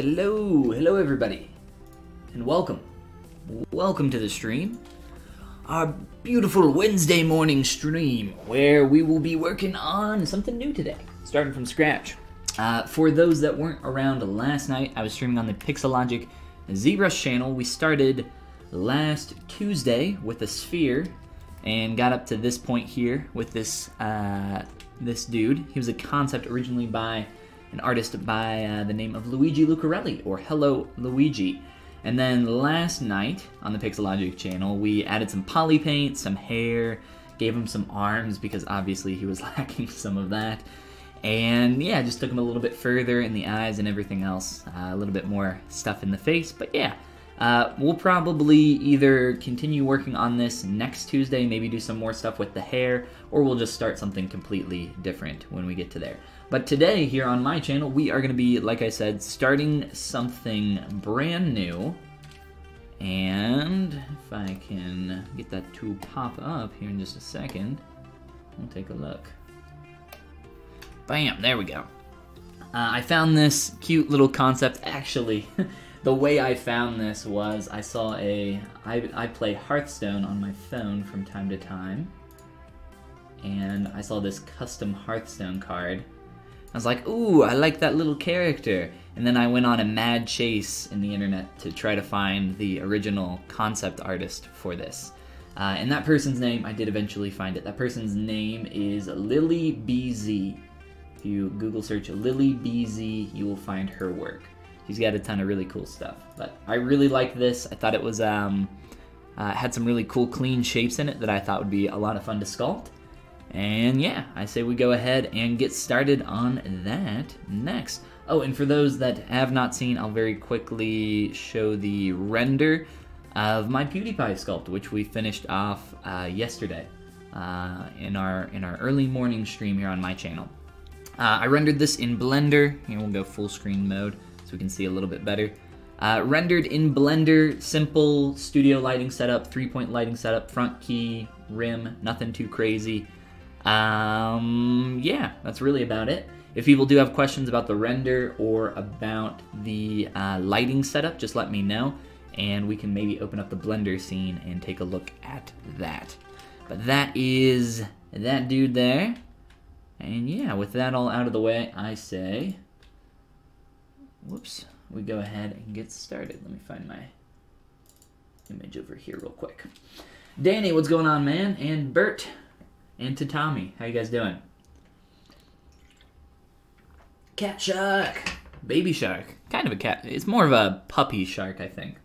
Hello everybody, and welcome to the stream, our beautiful Wednesday morning stream, where we will be working on something new today, starting from scratch. For those that weren't around last night, I was streaming on the Pixelogic ZBrush channel. We started last Tuesday with a sphere, and got up to this point here with this this dude. He was a concept originally by an artist by the name of Luigi Lucarelli, or Hello Luigi. And then last night on the Pixelogic channel, we added some poly paint, some hair, gave him some arms because obviously he was lacking some of that. And yeah, just took him a little bit further in the eyes and everything else, a little bit more stuff in the face. But yeah, we'll probably either continue working on this next Tuesday, maybe do some more stuff with the hair, or we'll just start something completely different when we get to there. But today, here on my channel, we are going to be, like I said, starting something brand new. And if I can get that to pop up here in just a second, we'll take a look. Bam, there we go. I found this cute little concept. Actually, the way I found this was I saw I play Hearthstone on my phone from time to time, and I saw this custom Hearthstone card. I was like, ooh, I like that little character. And then I went on a mad chase in the internet to try to find the original concept artist for this. And that person's name, I did eventually find it. That person's name is Lily BZ. If you Google search Lily BZ, you will find her work. She's got a ton of really cool stuff. But I really like this. I thought it was had some really cool clean shapes in it that I thought would be a lot of fun to sculpt. And yeah, I say we go ahead and get started on that next. Oh, and for those that have not seen, I'll very quickly show the render of my PewDiePie sculpt, which we finished off yesterday in our early morning stream here on my channel. I rendered this in Blender. Here we'll go full screen mode so we can see a little bit better. Rendered in Blender, simple studio lighting setup, 3-point lighting setup, front key, rim, nothing too crazy. Yeah, that's really about it. If people do have questions about the render or about the lighting setup, just let me know, and we can maybe open up the Blender scene and take a look at that. But that is that dude there. And yeah, with that all out of the way, I say, whoops, we go ahead and get started. Let me find my image over here real quick. Danny, what's going on, man? And Bert. And to Tommy, how you guys doing? Cat shark, baby shark, kind of a cat. It's more of a puppy shark, I think.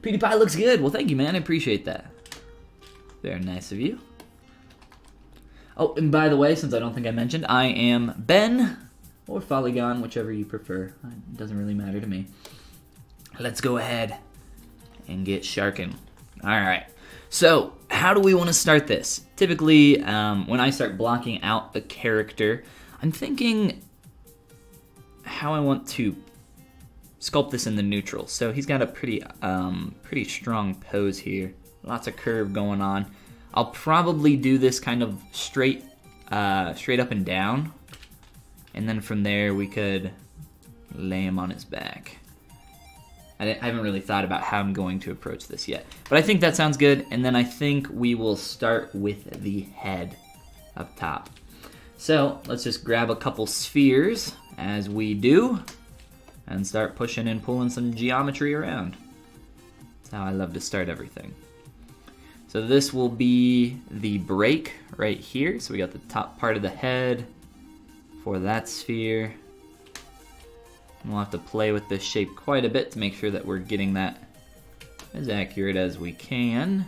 PewDiePie looks good. Well, thank you, man. I appreciate that. Very nice of you. Oh, and by the way, since I don't think I mentioned, I am Ben or Follygon, whichever you prefer. It doesn't really matter to me. Let's go ahead and get sharking. All right. So, how do we want to start this? Typically, when I start blocking out a character, I'm thinking how I want to sculpt this in the neutral. So he's got a pretty strong pose here. Lots of curve going on. I'll probably do this kind of straight up and down, and then from there we could lay him on his back. I haven't really thought about how I'm going to approach this yet. But I think that sounds good, and then I think we will start with the head up top. So let's just grab a couple spheres, as we do, and start pushing and pulling some geometry around. That's how I love to start everything. So this will be the break right here. So we got the top part of the head for that sphere. We'll have to play with this shape quite a bit to make sure that we're getting that as accurate as we can.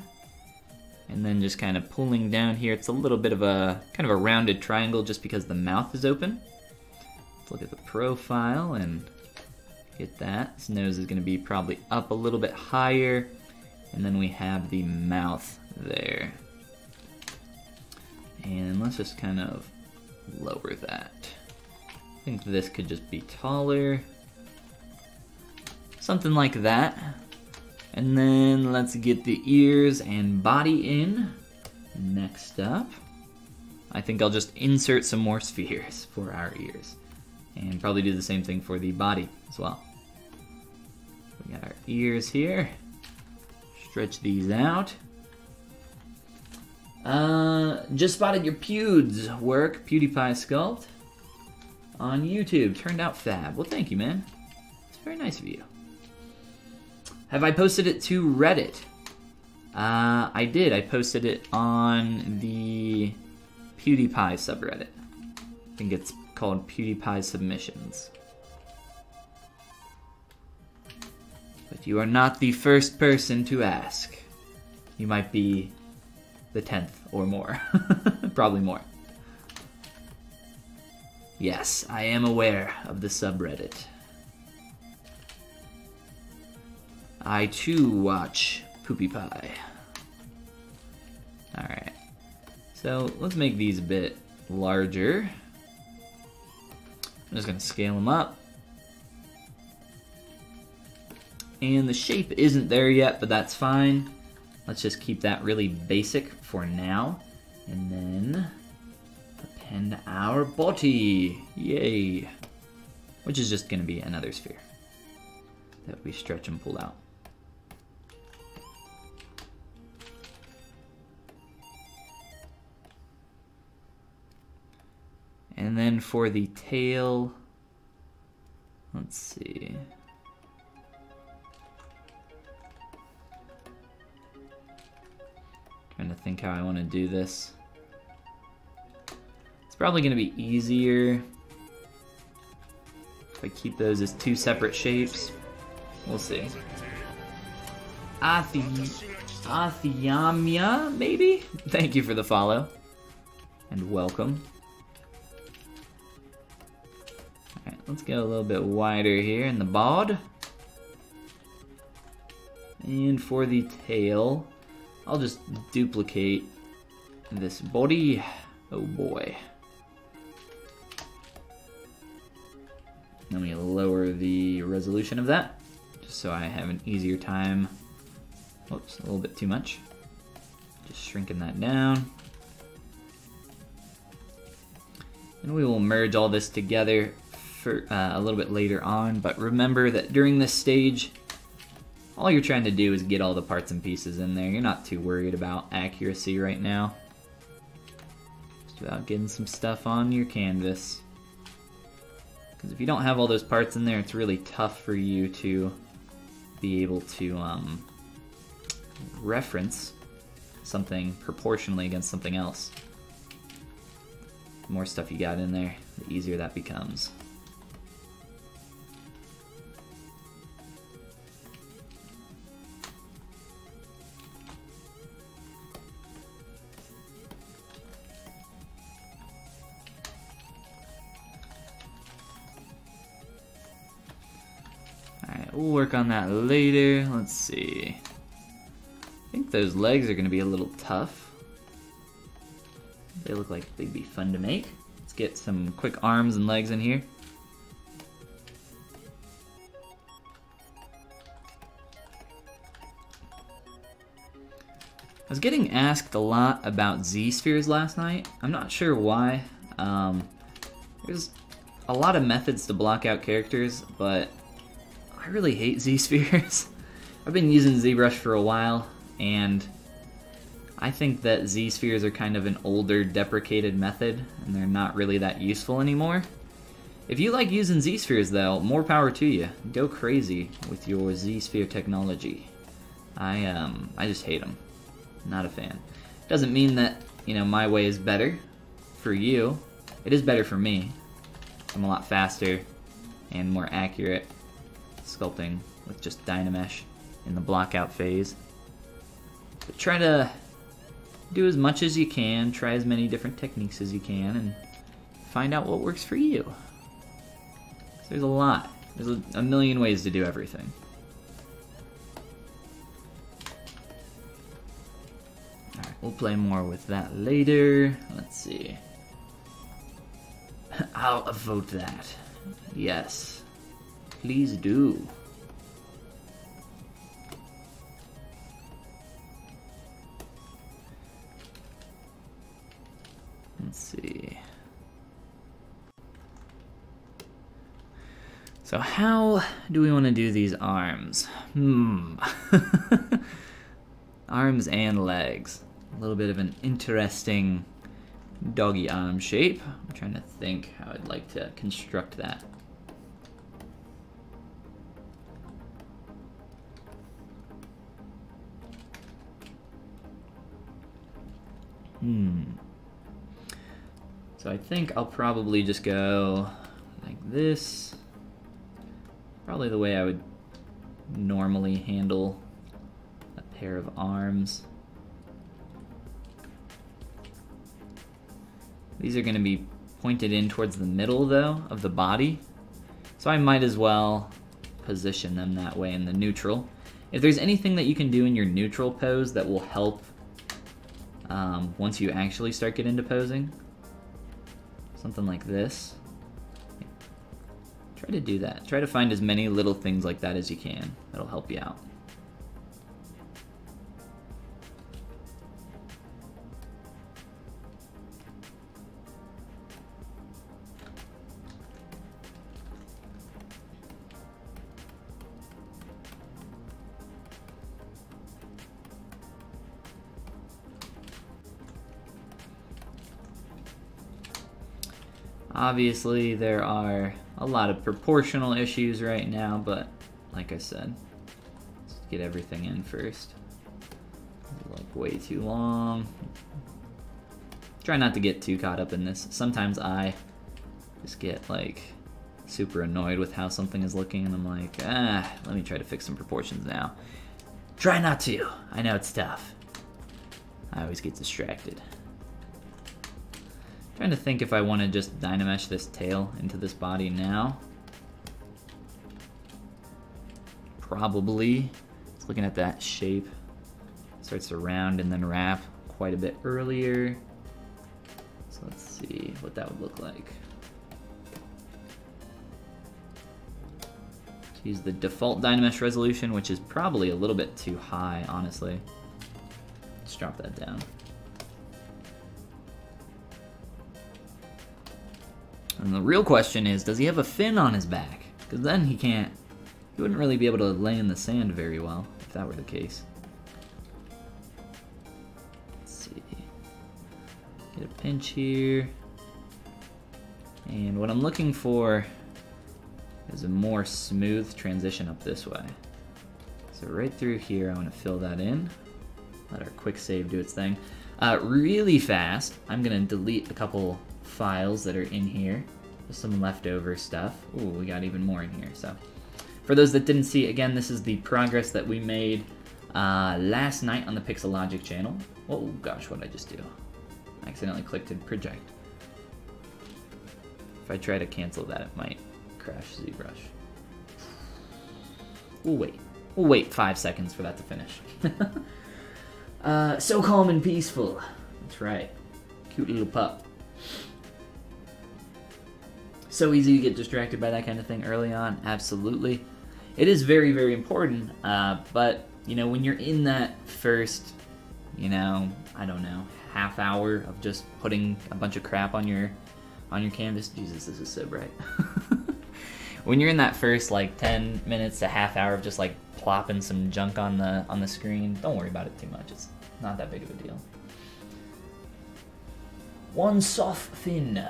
And then just kind of pulling down here. It's a little bit of a kind of a rounded triangle just because the mouth is open. Let's look at the profile and get that. His nose is going to be probably up a little bit higher. And then we have the mouth there. And let's just kind of lower that. I think this could just be taller. Something like that. And then let's get the ears and body in. Next up, I think I'll just insert some more spheres for our ears. And probably do the same thing for the body as well. We got our ears here. Stretch these out. Just spotted your Pewds work, PewDiePie sculpt, on YouTube. Turned out fab. Well, thank you, man. It's very nice of you. Have I posted it to Reddit? I did. I posted it on the PewDiePie subreddit. I think it's called PewDiePie Submissions. But you are not the first person to ask. You might be the 10th or more. Probably more. Yes, I am aware of the subreddit. I too watch Poopy Pie. Alright. So let's make these a bit larger. I'm just going to scale them up. And the shape isn't there yet, but that's fine. Let's just keep that really basic for now. And then append our body. Yay. Which is just going to be another sphere that we stretch and pull out. And then for the tail, let's see. Trying to think how I want to do this. It's probably going to be easier if I keep those as two separate shapes. We'll see. Athiamia, maybe? Thank you for the follow. And welcome. Alright, let's go a little bit wider here in the bod. And for the tail, I'll just duplicate this body. Oh boy. Let me lower the resolution of that, just so I have an easier time. Oops, a little bit too much. Just shrinking that down. And we will merge all this together for a little bit later on, but remember that during this stage, all you're trying to do is get all the parts and pieces in there. You're not too worried about accuracy right now. Just about getting some stuff on your canvas. Because if you don't have all those parts in there, it's really tough for you to be able to reference something proportionally against something else. The more stuff you got in there, the easier that becomes. We'll work on that later. Let's see. I think those legs are going to be a little tough. They look like they'd be fun to make. Let's get some quick arms and legs in here. I was getting asked a lot about Z-spheres last night. I'm not sure why. There's a lot of methods to block out characters, but I really hate Z-spheres. I've been using ZBrush for a while, and I think that Z-spheres are kind of an older, deprecated method, and they're not really that useful anymore. If you like using Z-spheres, though, more power to you. Go crazy with your Z-sphere technology. I just hate them. Not a fan. Doesn't mean that, you know, my way is better for you. It is better for me. I'm a lot faster and more accurate sculpting with just Dynamesh in the blockout phase. But try to do as much as you can, try as many different techniques as you can, and find out what works for you. So there's a lot. There's a million ways to do everything. Alright, we'll play more with that later. Let's see. I'll vote that. Yes. Please do. Let's see. So how do we want to do these arms? Arms and legs. A little bit of an interesting doggy arm shape. I'm trying to think how I'd like to construct that. So I think I'll probably just go like this. Probably the way I would normally handle a pair of arms. These are going to be pointed in towards the middle, though, of the body. So I might as well position them that way in the neutral. If there's anything that you can do in your neutral pose that will help once you actually start getting into posing, something like this, try to do that. Try to find as many little things like that as you can. That'll help you out. Obviously, there are a lot of proportional issues right now, but like I said, let's get everything in first. Like way too long. Try not to get too caught up in this. Sometimes I just get like super annoyed with how something is looking, and I'm like, let me try to fix some proportions now. Try not to. I know it's tough. I always get distracted. Trying to think if I want to just dynamesh this tail into this body now. Probably. Just looking at that shape. Starts to round and then wrap quite a bit earlier. So let's see what that would look like. Use the default dynamesh resolution, which is probably a little bit too high, honestly. Let's drop that down. And the real question is, does he have a fin on his back? Because then he wouldn't really be able to lay in the sand very well, if that were the case. Let's see. Get a pinch here. And what I'm looking for is a more smooth transition up this way. So right through here, I want to fill that in. Let our quick save do its thing. Really fast, I'm going to delete a couple files that are in here. Just some leftover stuff. Ooh, we got even more in here. So for those that didn't see, again, this is the progress that we made last night on the Pixelogic channel. Oh gosh, what did I just do? I accidentally clicked in project. If I try to cancel that, it might crash ZBrush. We'll wait 5 seconds for that to finish. So calm and peaceful. That's right. Cute little pup. So easy to get distracted by that kind of thing early on. Absolutely. It is very, very important. But, you know, when you're in that first, you know, I don't know, half hour of just putting a bunch of crap on your canvas. Jesus, this is so bright. When you're in that first like 10 minutes to half hour of just like plopping some junk on the screen, don't worry about it too much. It's not that big of a deal. One soft fin.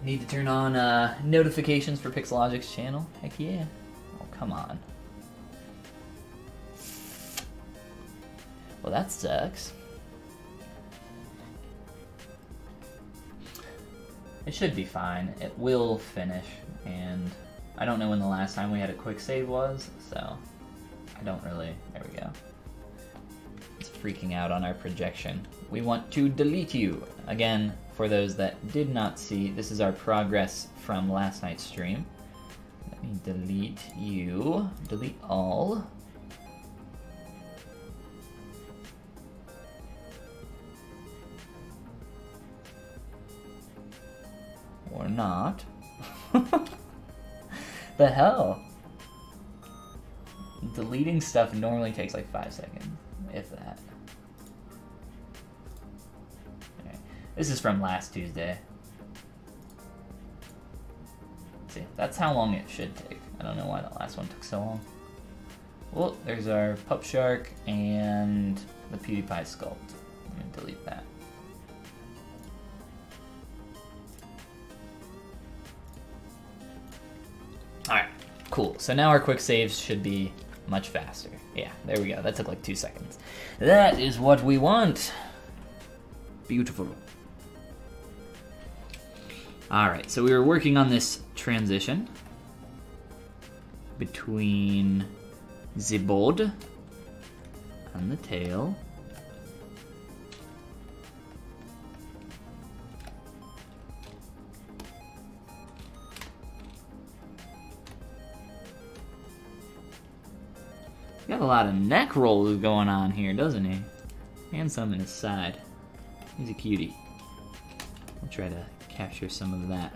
Need to turn on notifications for Pixelogic's channel. Heck yeah. Oh, come on. Well, that sucks. It should be fine. It will finish, and I don't know when the last time we had a quick save was, so I don't really... There we go. It's freaking out on our projection. We want to delete you. Again, for those that did not see, this is our progress from last night's stream. Let me delete you. Delete all. Or not. The hell? Deleting stuff normally takes like 5 seconds, if that. Okay. This is from last Tuesday. That's how long it should take. I don't know why the last one took so long. Well, there's our Pup Shark and the PewDiePie sculpt. Let me delete that. Alright, cool. So now our quick saves should be much faster. Yeah, there we go. That took like 2 seconds. That is what we want. Beautiful. Alright, so we were working on this transition between the bod and the tail. Got a lot of neck rolls going on here, doesn't he? And some in his side. He's a cutie. We'll try to capture some of that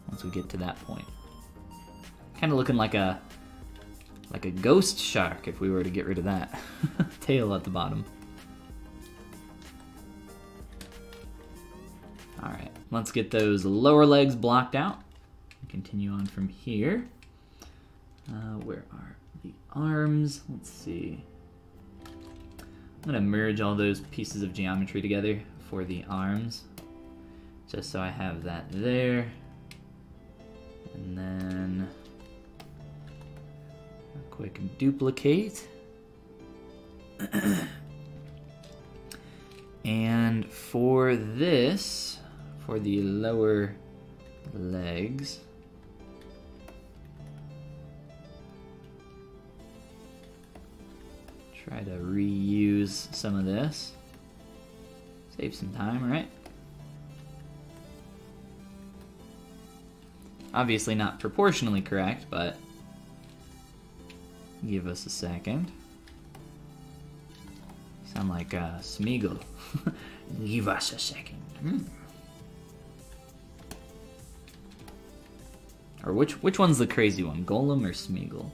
once we get to that point. Kind of looking like a ghost shark if we were to get rid of that. Tail at the bottom. Alright, let's get those lower legs blocked out. Continue on from here. Where are the arms? Let's see. I'm gonna merge all those pieces of geometry together for the arms, just so I have that there. And then a quick duplicate. And for this, for the lower legs, try to reuse some of this. Save some time, right? Obviously not proportionally correct, but give us a second. Sound like Smeagol. Give us a second. Or which one's the crazy one, Golem or Smeagol?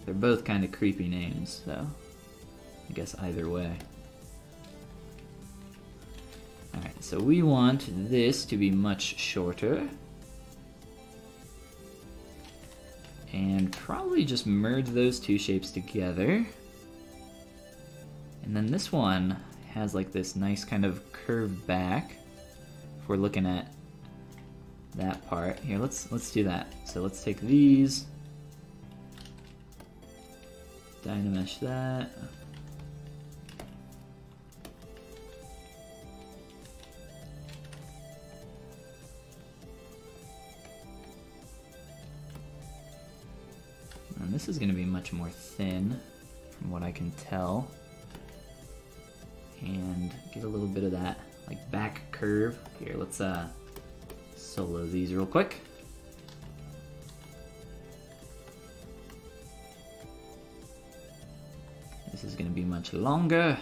They're both kind of creepy names, so I guess either way. Alright, so we want this to be much shorter. And probably just merge those two shapes together. And then this one has like this nice kind of curved back. If we're looking at that part. Here, let's do that. So let's take these. Dynamesh that. And this is going to be much more thin, from what I can tell. And get a little bit of that, like, back curve. Here, let's solo these real quick. This is going to be much longer.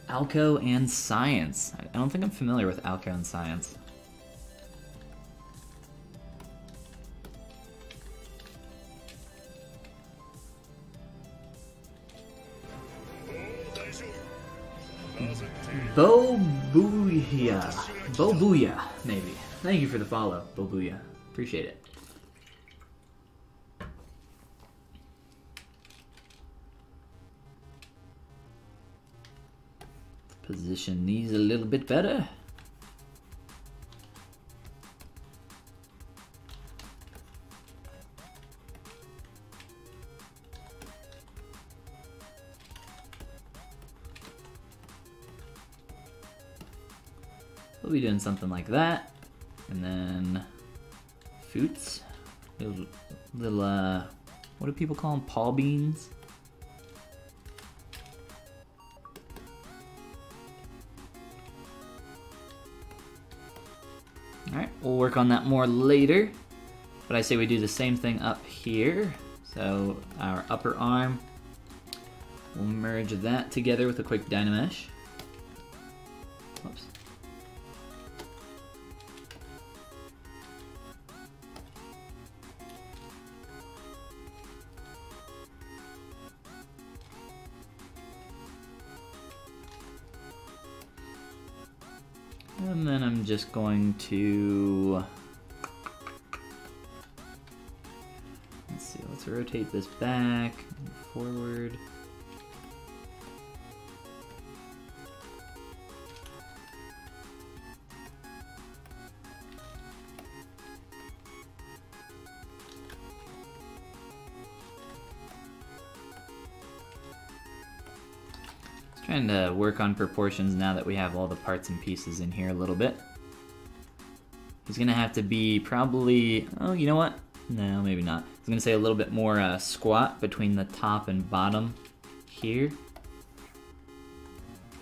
Alco and Science. I don't think I'm familiar with Alco and Science. Bobuya. Bobuya, maybe. Thank you for the follow, Bobuya. Appreciate it. Position these a little bit better. We'll be doing something like that. And then Foots. Little what do people call them? Paul beans? Alright, we'll work on that more later. But I say we do the same thing up here. So our upper arm, we'll merge that together with a quick Dynamesh. Whoops. And then I'm just going to, let's see, let's rotate this back and forward. Trying to work on proportions now that we have all the parts and pieces in here a little bit. He's gonna have to be probably, oh, you know what? No, maybe not. I was gonna say a little bit more squat between the top and bottom here.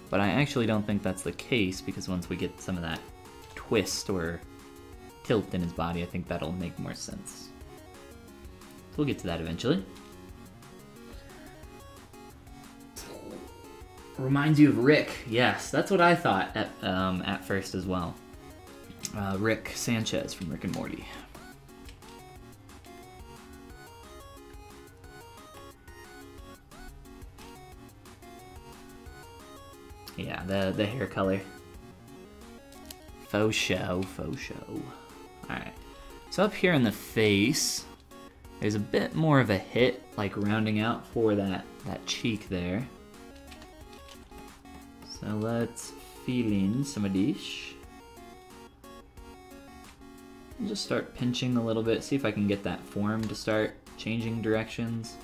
But I actually don't think that's the case, because once we get some of that twist or tilt in his body, I think that'll make more sense. So we'll get to that eventually. Reminds you of Rick. Yes, that's what I thought at first as well. Rick Sanchez from Rick and Morty. Yeah, the hair color. Faux show, faux show. Alright, so up here in the face, there's a bit more of a hit, like rounding out for that cheek there. So let's fill in some of these. And just start pinching a little bit, see if I can get that form to start changing directions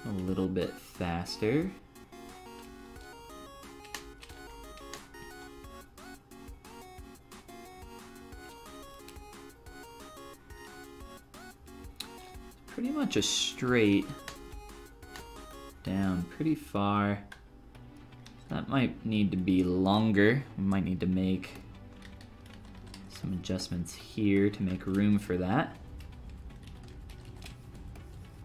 a little bit faster. Pretty much a straight down pretty far. That might need to be longer. We might need to make some adjustments here to make room for that.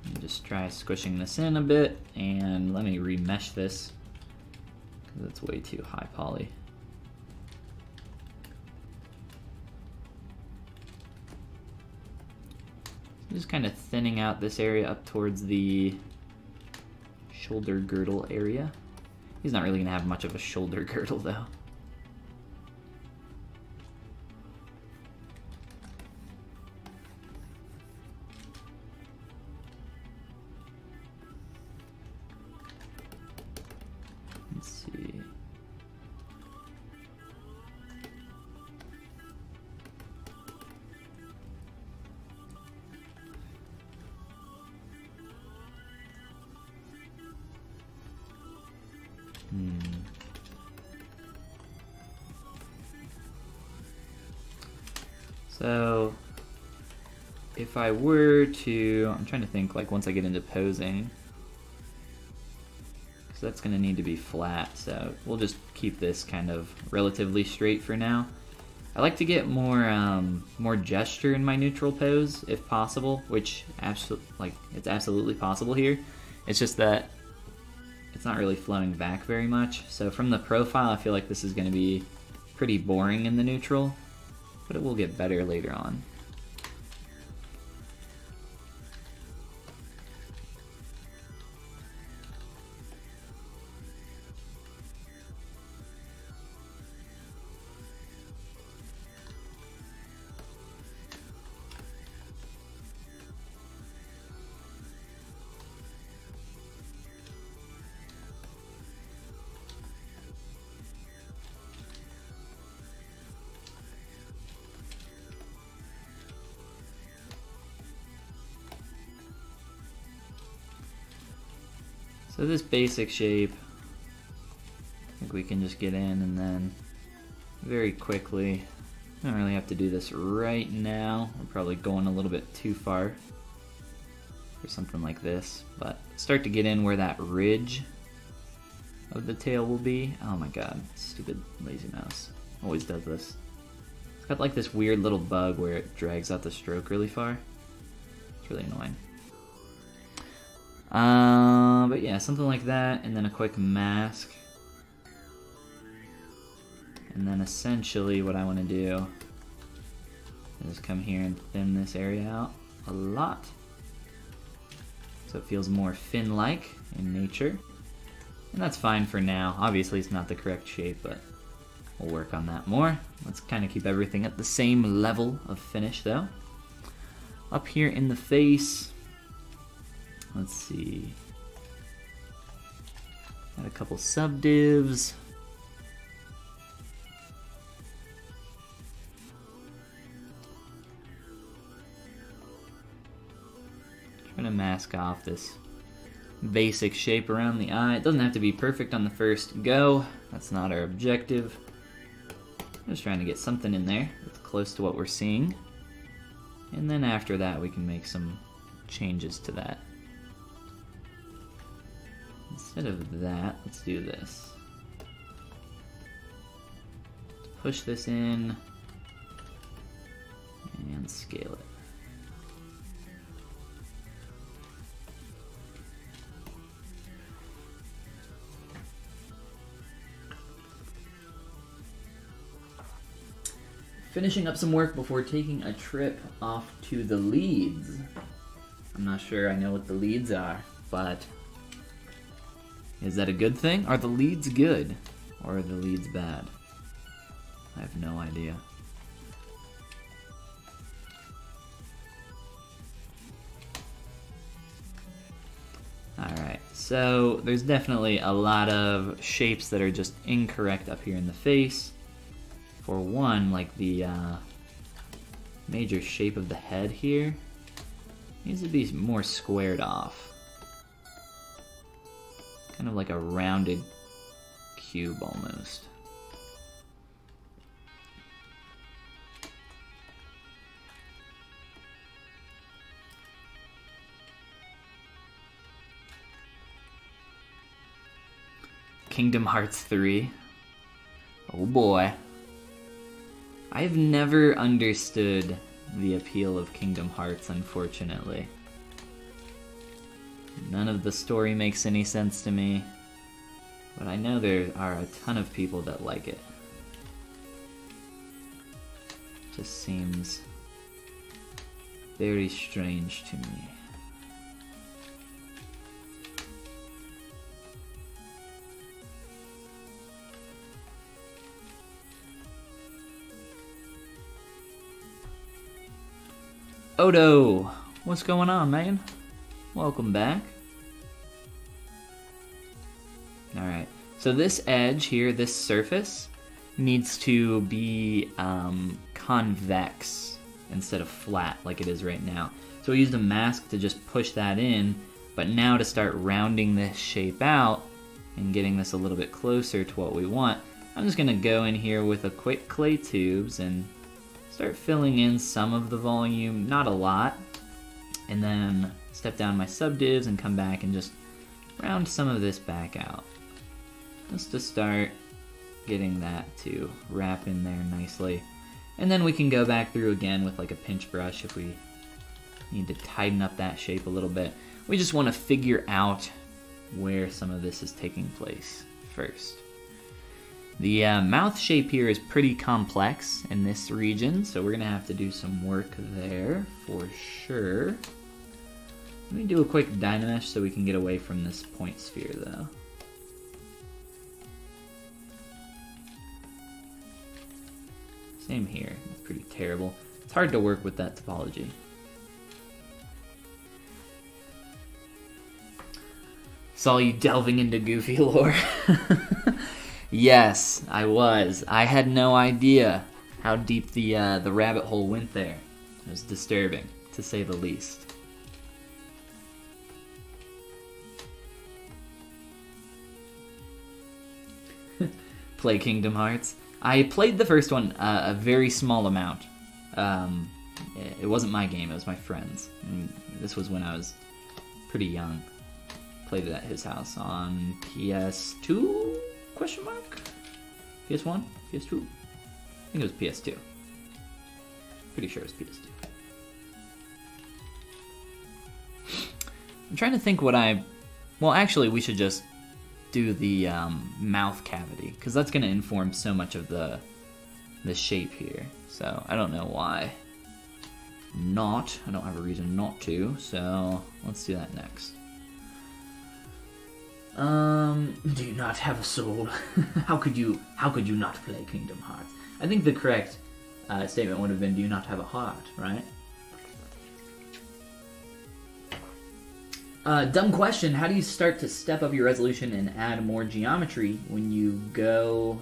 And just try squishing this in a bit, and let me remesh this because it's way too high poly. Just kind of thinning out this area up towards the shoulder girdle area. He's not really gonna have much of a shoulder girdle though. Let's see. So if I were to, I'm trying to think like once I get into posing, so that's going to need to be flat, so we'll just keep this kind of relatively straight for now. I like to get more gesture in my neutral pose if possible, which it's absolutely possible here. It's just that it's not really flowing back very much. So from the profile, I feel like this is going to be pretty boring in the neutral, but it will get better later on. So this basic shape, I think we can just get in and then very quickly, I don't really have to do this right now. We're probably going a little bit too far for something like this, but start to get in where that ridge of the tail will be. Oh my god, stupid lazy mouse. Always does this. It's got like this weird little bug where it drags out the stroke really far. It's really annoying. But yeah, something like that, and then a quick mask. And then essentially what I want to do is come here and thin this area out a lot, so it feels more fin-like in nature. And that's fine for now. Obviously it's not the correct shape, but we'll work on that more. Let's kind of keep everything at the same level of finish though. Up here in the face, let's see. Got a couple subdivs. Trying to mask off this basic shape around the eye. It doesn't have to be perfect on the first go. That's not our objective. I'm just trying to get something in there that's close to what we're seeing. And then after that we can make some changes to that. Instead of that, let's do this. Let's push this in and scale it. Finishing up some work before taking a trip off to the leads. I'm not sure I know what the leads are, but is that a good thing? Are the leads good? Or are the leads bad? I have no idea. Alright, so there's definitely a lot of shapes that are just incorrect up here in the face. For one, like the major shape of the head here needs to be more squared off. Kind of like a rounded cube almost. Kingdom Hearts 3. Oh boy. I've never understood the appeal of Kingdom Hearts, unfortunately. None of the story makes any sense to me, but I know there are a ton of people that like it. Just seems very strange to me. Odo, what's going on, man? Welcome back. Alright, so this edge here, this surface, needs to be convex instead of flat like it is right now. So we used a mask to just push that in, but now to start rounding this shape out and getting this a little bit closer to what we want, I'm just gonna go in here with a quick clay tubes and start filling in some of the volume, not a lot, and then step down my subdivs and come back and just round some of this back out. Just to start getting that to wrap in there nicely. And then we can go back through again with like a pinch brush if we need to tighten up that shape a little bit. We just want to figure out where some of this is taking place first. The mouth shape here is pretty complex in this region, so we're going to have to do some work there for sure. Let me do a quick Dynamesh so we can get away from this point sphere though. Same here, it's pretty terrible. It's hard to work with that topology. Saw you delving into Goofy lore. Yes, I was. I had no idea how deep the rabbit hole went there. It was disturbing, to say the least. Play Kingdom Hearts. I played the first one a very small amount. It wasn't my game, it was my friend's. And this was when I was pretty young. Played it at his house on PS2? Question mark? PS1? PS2? I think it was PS2. Pretty sure it was PS2. I'm trying to think what well, actually, we should just do the mouth cavity, because that's going to inform so much of the shape here. So I don't know why not. I don't have a reason not to, so let's do that next. Do you not have a soul? How could you not play Kingdom Hearts? I think the correct statement would have been, do you not have a heart, right? Dumb question, how do you start to step up your resolution and add more geometry when you go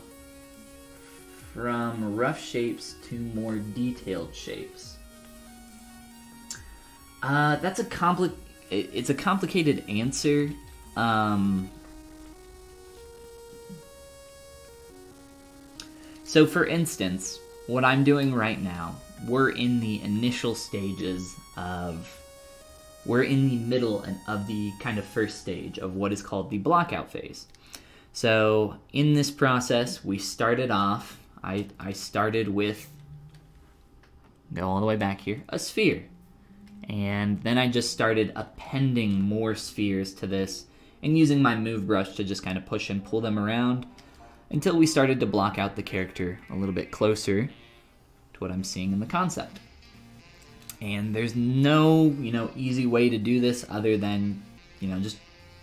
from rough shapes to more detailed shapes? That's it's a complicated answer. So for instance, what I'm doing right now, we're in the initial stages we're in the middle of the kind of first stage of what is called the blockout phase. So in this process, we started off, I started with, go all the way back here, a sphere. And then I just started appending more spheres to this and using my move brush to just kind of push and pull them around until we started to block out the character a little bit closer to what I'm seeing in the concept. And there's no, easy way to do this other than, just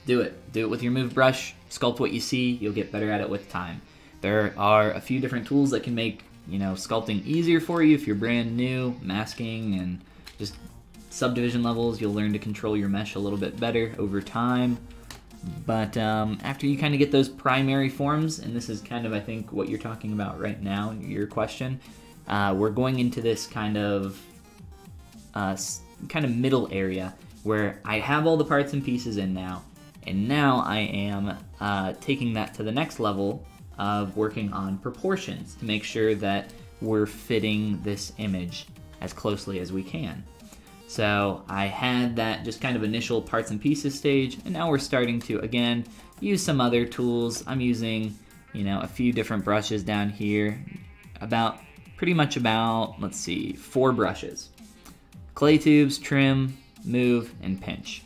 do it. Do it with your move brush, sculpt what you see, you'll get better at it with time. There are a few different tools that can make, sculpting easier for you if you're brand new, masking and just subdivision levels. You'll learn to control your mesh a little bit better over time. But after you kind of get those primary forms, and this is kind of, I think, what you're talking about right now, your question, we're going into this kind of middle area where I have all the parts and pieces in now, and now I am taking that to the next level of working on proportions to make sure that we're fitting this image as closely as we can. So I had that just kind of initial parts and pieces stage, and now we're starting to, again, use some other tools. I'm using, a few different brushes down here, pretty much about, let's see, 4 brushes. Clay tubes, trim, move, and pinch.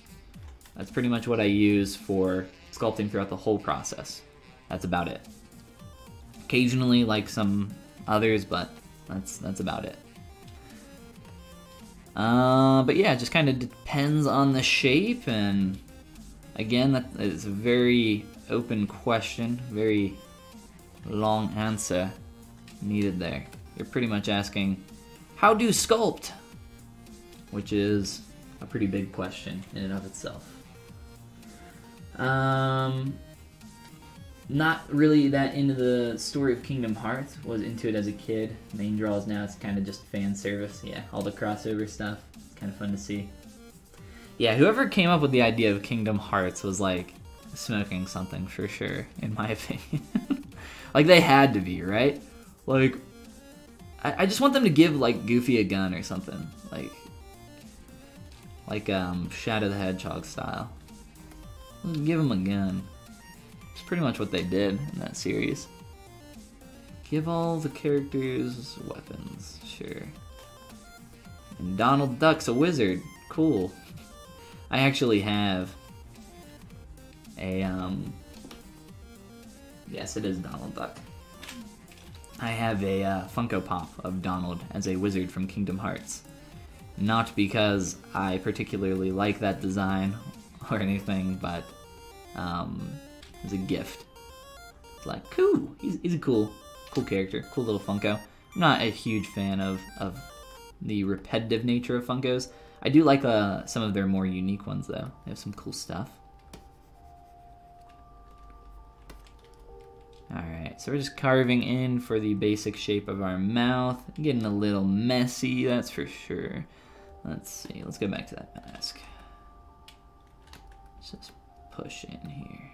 That's pretty much what I use for sculpting throughout the whole process. That's about it. Occasionally like some others, but that's about it. But yeah, it just kind of depends on the shape, and again, that is a very open question, very long answer needed there. You're pretty much asking, how do sculpt? Which is a pretty big question in and of itself. Not really that into the story of Kingdom Hearts. Was into it as a kid. Main draws now, it's kind of just fan service. Yeah, all the crossover stuff. It's kind of fun to see. Yeah, whoever came up with the idea of Kingdom Hearts was like smoking something for sure, in my opinion. Like they had to be, right? Like, I just want them to give like Goofy a gun or something. Like Shadow the Hedgehog style. Give him a gun. It's pretty much what they did in that series. Give all the characters weapons, sure. And Donald Duck's a wizard. Cool. I actually have a, yes, it is Donald Duck. I have a Funko Pop of Donald as a wizard from Kingdom Hearts. Not because I particularly like that design or anything, but as a gift. It's like, cool. He's a cool character, cool little Funko. I'm not a huge fan of the repetitive nature of Funkos. I do like some of their more unique ones though. They have some cool stuff. Alright, so we're just carving in for the basic shape of our mouth. Getting a little messy, that's for sure. Let's see, let's go back to that mask. Let's just push in here.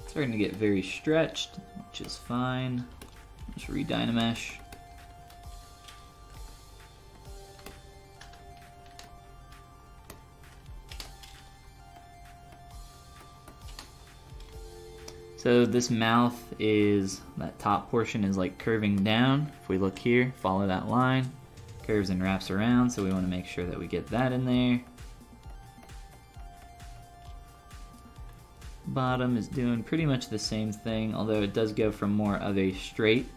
Starting to get very stretched, which is fine. Just re-dynamesh. So this mouth is, that top portion is like curving down. If we look here, follow that line, curves and wraps around, so we want to make sure that we get that in there. bottom is doing pretty much the same thing, although it does go from more of a straight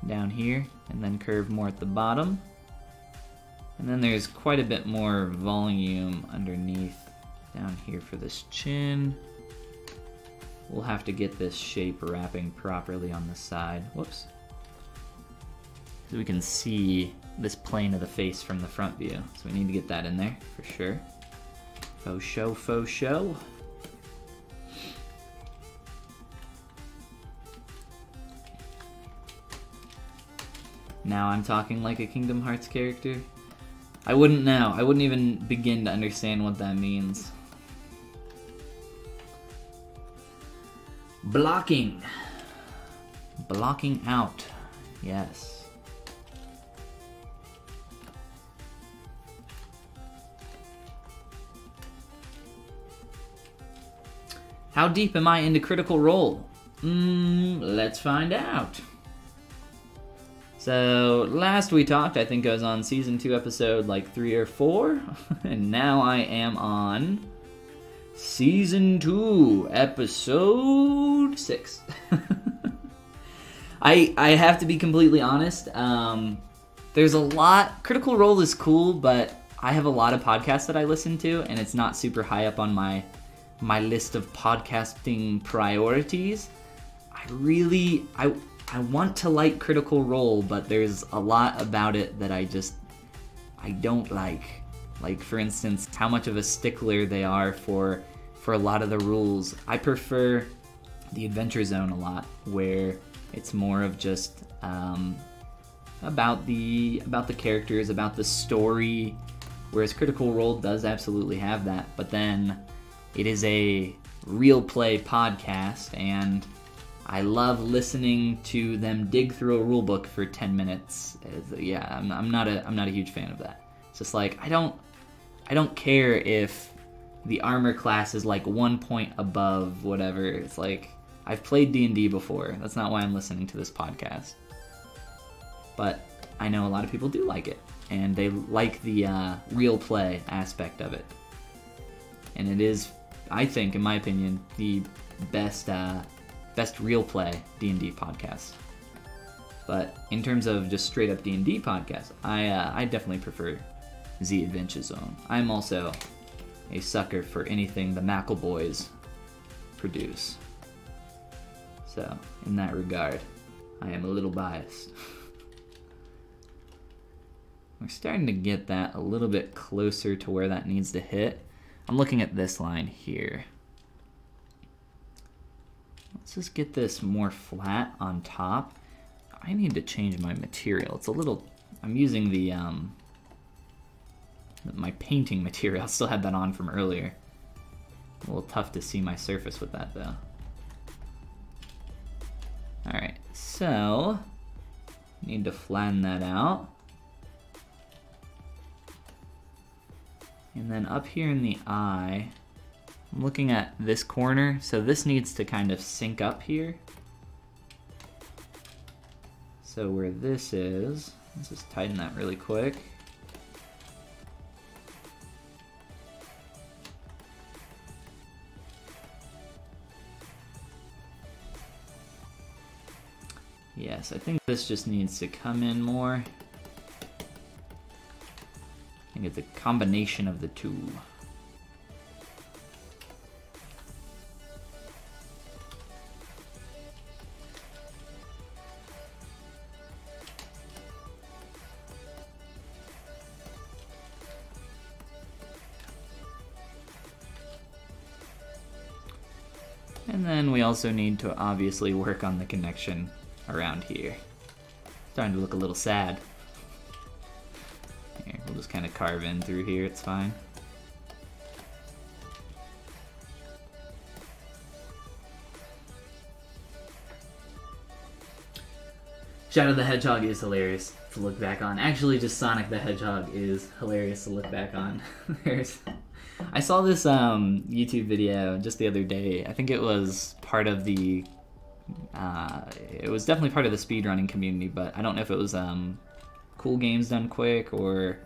down here and then curve more at the bottom. And then there's quite a bit more volume underneath down here for this chin. We'll have to get this shape wrapping properly on the side. Whoops. So we can see this plane of the face from the front view. So we need to get that in there for sure. Faux show, faux show. Now I'm talking like a Kingdom Hearts character. I wouldn't know. I wouldn't even begin to understand what that means. Blocking. Blocking out. Yes. How deep am I into Critical Role? Let's find out. So, last we talked, I think I was on Season 2 episode like 3 or 4, and now I am on Season 2 episode 6. I have to be completely honest, there's a lot, Critical Role is cool, but I have a lot of podcasts that I listen to, and it's not super high up on my list of podcasting priorities. I want to like Critical Role, but there's a lot about it that I don't like. Like, for instance, how much of a stickler they are for a lot of the rules. I prefer the Adventure Zone a lot, where it's more of just about the characters, about the story, whereas Critical Role does absolutely have that, but then it is a real play podcast, and I love listening to them dig through a rulebook for 10 minutes. Yeah, I'm not a huge fan of that. It's just like, I don't care if the armor class is like 1 point above whatever. It's like, I've played D&D before. That's not why I'm listening to this podcast. But I know a lot of people do like it, and they like the real play aspect of it. And it is, I think, in my opinion, the best real play D&D podcast. But in terms of just straight up D&D podcast, I definitely prefer Z Adventure Zone. I'm also a sucker for anything the McElboys produce. So in that regard, I am a little biased. We're starting to get that a little bit closer to where that needs to hit. I'm looking at this line here. Let's just get this more flat on top. I need to change my material. It's a little, I'm using the my painting material. I still had that on from earlier. A little tough to see my surface with that though. Alright, so need to flatten that out. And then up here in the eye, I'm looking at this corner, so this needs to kind of sync up here. So where this is, let's just tighten that really quick. Yes, I think this just needs to come in more. I think it's a combination of the two. And then we also need to obviously work on the connection around here. Starting to look a little sad. Here, we'll just kind of carve in through here, it's fine. Shadow the Hedgehog is hilarious to look back on. Actually, just Sonic the Hedgehog is hilarious to look back on. I saw this YouTube video just the other day. I think it was part of the, it was definitely part of the speedrunning community, but I don't know if it was Cool Games Done Quick or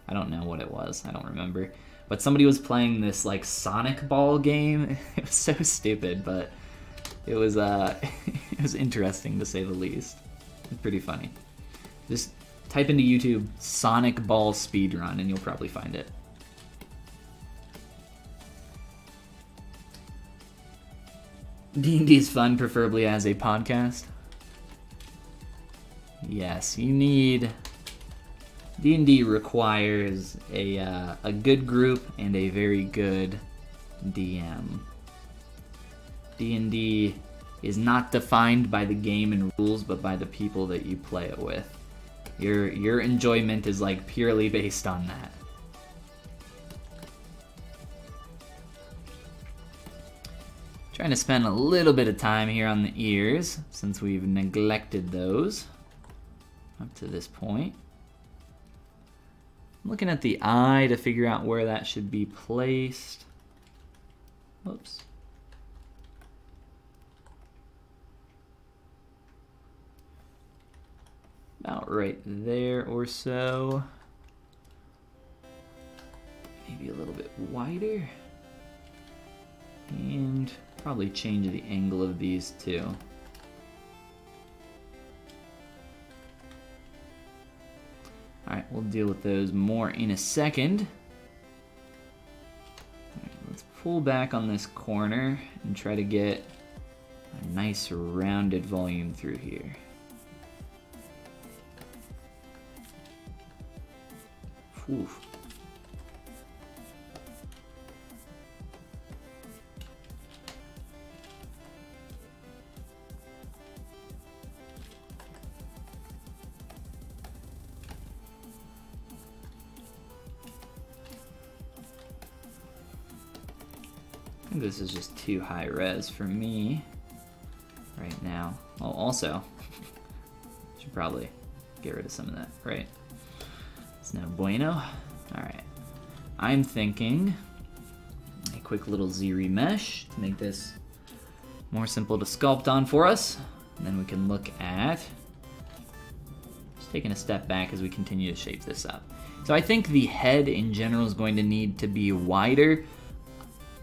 I don't know what it was. I don't remember. but somebody was playing this like Sonic ball game. It was so stupid, but it was it was interesting to say the least. It's pretty funny. Just type into YouTube Sonic ball speedrun and you'll probably find it. D&D is fun, preferably as a podcast. Yes, you need... D&D requires a good group and a very good DM. D&D is not defined by the game and rules, but by the people that you play it with. Your enjoyment is like purely based on that. Trying to spend a little bit of time here on the ears, since we've neglected those up to this point. I'm looking at the eye to figure out where that should be placed. Whoops. About right there or so. Maybe a little bit wider. And probably change the angle of these two. Alright, we'll deal with those more in a second. Right, let's pull back on this corner and try to get a nice rounded volume through here. Whew. I think this is just too high res for me right now. Oh, also, should probably get rid of some of that, right? It's no bueno. Alright. I'm thinking a quick little ZRemesh to make this more simple to sculpt on for us. And then we can look at just taking a step back as we continue to shape this up. So I think the head in general is going to need to be wider.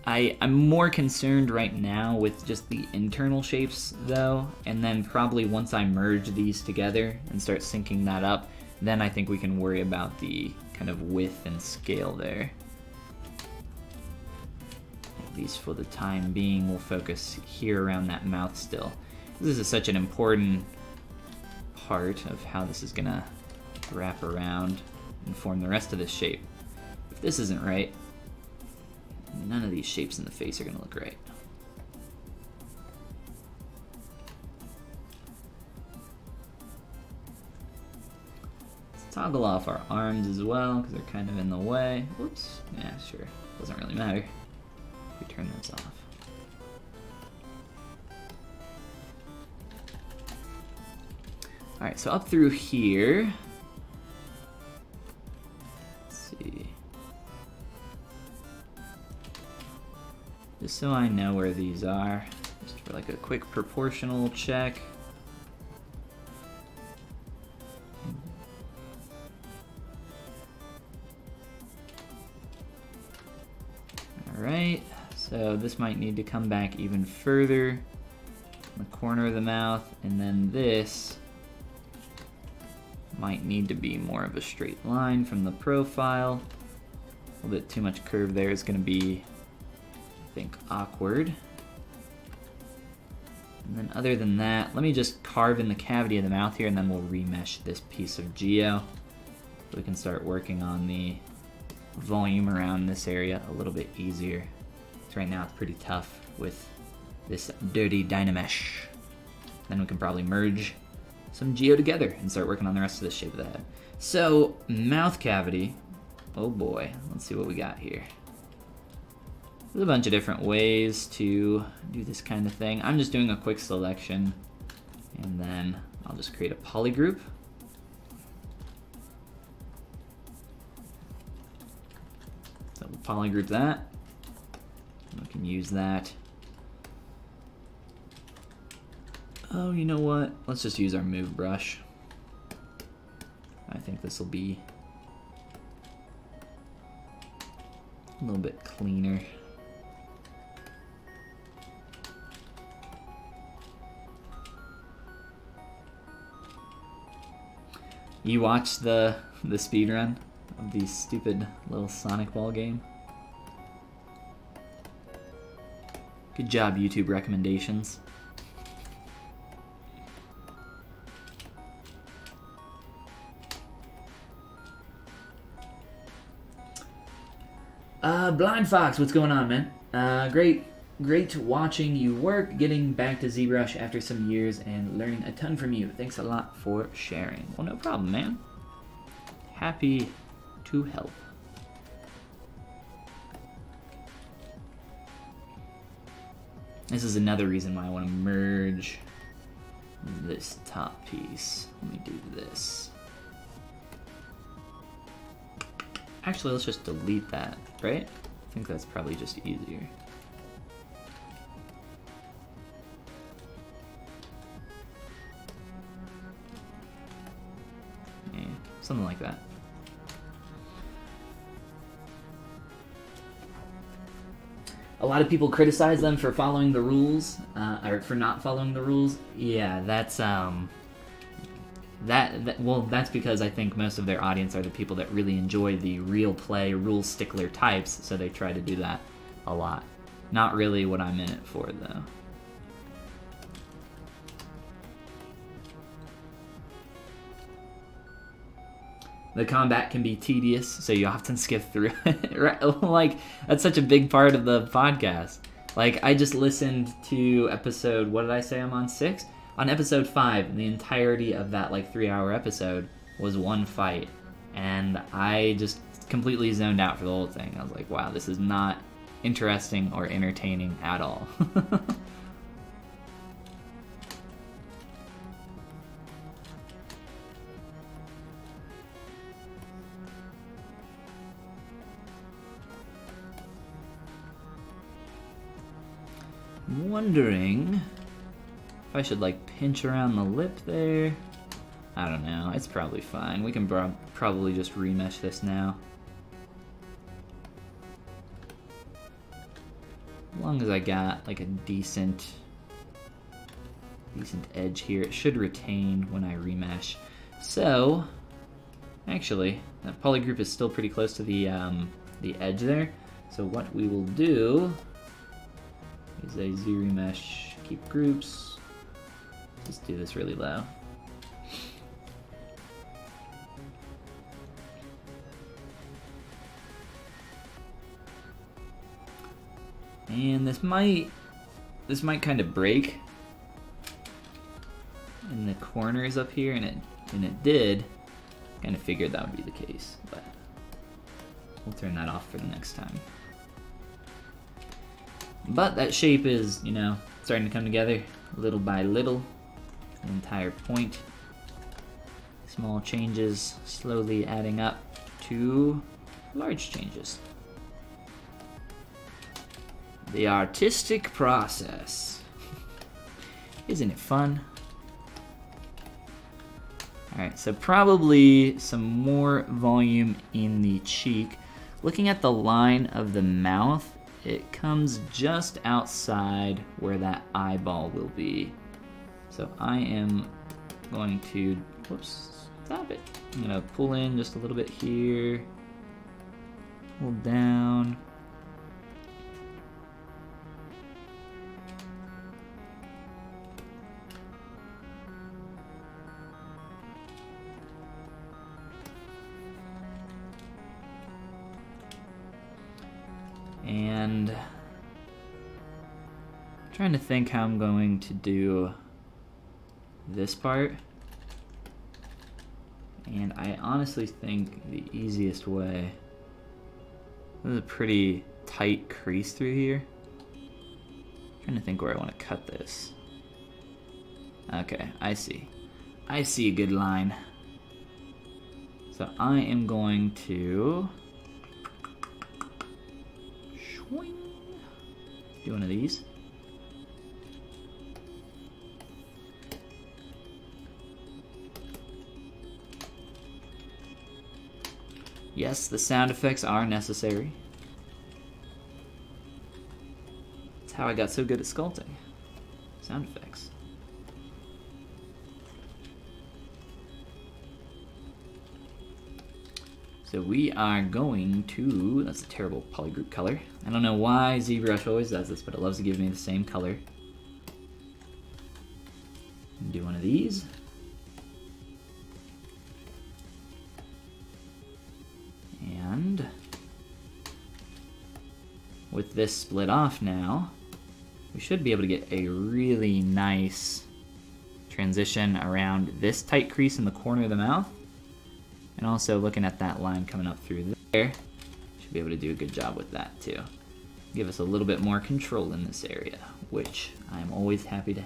I'm more concerned right now with just the internal shapes though, and then probably once I merge these together and start syncing that up, then I think we can worry about the kind of width and scale there. At least for the time being, we'll focus here around that mouth still. This is such an important part of how this is gonna wrap around and form the rest of this shape. If this isn't right, none of these shapes in the face are gonna look right. Let's toggle off our arms as well, because they're kind of in the way. Whoops, yeah, sure, doesn't really matter. We turn those off. Alright, so up through here, let's see. Just so I know where these are, just for like a quick proportional check. Alright, so this might need to come back even further in the corner of the mouth, and then this might need to be more of a straight line from the profile. A little bit too much curve there is going to be, I think, awkward. And then other than that, let me just carve in the cavity of the mouth here, and then we'll remesh this piece of geo so we can start working on the volume around this area a little bit easier. So right now it's pretty tough with this dirty Dynamesh. Then we can probably merge some geo together and start working on the rest of the shape of the head. So, mouth cavity, oh boy, let's see what we got here. There's a bunch of different ways to do this kind of thing. I'm just doing a quick selection, and then I'll just create a polygroup. So we'll polygroup that, and we can use that. Oh, you know what? Let's just use our move brush. I think this will be A little bit cleaner. You watched the speedrun of the stupid little Sonic Ball game? Good job, YouTube recommendations. Blind Fox, what's going on, man? Great watching you work, getting back to ZBrush after some years and learning a ton from you. Thanks a lot for sharing. Well, no problem, man. Happy to help. This is another reason why I want to merge this top piece. Let me do this. Actually, let's just delete that, right? I think that's probably just easier. Yeah, something like that. A lot of people criticize them for following the rules, or for not following the rules. Yeah, that's well, that's because I think most of their audience are the people that really enjoy the real play, rule stickler types, so they try to do that a lot. Not really what I'm in it for, though. The combat can be tedious, so you often skip through it. Right? Like, that's such a big part of the podcast. Like, I just listened to episode, what did I say I'm on, 6? On episode 5, the entirety of that, like, 3-hour episode was one fight. And I just completely zoned out for the whole thing. I was like, wow, this is not interesting or entertaining at all. I'm wondering if I should, like, pinch around the lip there. I don't know. It's probably fine. We can probably just remesh this now. As long as I got, like, a decent edge here, it should retain when I remesh. So, actually, that poly group is still pretty close to the edge there. So what we will do is a Z remesh, keep groups. Just do this really low. And this might kind of break in the corners up here, and it did. Kind of figured that would be the case, but we'll turn that off for the next time. But that shape is, you know, starting to come together little by little. The entire point. Small changes slowly adding up to large changes. The artistic process. Isn't it fun? Alright, so probably some more volume in the cheek. Looking at the line of the mouth, it comes just outside where that eyeball will be. So I am going to, whoops, stop it. I'm gonna pull in just a little bit here, pull down. And I'm trying to think how I'm going to do this part. And I honestly think the easiest way, there's a pretty tight crease through here. I'm trying to think where I want to cut this. Okay, I see. I see a good line. So I am going to do one of these. Yes, the sound effects are necessary. how I got so good at sculpting. Sound effects. So we are going to, that's a terrible polygroup color. I don't know why ZBrush always does this, but it loves to give me the same color. Do one of these. And with this split off now, we should be able to get a really nice transition around this tight crease in the corner of the mouth. And also looking at that line coming up through there, should be able to do a good job with that too. Give us a little bit more control in this area, which I'm always happy to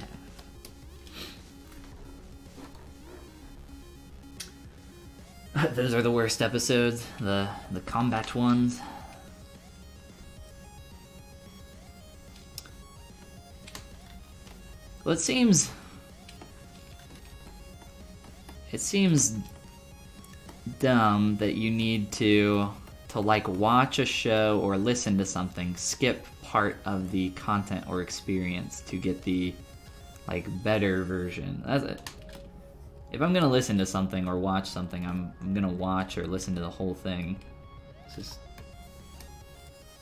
have. Those are the worst episodes, the combat ones. Well, it seems dumb that you need to like watch a show or listen to something, skip part of the content or experience to get the like better version. That's it. If I'm gonna listen to something or watch something, I'm gonna watch or listen to the whole thing. It's just,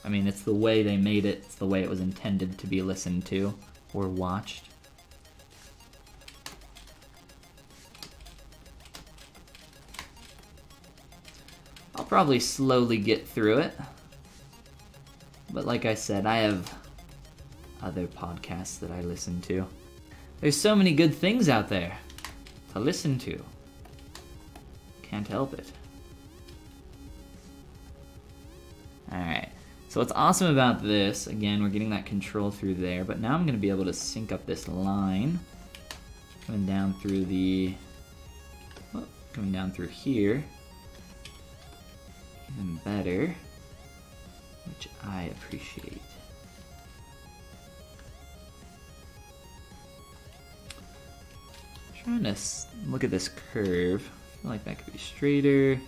I mean, it's the way they made it. It's the way it was intended to be listened to or watched. I'll probably slowly get through it. But like I said, I have other podcasts that I listen to. There's so many good things out there to listen to. Can't help it. Alright, so what's awesome about this, again, we're getting that control through there, but now I'm going to be able to sync up this line. Coming down through the... Oh, coming down through here. Even better, which I appreciate. Trying to look at this curve. I feel like that could be straighter.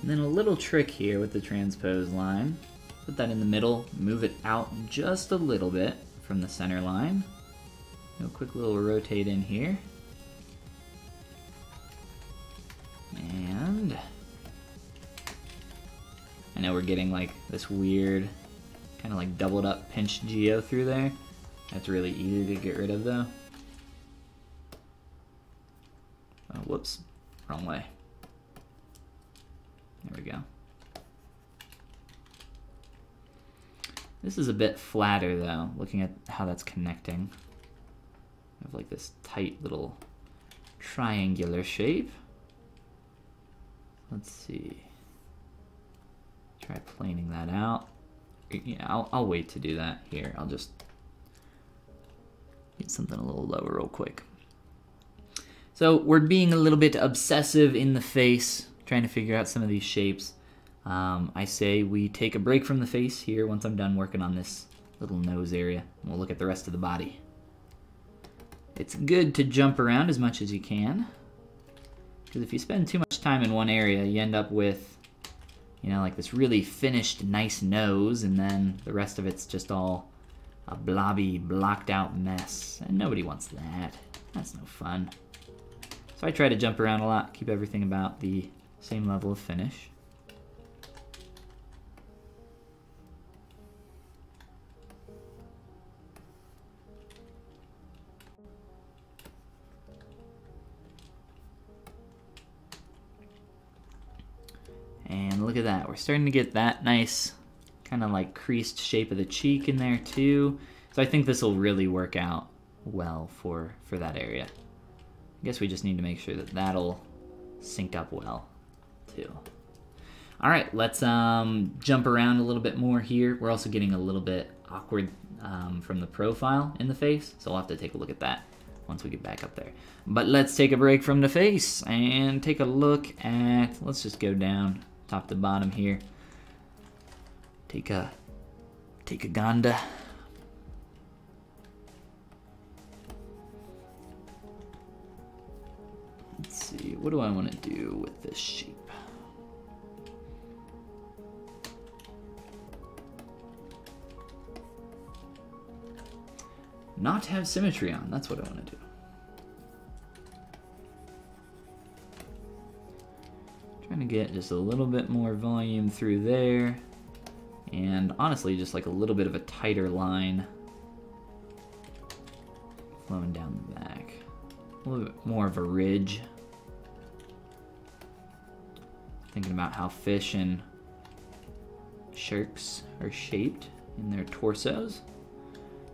And then a little trick here with the transpose line. Put that in the middle, move it out just a little bit from the center line. Do a quick little rotate in here. And I know we're getting like this weird, kind of like doubled up pinched geo through there. That's really easy to get rid of though. Oh, whoops, wrong way. There we go. This is a bit flatter though, looking at how that's connecting. I have like this tight little triangular shape. Let's see. Try planing that out. Yeah, I'll wait to do that here. I'll just get something a little lower real quick. So we're being a little bit obsessive in the face, trying to figure out some of these shapes. I say we take a break from the face here once I'm done working on this little nose area, and we'll look at the rest of the body. It's good to jump around as much as you can, because if you spend too much time in one area, you end up with, you know, like this really finished, nice nose, and then the rest of it's just all a blobby, blocked out mess, and nobody wants that. That's no fun. So I try to jump around a lot, keep everything about the same level of finish. And look at that, we're starting to get that nice kind of like creased shape of the cheek in there too. So I think this will really work out well for that area. I guess we just need to make sure that that'll sync up well too. All right, let's jump around a little bit more here. We're also getting a little bit awkward from the profile in the face, so we'll have to take a look at that once we get back up there. But let's take a break from the face and take a look at, let's just go down top to bottom here. Take a Ganda. Let's see, what do I want to do with this shape? Not have symmetry on, that's what I want to do. Trying to get just a little bit more volume through there. And honestly, just like a little bit of a tighter line flowing down the back. A little bit more of a ridge. Thinking about how fish and sharks are shaped in their torsos.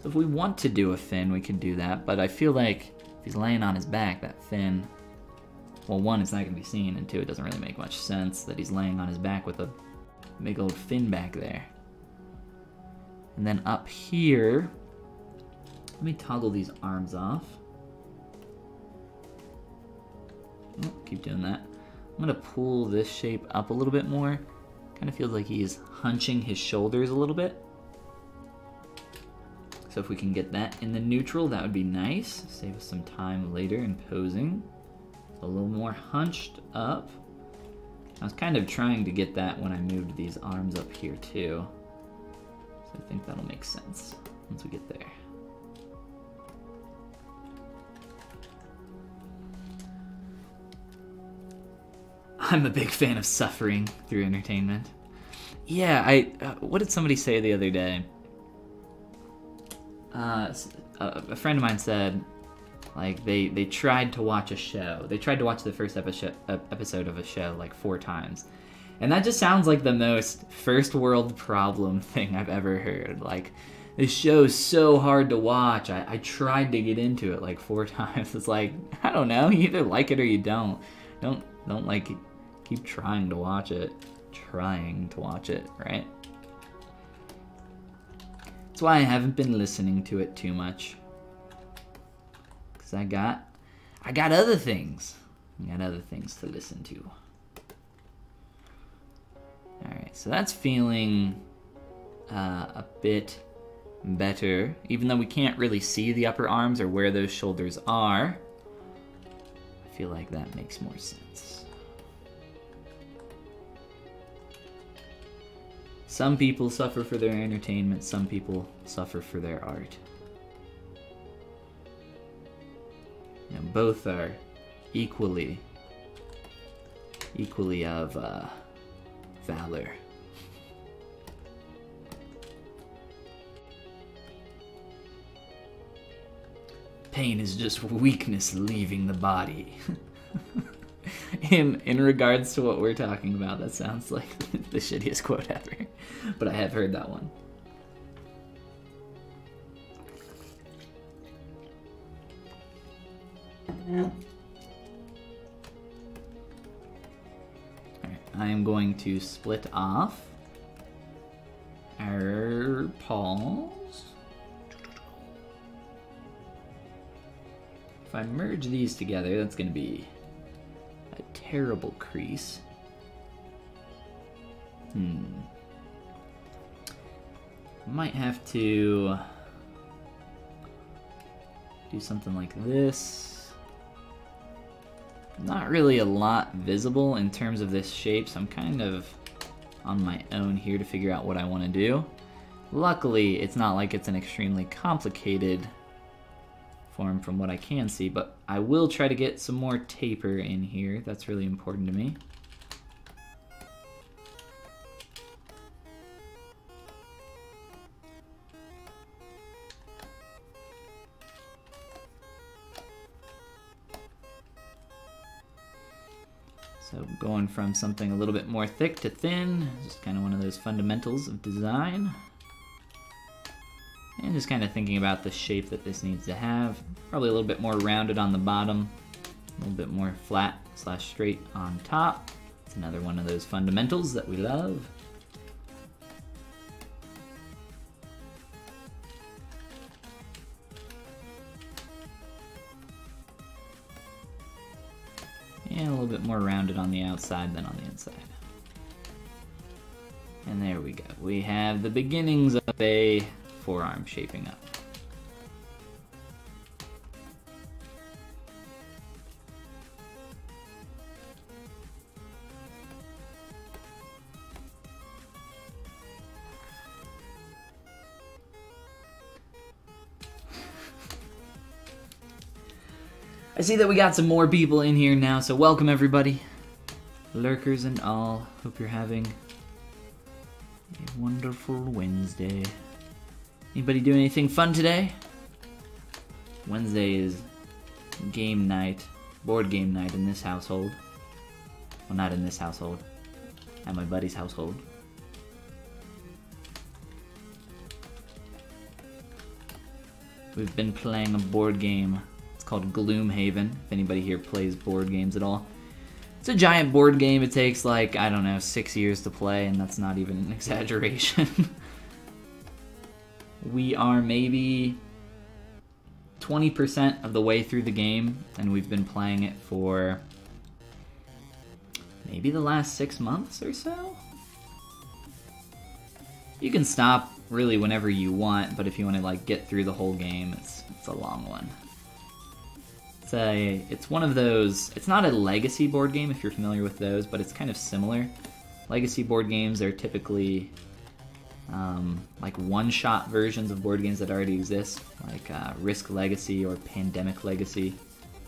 So if we want to do a fin, we can do that, but I feel like if he's laying on his back, that fin, well, one, it's not going to be seen, and two, it doesn't really make much sense that he's laying on his back with a big old fin back there. And then up here, let me toggle these arms off. Oh, keep doing that. I'm going to pull this shape up a little bit more. Kind of feels like he's hunching his shoulders a little bit. So if we can get that in the neutral, that would be nice. Save us some time later in posing. A little more hunched up. I was kind of trying to get that when I moved these arms up here too. So I think that'll make sense once we get there. I'm a big fan of suffering through entertainment. Yeah, what did somebody say the other day? A friend of mine said, like, they tried to watch a show. They tried to watch the first episode of a show like 4 times. And that just sounds like the most first world problem thing I've ever heard. Like, this show's so hard to watch. I tried to get into it like 4 times. It's like, I don't know, you either like it or you don't. Don't like, keep trying to watch it. Trying to watch it, right? That's why I haven't been listening to it too much. Cause I got other things. I got other things to listen to. Alright, so that's feeling a bit better. Even though we can't really see the upper arms or where those shoulders are, I feel like that makes more sense. Some people suffer for their entertainment, some people suffer for their art. You know, both are equally of valor. Pain is just weakness leaving the body. In regards to what we're talking about, that sounds like the shittiest quote ever. But I have heard that one. Alright, I am going to split off our paws. If I merge these together, that's going to be a terrible crease. Might have to do something like this. Not really a lot visible in terms of this shape, so I'm kind of on my own here to figure out what I want to do. Luckily, it's not like it's an extremely complicated form from what I can see, but I will try to get some more taper in here. That's really important to me. So going from something a little bit more thick to thin, just kind of one of those fundamentals of design. And just kind of thinking about the shape that this needs to have. Probably a little bit more rounded on the bottom, a little bit more flat / straight on top. It's another one of those fundamentals that we love. more rounded on the outside than on the inside. And there we go. We have the beginnings of a forearm shaping up. I see that we got some more people in here now, so welcome everybody. Lurkers and all. Hope you're having a wonderful Wednesday. Anybody doing anything fun today? Wednesday is game night, board game night in this household. Well, not in this household. At my buddy's household. We've been playing a board game. It's called Gloomhaven, if anybody here plays board games at all. It's a giant board game. It takes like, I don't know, 6 years to play, and that's not even an exaggeration. We are maybe 20% of the way through the game, and we've been playing it for maybe the last 6 months or so? You can stop really whenever you want, but if you want to like get through the whole game, it's a long one. It's one of those, it's not a legacy board game if you're familiar with those, but it's kind of similar. Legacy board games are typically like one-shot versions of board games that already exist, like Risk Legacy or Pandemic Legacy,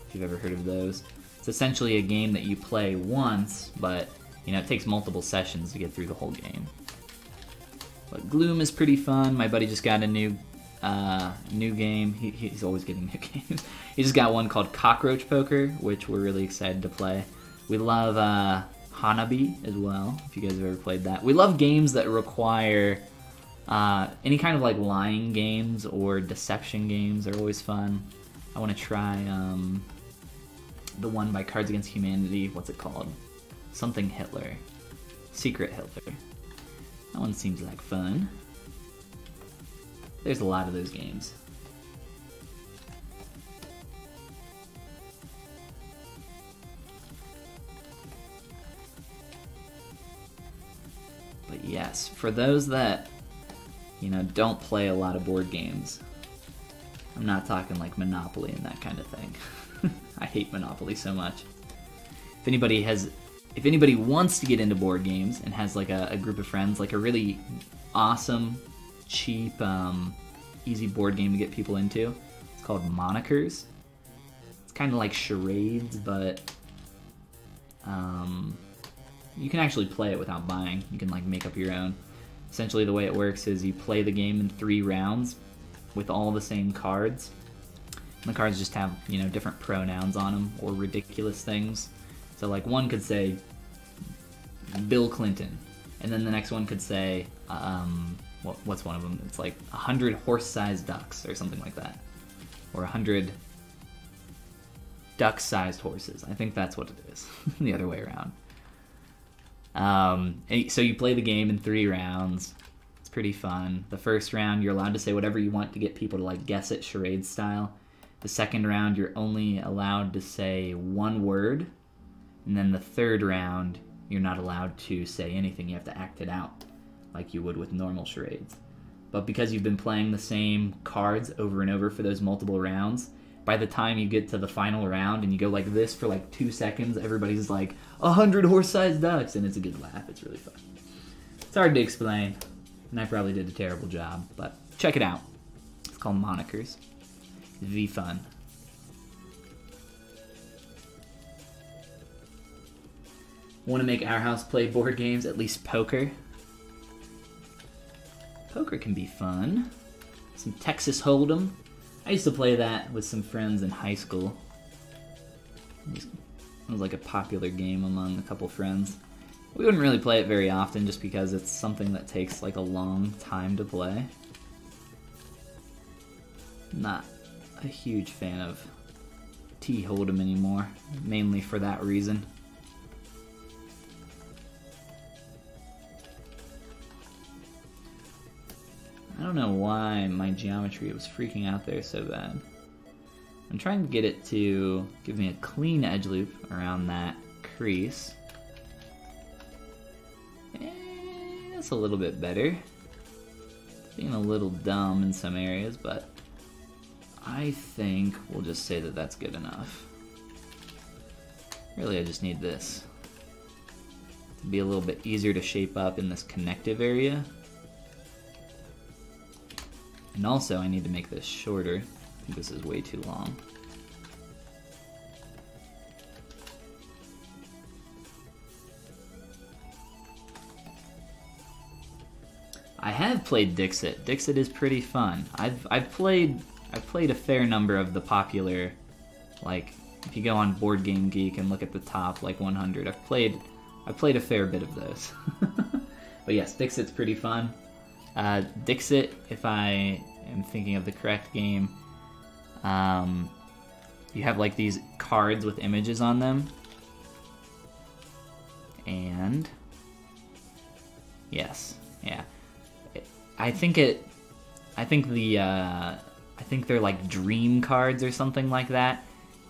if you've ever heard of those. It's essentially a game that you play once, but you know, it takes multiple sessions to get through the whole game. But Gloom is pretty fun. My buddy just got a new game. He's always getting new games. He just got one called Cockroach Poker, which we're really excited to play. We love Hanabi as well, if you guys have ever played that. We love games that require any kind of like lying games or deception games are always fun. I want to try the one by Cards Against Humanity. What's it called? Something Hitler. Secret Hitler. That one seems like fun. There's a lot of those games. But yes, for those that, you know, don't play a lot of board games, I'm not talking like Monopoly and that kind of thing. I hate Monopoly so much. If anybody wants to get into board games and has like a group of friends, like a really awesome, cheap, easy board game to get people into, it's called Monikers. It's kind of like charades, but you can actually play it without buying. You can like make up your own. Essentially the way it works is you play the game in 3 rounds with all the same cards. And the cards just have, you know, different pronouns on them or ridiculous things. So like one could say Bill Clinton, and then the next one could say what's one of them? It's like 100 horse-sized ducks or something like that, or 100 duck-sized horses. I think that's what it is. The other way around. So you play the game in 3 rounds. It's pretty fun. The first round, you're allowed to say whatever you want to get people to like guess it charade style. The second round, you're only allowed to say 1 word. And then the third round, you're not allowed to say anything. You have to act it out like you would with normal charades. But because you've been playing the same cards over and over for those multiple rounds, by the time you get to the final round and you go like this for like 2 seconds, everybody's like, 100 horse-sized ducks, and it's a good laugh. It's really fun. It's hard to explain, and I probably did a terrible job, but check it out. It's called Monikers. V fun. Want to make our house play board games, at least poker? Poker can be fun. Some Texas Hold'em. I used to play that with some friends in high school. It was like a popular game among a couple friends. We wouldn't really play it very often just because it's something that takes like a long time to play. Not a huge fan of T Hold'em anymore, mainly for that reason. I don't know why my geometry was freaking out there so bad. I'm trying to get it to give me a clean edge loop around that crease. That's a little bit better. Being a little dumb in some areas, but I think we'll just say that that's good enough. Really, I just need this to be a little bit easier to shape up in this connective area. And also, I need to make this shorter. I think this is way too long. I have played Dixit. Dixit is pretty fun. I've played a fair number of the popular, like if you go on Board Game Geek and look at the top like 100, I've played a fair bit of those. But yes, Dixit's pretty fun. Dixit, if I am thinking of the correct game, you have like these cards with images on them, and yes, yeah. I think they're like dream cards or something like that,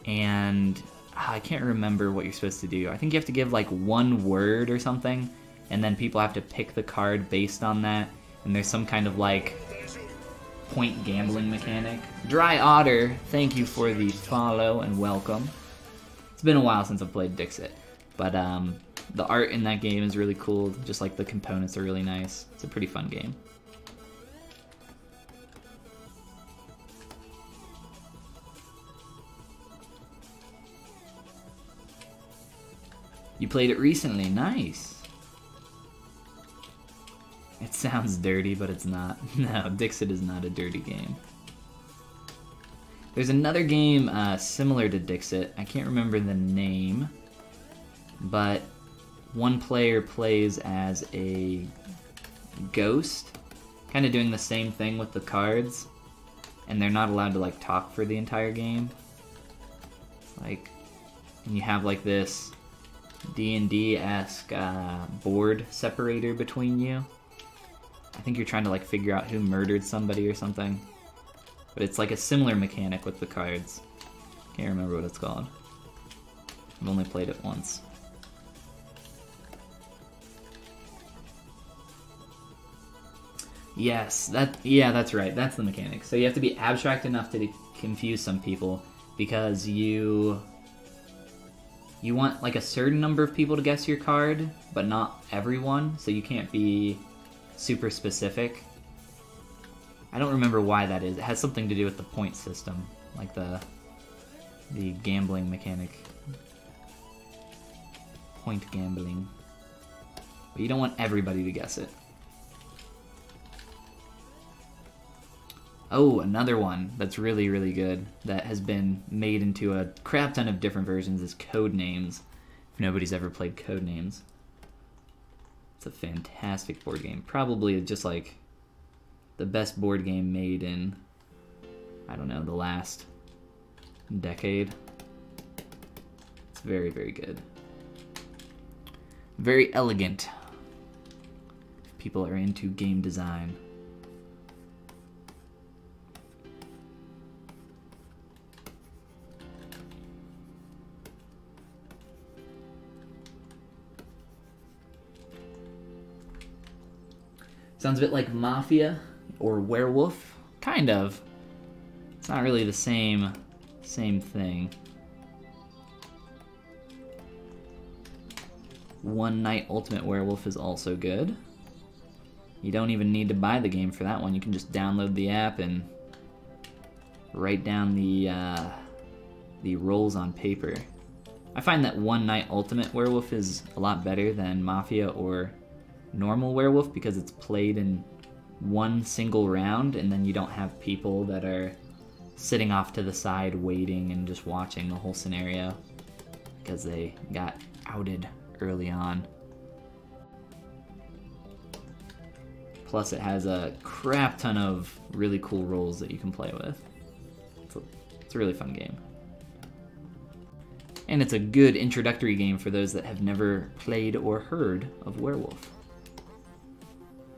and I can't remember what you're supposed to do. I think you have to give like one word or something, and then people have to pick the card based on that, and there's some kind of like point gambling mechanic. Dry Otter, thank you for the follow and welcome. It's been a while since I've played Dixit, but the art in that game is really cool, just like the components are really nice. It's a pretty fun game. You played it recently, nice. It sounds dirty, but it's not. No, Dixit is not a dirty game. There's another game similar to Dixit. I can't remember the name, but one player plays as a ghost, kind of doing the same thing with the cards, and they're not allowed to like talk for the entire game. Like, and you have like this D&D-esque board separator between you. I think you're trying to like figure out who murdered somebody or something. But it's like a similar mechanic with the cards. Can't remember what it's called. I've only played it once. Yes, that's right. That's the mechanic. So you have to be abstract enough to confuse some people, because you want like a certain number of people to guess your card, but not everyone, so you can't be super specific. I don't remember why that is. It has something to do with the point system, like the gambling mechanic. Point gambling. But you don't want everybody to guess it. Oh, another one that's really, really good that has been made into a crap ton of different versions is Codenames. If nobody's ever played Codenames. It's a fantastic board game. Probably just like the best board game made in, I don't know, the last decade. It's very, very good. Very elegant. If people are into game design. Sounds a bit like Mafia or Werewolf. Kind of. It's not really the same thing. One Night Ultimate Werewolf is also good. You don't even need to buy the game for that one. You can just download the app and write down the roles on paper. I find that One Night Ultimate Werewolf is a lot better than Mafia or normal Werewolf, because it's played in one single round, and then you don't have people that are sitting off to the side waiting and just watching the whole scenario because they got outed early on. Plus it has a crap ton of really cool roles that you can play with. It's a really fun game. And it's a good introductory game for those that have never played or heard of Werewolf.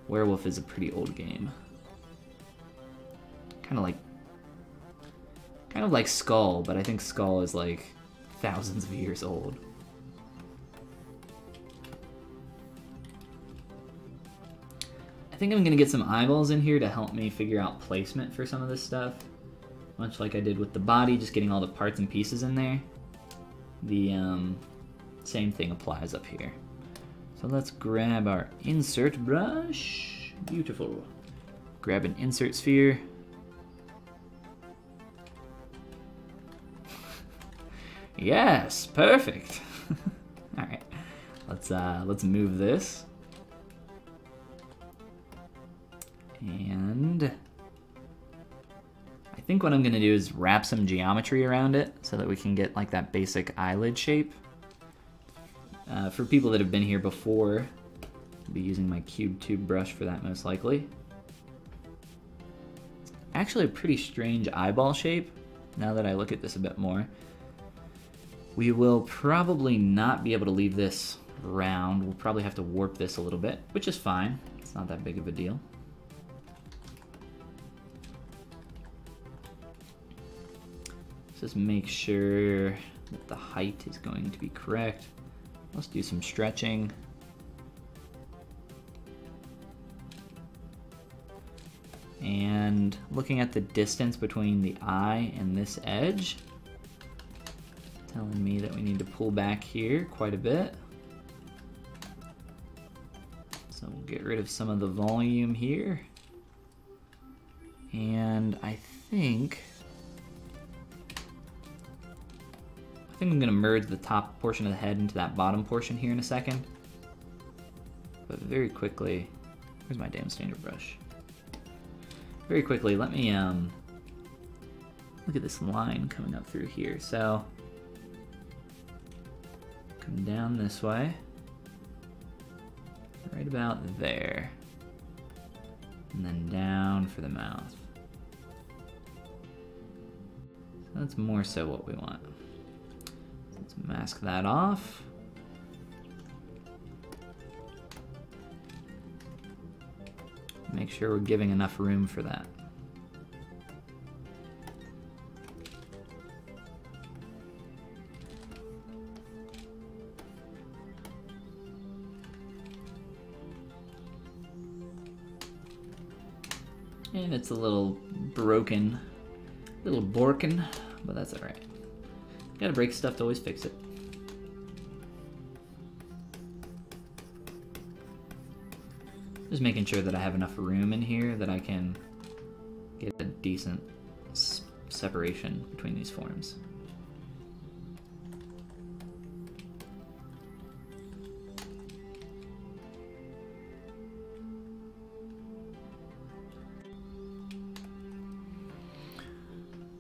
Werewolf is a pretty old game. Kind of like Skull, but I think Skull is like thousands of years old. think I'm gonna get some eyeballs in here to help me figure out placement for some of this stuff. Much like I did with the body, just getting all the parts and pieces in there. The same thing applies up here. So let's grab our insert brush. Beautiful. Grab an insert sphere. Yes, perfect. All right, let's move this. And I think what I'm gonna do is wrap some geometry around it so that we can get like that basic eyelid shape. For people that have been here before, I'll be using my cube tube brush for that most likely. It's actually a pretty strange eyeball shape now that I look at this a bit more. We will probably not be able to leave this round. We'll probably have to warp this a little bit, which is fine. It's not that big of a deal. Just make sure that the height is going to be correct. Let's do some stretching. And looking at the distance between the eye and this edge, telling me that we need to pull back here quite a bit. So we'll get rid of some of the volume here. And I think I'm gonna merge the top portion of the head into that bottom portion here in a second. But very quickly, where's my damn standard brush? Very quickly, let me look at this line coming up through here. So come down this way, right about there, and then down for the mouth. So that's more so what we want. Let's mask that off. Make sure we're giving enough room for that. And it's a little broken, little borkin, but that's all right. Gotta break stuff to always fix it. Just making sure that I have enough room in here that I can get a decent separation between these forms.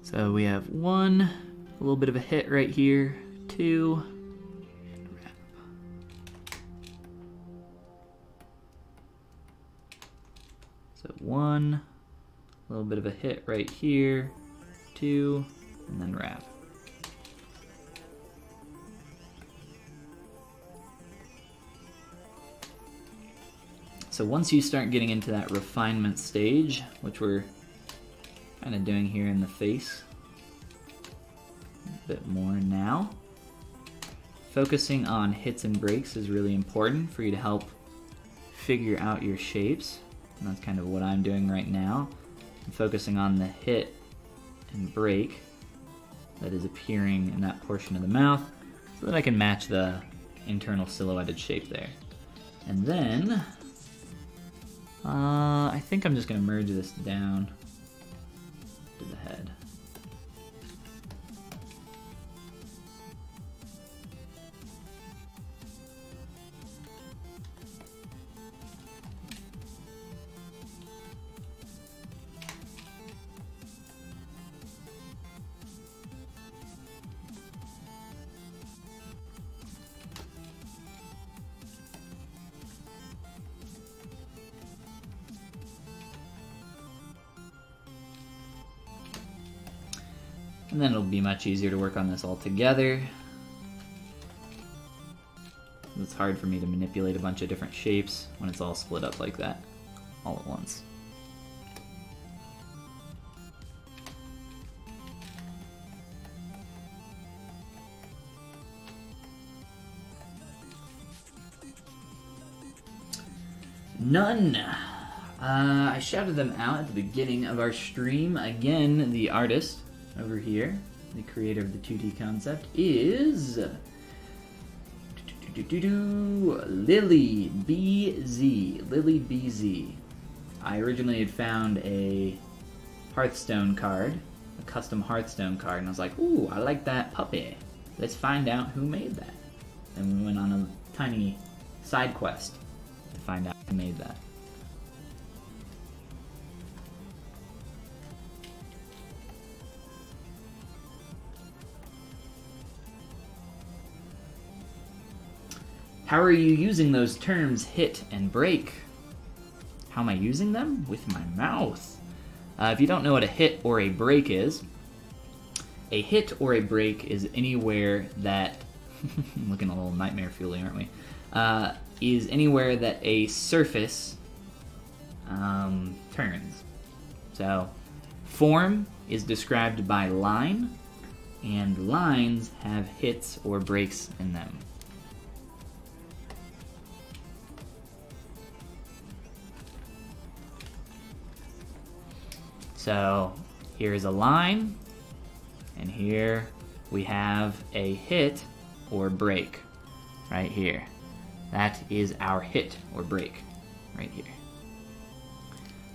So we have one, a little bit of a hit right here, two, and wrap. So one, a little bit of a hit right here, two, and then wrap. So once you start getting into that refinement stage, which we're kind of doing here in the face a bit more now, focusing on hits and breaks is really important for you to help figure out your shapes. And that's kind of what I'm doing right now. I'm focusing on the hit and break that is appearing in that portion of the mouth so that I can match the internal silhouetted shape there. And then I think I'm just going to merge this down to the head. And then it'll be much easier to work on this all together. It's hard for me to manipulate a bunch of different shapes when it's all split up like that, all at once. None. I shouted them out at the beginning of our stream. Again, the artist over here, the creator of the 2D concept, is Lily BZ. Lily BZ. I originally had found a Hearthstone card, a custom Hearthstone card, and I was like, ooh, I like that puppy. Let's find out who made that. And we went on a tiny side quest to find out who made that. How are you using those terms hit and break? How am I using them? With my mouth. If you don't know what a hit or a break is anywhere that, looking a little nightmare fueling, aren't we? Is anywhere that a surface turns. So, form is described by line, and lines have hits or breaks in them. So here's a line, and here we have a hit or break right here. That is our hit or break right here.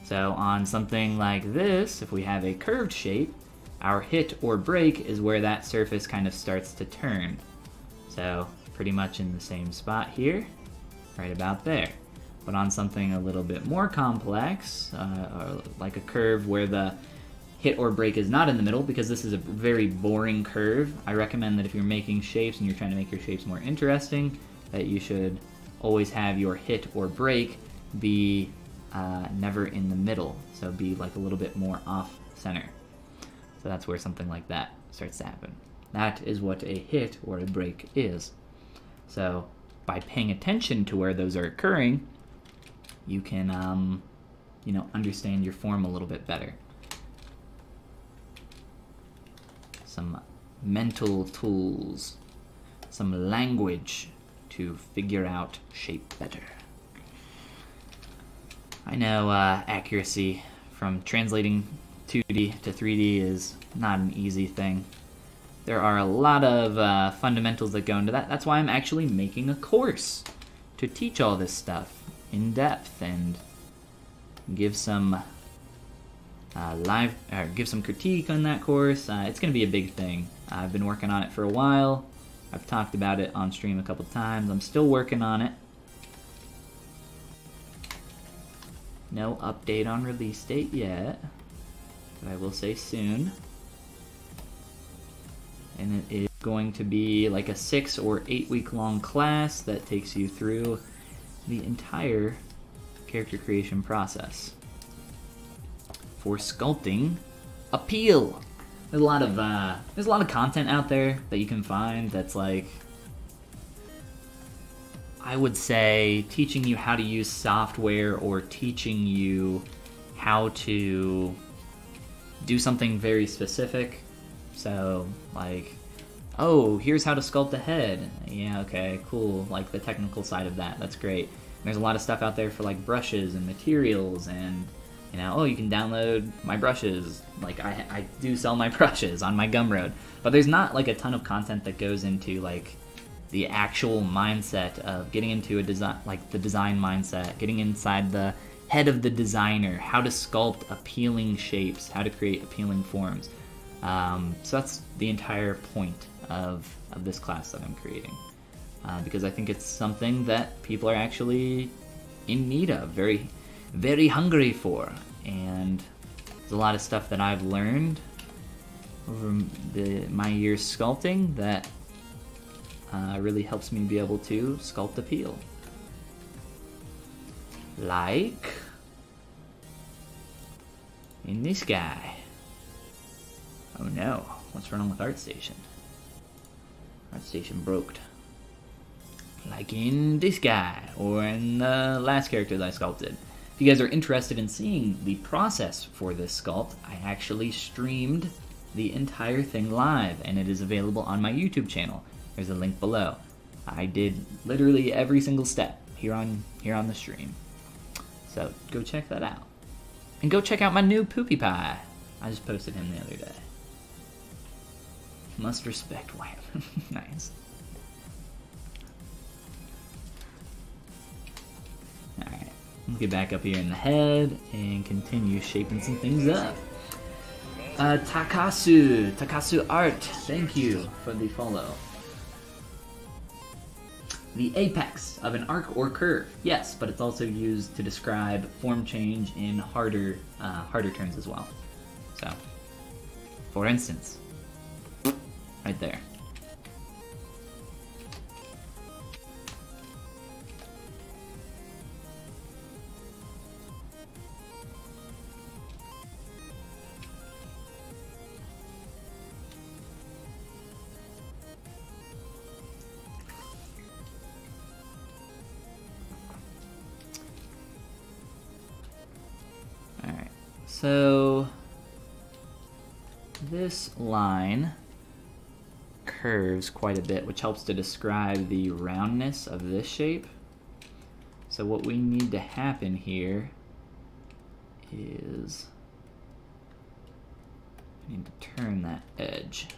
So on something like this, if we have a curved shape, our hit or break is where that surface kind of starts to turn. So pretty much in the same spot here, right about there. But on something a little bit more complex, or like a curve where the hit or break is not in the middle, because this is a very boring curve, I recommend that if you're making shapes and you're trying to make your shapes more interesting, that you should always have your hit or break be never in the middle, so be like a little bit more off center. So that's where something like that starts to happen. That is what a hit or a break is. So by paying attention to where those are occurring, you can, you know, understand your form a little bit better. Some mental tools, some language to figure out shape better. I know accuracy from translating 2D to 3D is not an easy thing. There are a lot of fundamentals that go into that. That's why I'm actually making a course to teach all this stuff in depth and give some give some critique on that course. It's going to be a big thing. I've been working on it for a while. I've talked about it on stream a couple times. I'm still working on it. No update on release date yet, but I will say soon. And it is going to be like a 6 or 8 week long class that takes you through the entire character creation process. For sculpting, appeal. There's a lot of content out there that you can find that's like, I would say, teaching you how to use software or teaching you how to do something very specific. So like, oh, here's how to sculpt a head. Yeah, okay, cool. Like the technical side of that, that's great. And there's a lot of stuff out there for like brushes and materials and, you know, oh, you can download my brushes. Like I do sell my brushes on my Gumroad. But there's not like a ton of content that goes into like the actual mindset of getting into a design, like the design mindset, getting inside the head of the designer, how to sculpt appealing shapes, how to create appealing forms. So that's the entire point of this class that I'm creating. Because I think it's something that people are actually in need of, very, very hungry for. And there's a lot of stuff that I've learned over my years sculpting that really helps me be able to sculpt appeal. Like in this guy. Oh no, what's wrong with ArtStation? ArtStation broke. Like in this guy, or in the last character that I sculpted. If you guys are interested in seeing the process for this sculpt, I actually streamed the entire thing live, and it is available on my YouTube channel. There's a link below. I did literally every single step here on the stream. So go check that out. And go check out my new Poopy Pie. I just posted him the other day. Must respect Wham. Nice. Alright, we'll get back up here in the head and continue shaping some things up. Takasu Art, thank you for the follow. The apex of an arc or curve, yes, but it's also used to describe form change in harder terms as well. So, for instance, right there. Alright, so this line curves quite a bit, which helps to describe the roundness of this shape. So what we need to happen here is we need to turn that edge.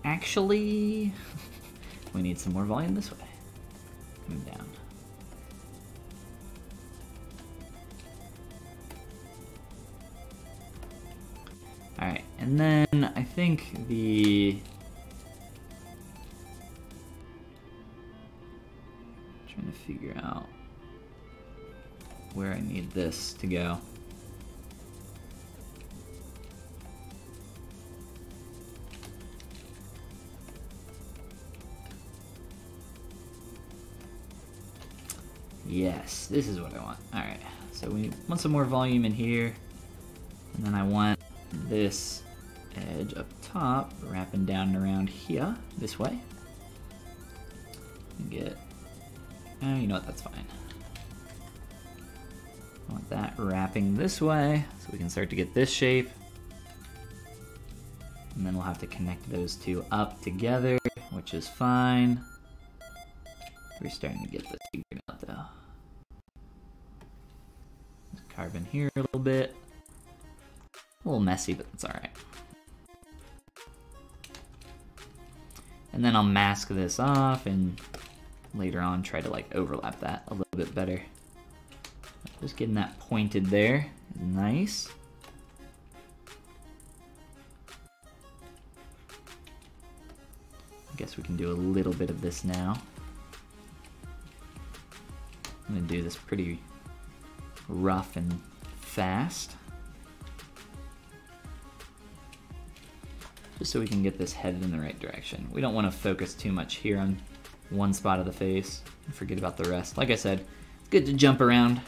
Actually, we need some more volume this way. Coming down. Alright, and then I think trying to figure out where I need this to go. Yes, this is what I want. Alright, so we want some more volume in here. And then I want this edge up top wrapping down and around here, this way. And get, oh, you know what, that's fine. I want that wrapping this way, so we can start to get this shape. And then we'll have to connect those two up together, which is fine. We're starting to get this figured out though. Carve in here a little bit. A little messy, but that's alright. And then I'll mask this off and later on try to like overlap that a little bit better. Just getting that pointed there. Nice. I guess we can do a little bit of this now. I'm gonna do this pretty rough and fast. Just so we can get this headed in the right direction. We don't want to focus too much here on one spot of the face and forget about the rest. Like I said, it's good to jump around.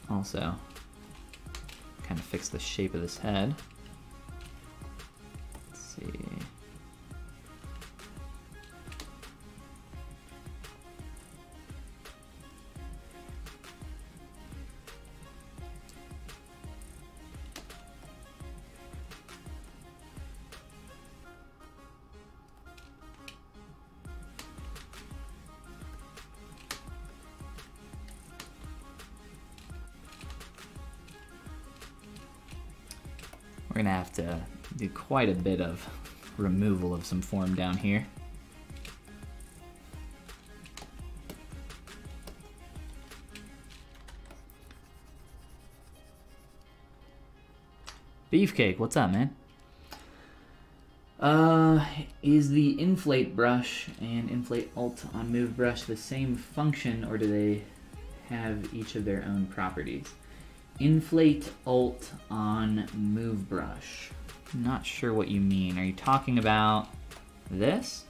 Also, kind of fix the shape of this head. Let's see. We're gonna have to do quite a bit of removal of some form down here. Beefcake, what's up, man? Is the inflate brush and inflate alt on move brush the same function, or do they have each of their own properties? Inflate alt on move brush. Not sure what you mean. Are you talking about this?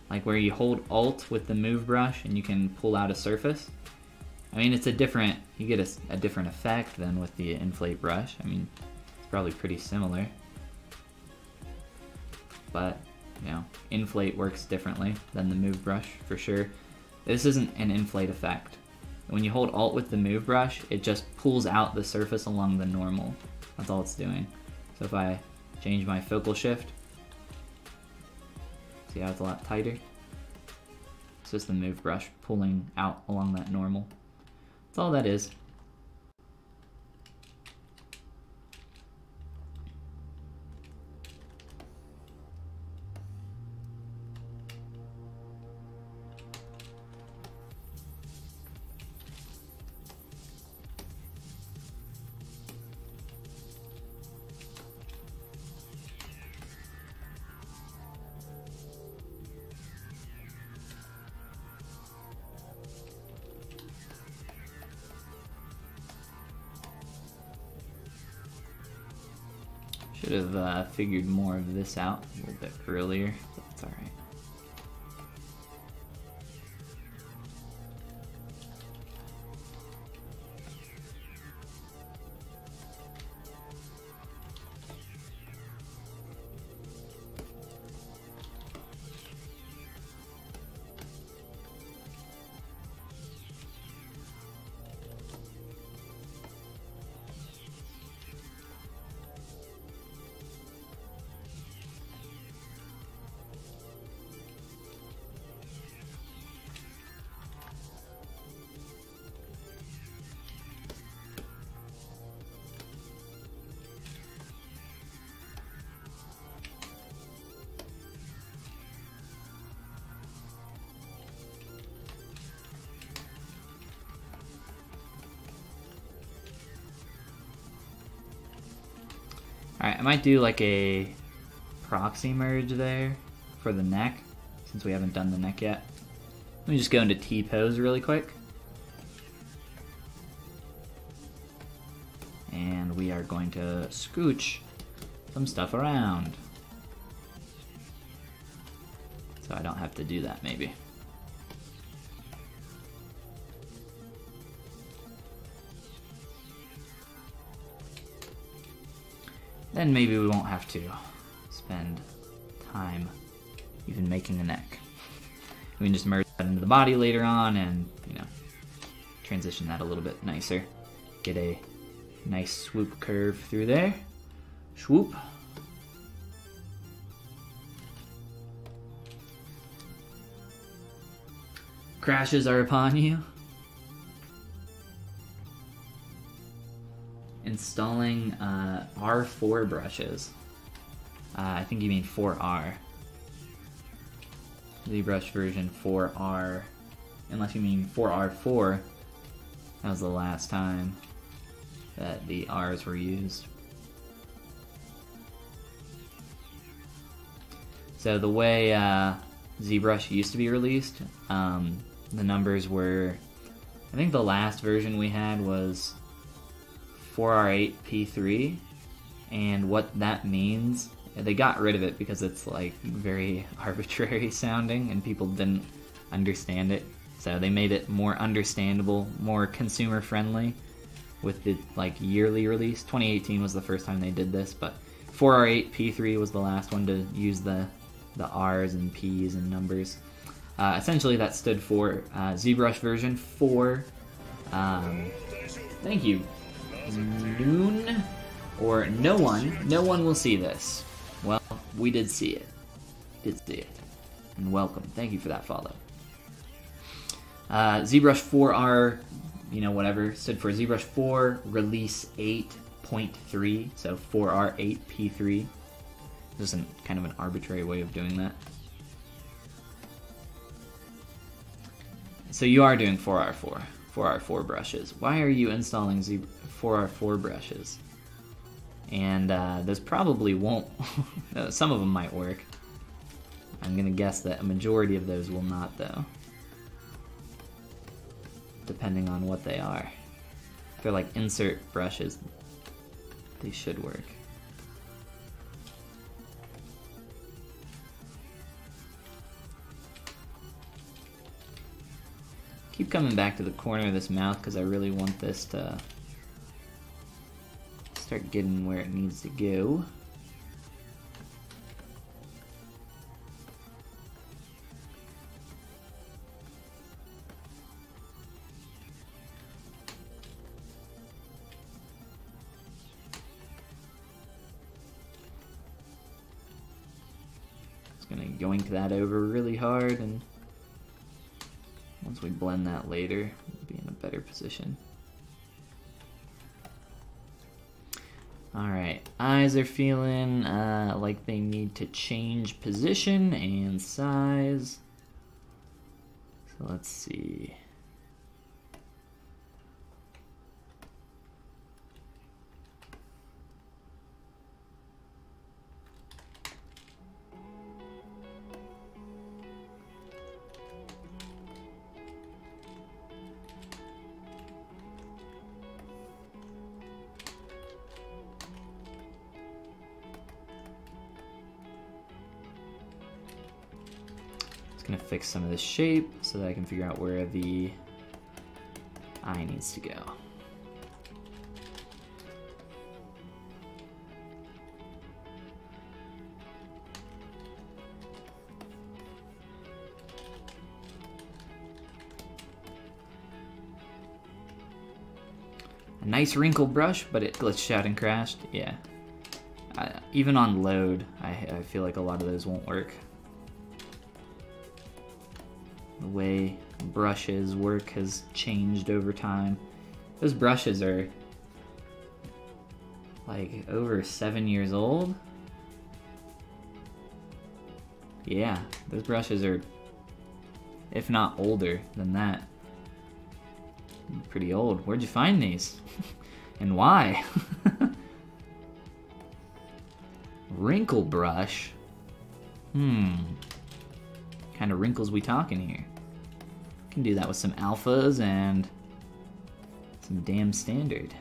Like where you hold alt with the move brush and you can pull out a surface? I mean, it's a different, you get a different effect than with the inflate brush. I mean, it's probably pretty similar. But, you know, inflate works differently than the move brush, for sure. This isn't an inflate effect. When you hold Alt with the move brush, it just pulls out the surface along the normal. That's all it's doing. So if I change my focal shift, see how it's a lot tighter? It's just the move brush pulling out along that normal. That's all that is. Should have figured more of this out a little bit earlier, but that's alright. Alright, I might do like a proxy merge there for the neck, since we haven't done the neck yet. Let me just go into T-pose really quick. And we are going to scooch some stuff around. So I don't have to do that, maybe. Then maybe we won't have to spend time even making a neck. We can just merge that into the body later on and, you know, transition that a little bit nicer. Get a nice swoop curve through there. Swoop. Crashes are upon you. Installing R4 brushes. I think you mean 4R. ZBrush version 4R. Unless you mean 4R4. That was the last time that the R's were used. So the way ZBrush used to be released, the numbers were, I think the last version we had was 4R8P3, and what that means, they got rid of it because it's like very arbitrary sounding and people didn't understand it, so they made it more understandable, more consumer friendly with the like yearly release. 2018 was the first time they did this, but 4R8P3 was the last one to use the R's and P's and numbers. Essentially that stood for ZBrush version 4. Thank you. Noon or no one will see this. Well, we did see it. And welcome. Thank you for that follow. ZBrush 4R, you know, whatever, stood for ZBrush 4 release 8.3, so 4R8P3. This is kind of an arbitrary way of doing that. So you are doing 4R4 brushes. Why are you installing 4R4 brushes? And those probably won't, some of them might work. I'm gonna guess that a majority of those will not though. Depending on what they are. If they're like insert brushes, they should work. keep coming back to the corner of this mouth because I really want this to start getting where it needs to go. Gonna yoink that over really hard, and once we blend that later, we'll be in a better position. Alright, eyes are feeling like they need to change position and size. So let's see. Gonna fix some of this shape so that I can figure out where the eye needs to go. A nice wrinkle brush, but it glitched out and crashed. Yeah. Even on load, I feel like a lot of those won't work. The way brushes work has changed over time. Those brushes are like over 7 years old. Yeah, those brushes are, if not older than that. Pretty old. Where'd you find these? And why? Wrinkle brush? Kind of wrinkles we talking here? Can do that with some alphas and some damn standard.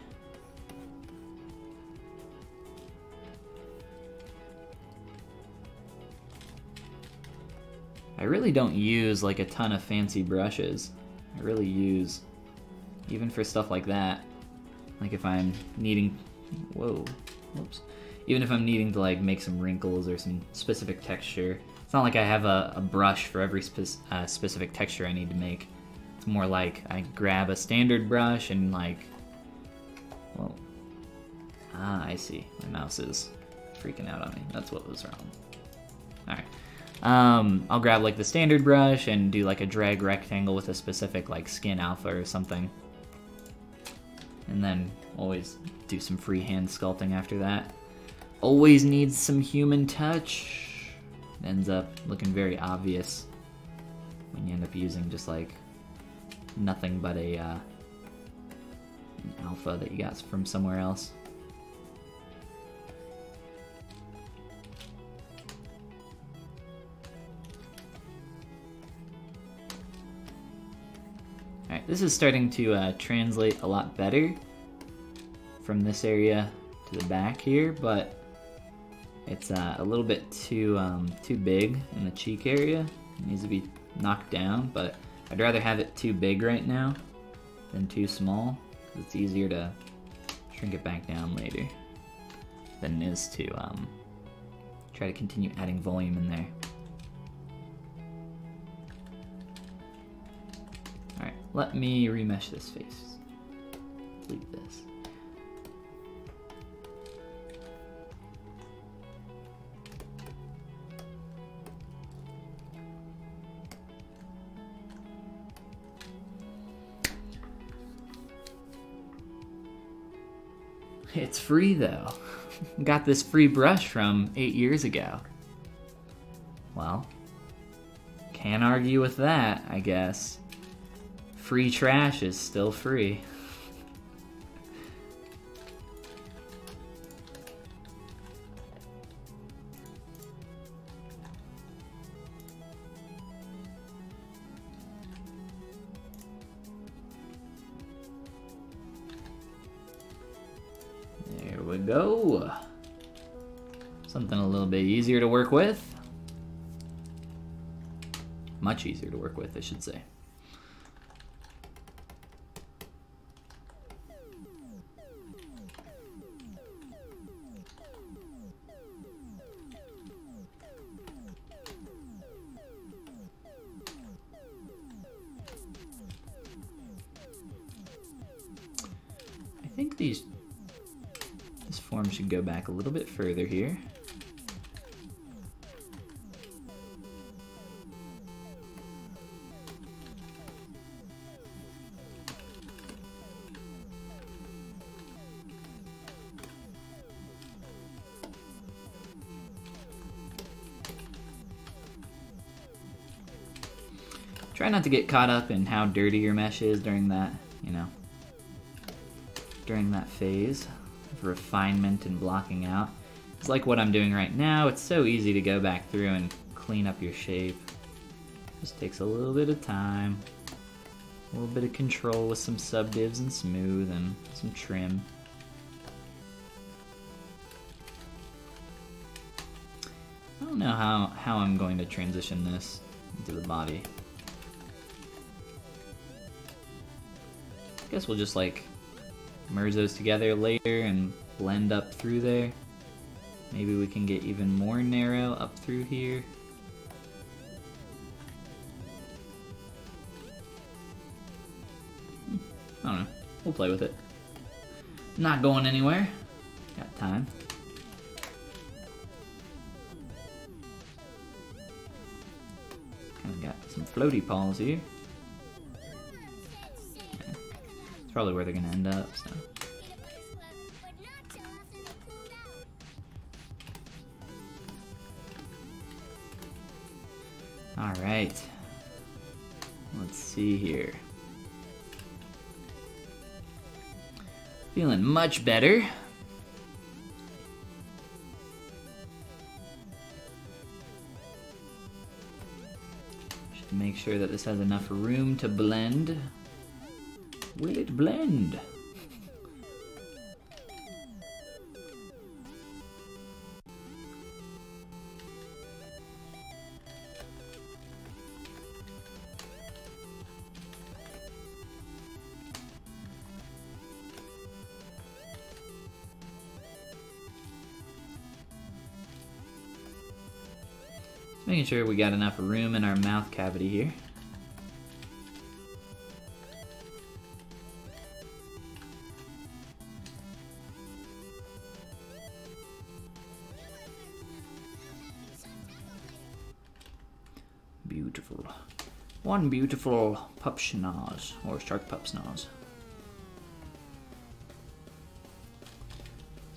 I really don't use like a ton of fancy brushes. I really use, even for stuff like that, like if I'm needing, whoops. Even if I'm needing to like make some wrinkles or some specific texture, it's not like I have a brush for every specific texture I need to make. It's more like I grab a standard brush and like, whoa. Ah, I see. My mouse is freaking out on me. That's what was wrong. Alright. I'll grab like the standard brush and do like a drag rectangle with a specific like skin alpha or something. And then always do some freehand sculpting after that. Always needs some human touch. It ends up looking very obvious when you end up using just like nothing but an alpha that you got from somewhere else. Alright, this is starting to translate a lot better from this area to the back here, but it's a little bit too big in the cheek area. It needs to be knocked down, but I'd rather have it too big right now than too small, because it's easier to shrink it back down later than it is to try to continue adding volume in there. Alright, let me remesh this face. Delete this. It's free though. Got this free brush from 8 years ago. Well, can't argue with that, I guess. Free trash is still free. There we go. Something a little bit easier to work with. Much easier to work with, I should say. this form should go back a little bit further here. Try not to get caught up in how dirty your mesh is during that, you know, during that phase of refinement and blocking out. It's like what I'm doing right now. It's so easy to go back through and clean up your shape. Just takes a little bit of time, a little bit of control with some subdivs and smooth and some trim. I don't know how I'm going to transition this into the body. I guess we'll just like merge those together later and blend up through there. Maybe we can get even more narrow up through here. I don't know. We'll play with it. Not going anywhere. Got time. Kind of got some floaty paws here. Probably where they're gonna end up, so. Alright. Let's see here. Feeling much better. Should make sure that this has enough room to blend. Will it blend? Making sure we got enough room in our mouth cavity here. Beautiful. One beautiful pup schnoz, or shark pup schnoz.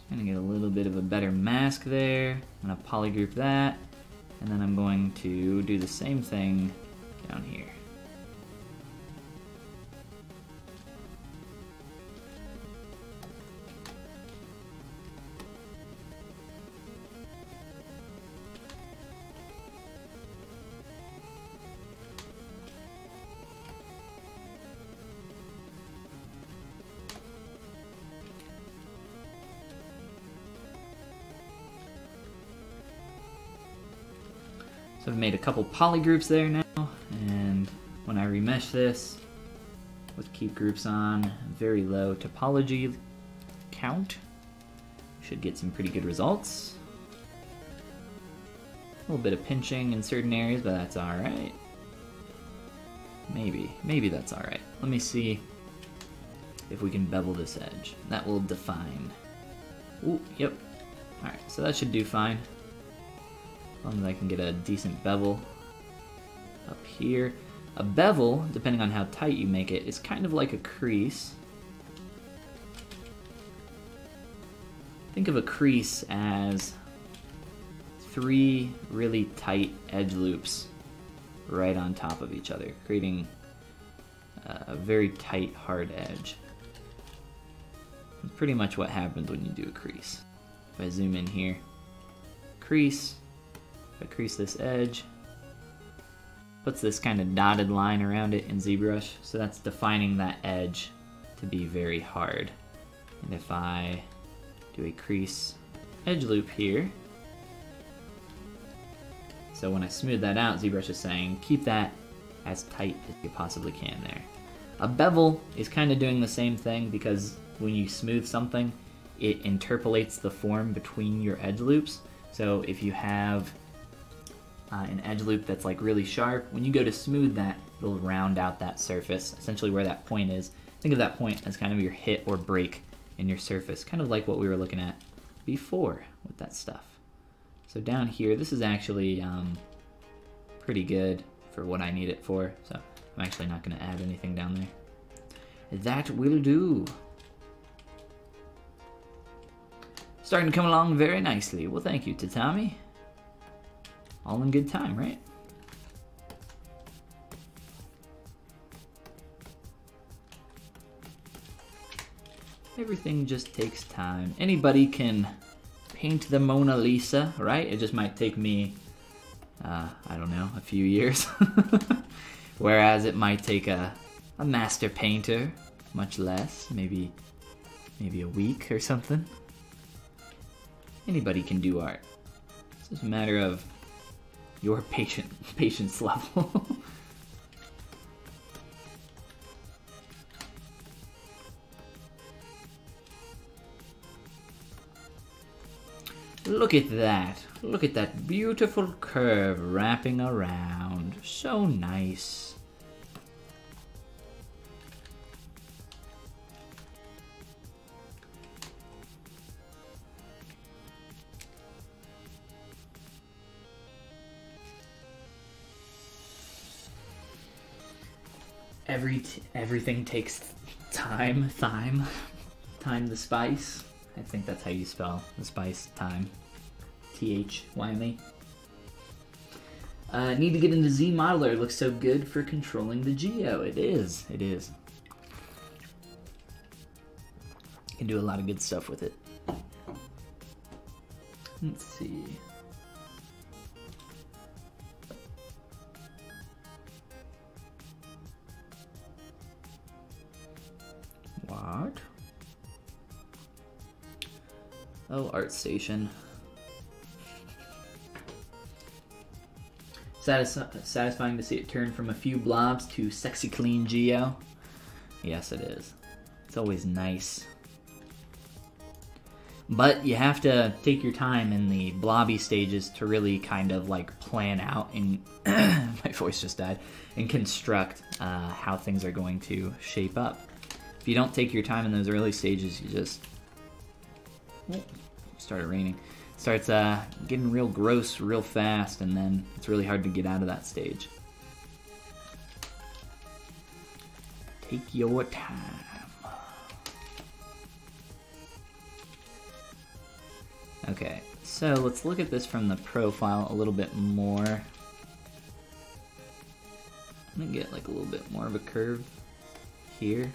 Gonna get a little bit of a better mask there. I'm gonna polygroup that, and then I'm going to do the same thing down here. So I've made a couple polygroups there now, and when I remesh this with keep groups on, very low topology count, should get some pretty good results. A little bit of pinching in certain areas, but that's alright. Maybe that's alright. Let me see if we can bevel this edge. That will define. Ooh, yep. Alright, so that should do fine. As long as I can get a decent bevel up here. A bevel, depending on how tight you make it, is kind of like a crease. Think of a crease as 3 really tight edge loops right on top of each other, creating a very tight, hard edge. That's pretty much what happens when you do a crease. If I zoom in here, crease. If I crease this edge, puts this kind of dotted line around it in ZBrush, so that's defining that edge to be very hard. And if I do a crease edge loop here, so when I smooth that out, ZBrush is saying keep that as tight as you possibly can there. A bevel is kind of doing the same thing, because when you smooth something, it interpolates the form between your edge loops. So if you have an edge loop that's like really sharp, when you go to smooth that, it'll round out that surface, essentially where that point is. Think of that point as kind of your hit or break in your surface, kind of like what we were looking at before with that stuff. So down here, this is actually pretty good for what I need it for, so I'm actually not going to add anything down there. That will do. Starting to come along very nicely. Well, thank you, Tatami. All in good time, right? Everything just takes time. Anybody can paint the Mona Lisa, right? It just might take me, I don't know, a few years. Whereas it might take a master painter much less, maybe a week or something. Anybody can do art. It's just a matter of your patience level. Look at that. Look at that beautiful curve wrapping around. So nice. Everything takes time the spice. I think that's how you spell the spice, time. THYME. Need to get into ZModeler. It looks so good for controlling the geo. It is. You can do a lot of good stuff with it. Let's see. What? Oh, ArtStation. Satisfying to see it turn from a few blobs to sexy clean geo. Yes, it is. It's always nice. But you have to take your time in the blobby stages to really kind of like plan out and my voice just died, and construct how things are going to shape up. If you don't take your time in those early stages, you just... Oh, started raining. Starts getting real gross real fast, and then it's really hard to get out of that stage. Take your time. Okay, so let's look at this from the profile a little bit more. I'm gonna get like a little bit more of a curve here.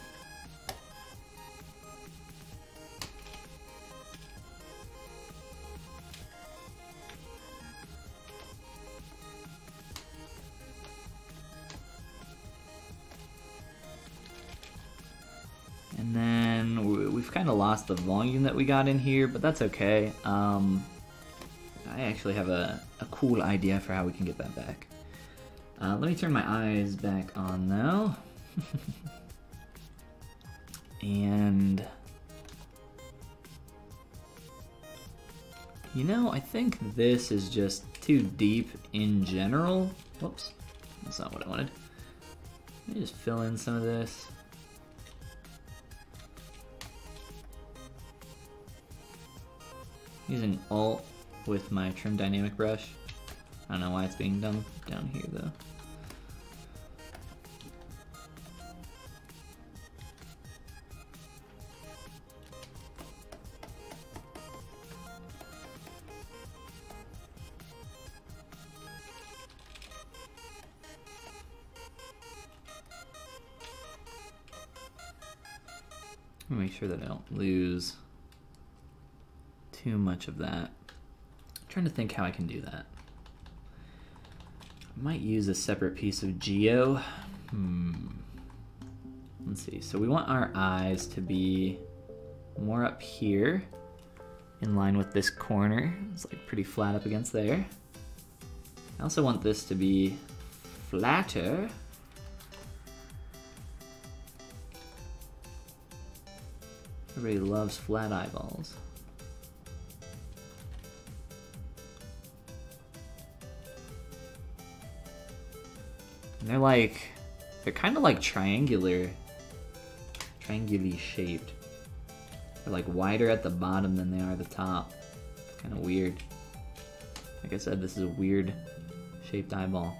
And then we've kind of lost the volume that we got in here, but that's okay. I actually have a cool idea for how we can get that back. Let me turn my eyes back on though. And you know, I think this is just too deep in general. Whoops, that's not what I wanted. Let me just fill in some of this. Using Alt with my trim dynamic brush. I don't know why it's being done down here though. Make sure that I don't lose too much of that. I'm trying to think how I can do that. I might use a separate piece of geo. Let's see. So we want our eyes to be more up here, in line with this corner. It's like pretty flat up against there. I also want this to be flatter. Everybody loves flat eyeballs. And they're kind of like triangularly shaped. They're like wider at the bottom than they are at the top. It's kind of weird. Like I said, this is a weird shaped eyeball.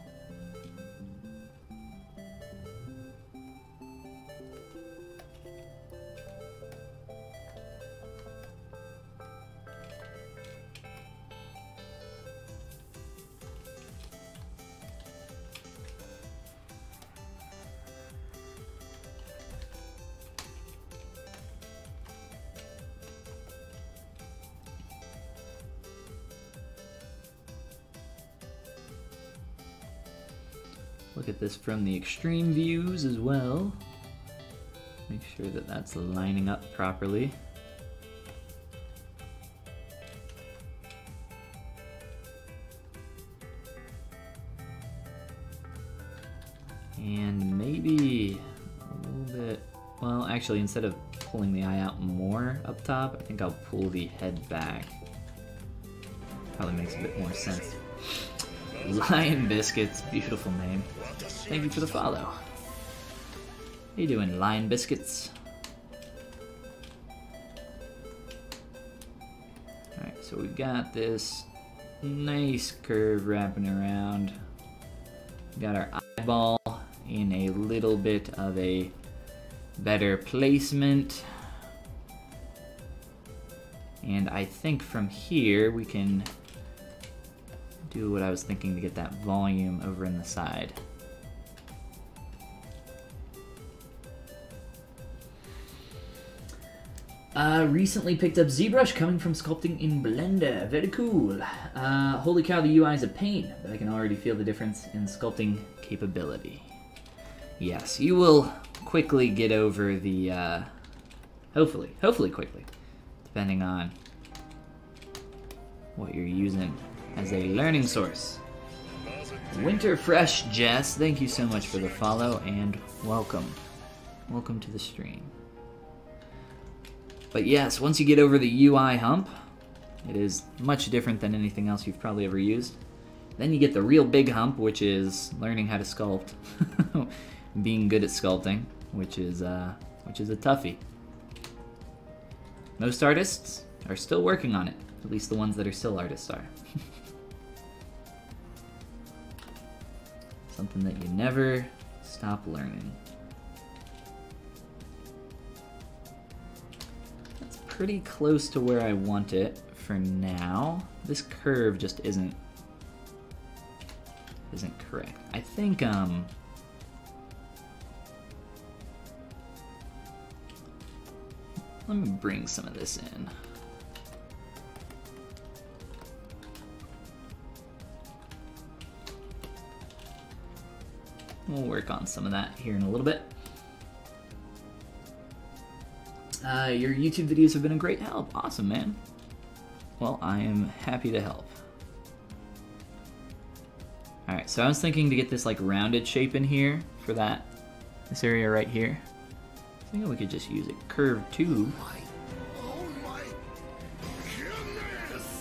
Look at this from the extreme views as well. Make sure that that's lining up properly. And maybe a little bit, well, actually, instead of pulling the eye out more up top, I think I'll pull the head back. Probably makes a bit more sense. Lion Biscuits, beautiful name. Thank you for the follow. How you doing, Lion Biscuits? Alright, so we've got this nice curve wrapping around. We got our eyeball in a little bit of a better placement. And I think from here we can do what I was thinking to get that volume over in the side. Recently picked up ZBrush coming from Sculpting in Blender. Very cool. Holy cow, the UI is a pain, but I can already feel the difference in sculpting capability. Yes, you will quickly get over the, hopefully quickly, depending on what you're using as a learning source. Winter Fresh Jess, thank you so much for the follow and welcome. Welcome to the stream. But yes, once you get over the UI hump, it is much different than anything else you've probably ever used. Then you get the real big hump, which is learning how to sculpt. Being good at sculpting, which is a toughie. Most artists are still working on it. At least the ones that are still artists are. Something that you never stop learning. That's pretty close to where I want it for now. This curve just isn't correct. I think let me bring some of this in. We'll work on some of that here in a little bit. Your YouTube videos have been a great help. Awesome, man. Well, I am happy to help. Alright, so I was thinking to get this like rounded shape in here for this area right here. I think we could just use a curved tube.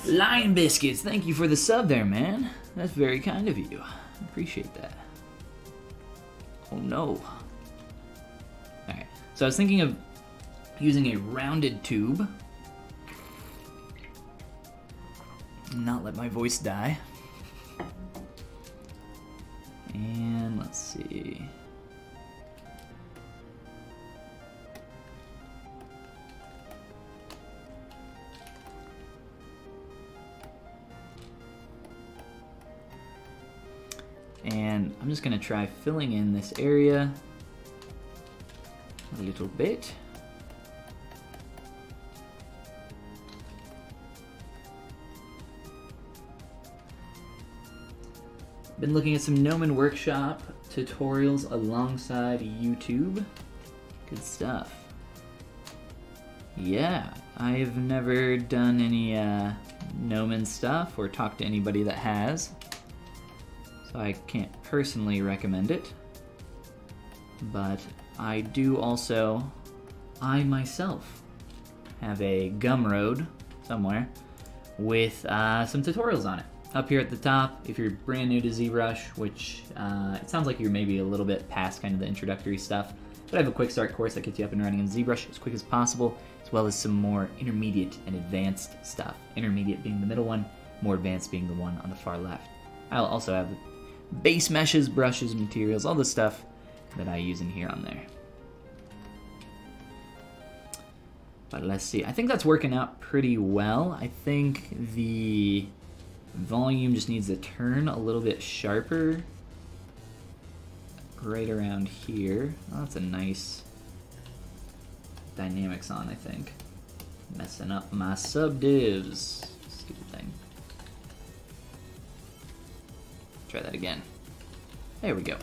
Lion Biscuits, thank you for the sub there, man. That's very kind of you. I appreciate that. Oh no. Alright, so I was thinking of using a rounded tube. Not let my voice die. And let's see. And I'm just gonna try filling in this area a little bit. Been looking at some Gnomon Workshop tutorials alongside YouTube. Good stuff. Yeah, I've never done any Gnomon stuff or talked to anybody that has. So I can't personally recommend it, but I do also, I myself, have a Gumroad somewhere with some tutorials on it. Up here at the top, if you're brand new to ZBrush, which it sounds like you're maybe a little bit past kind of the introductory stuff, But I have a quick start course that gets you up and running in ZBrush as quick as possible, as well as some more intermediate and advanced stuff. Intermediate being the middle one, more advanced being the one on the far left. I'll also have base meshes, brushes, materials, all the stuff that I use in here on there. But let's see. I think that's working out pretty well. I think the volume just needs to turn a little bit sharper. Right around here. Oh, that's a nice dynamics on, I think. Messing up my subdivs. Stupid thing. Try that again. There we go.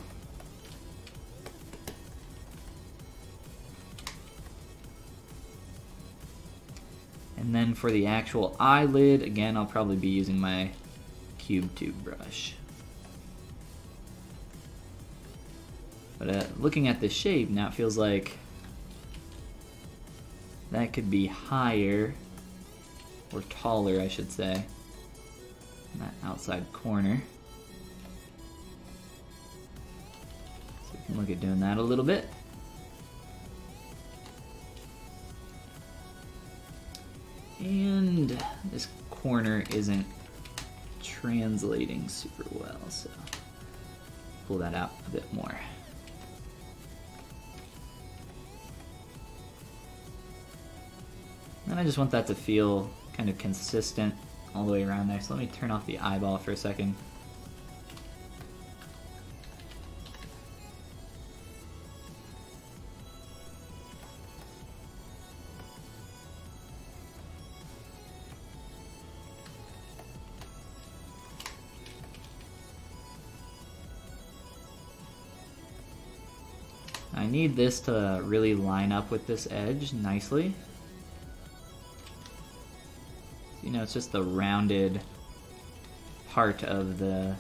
And then for the actual eyelid, again, I'll probably be using my cube tube brush. But looking at the shape, now it feels like that could be higher, or taller, I should say, in that outside corner. So we can look at doing that a little bit. And this corner isn't translating super well, so pull that out a bit more. And I just want that to feel kind of consistent all the way around there. So let me turn off the eyeball for a second. I need this to really line up with this edge nicely. You know, it's just the rounded part of the...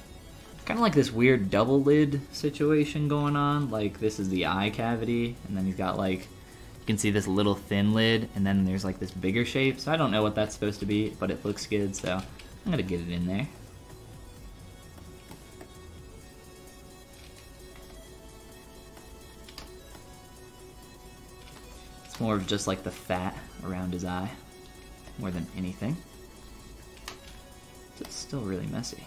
kind of like this weird double lid situation going on. Like, this is the eye cavity, and then you've got, like, you can see this little thin lid, and then there's, like, this bigger shape. So I don't know what that's supposed to be, but it looks good, so I'm gonna get it in there. It's more of just, like, the fat around his eye, more than anything. It's still really messy.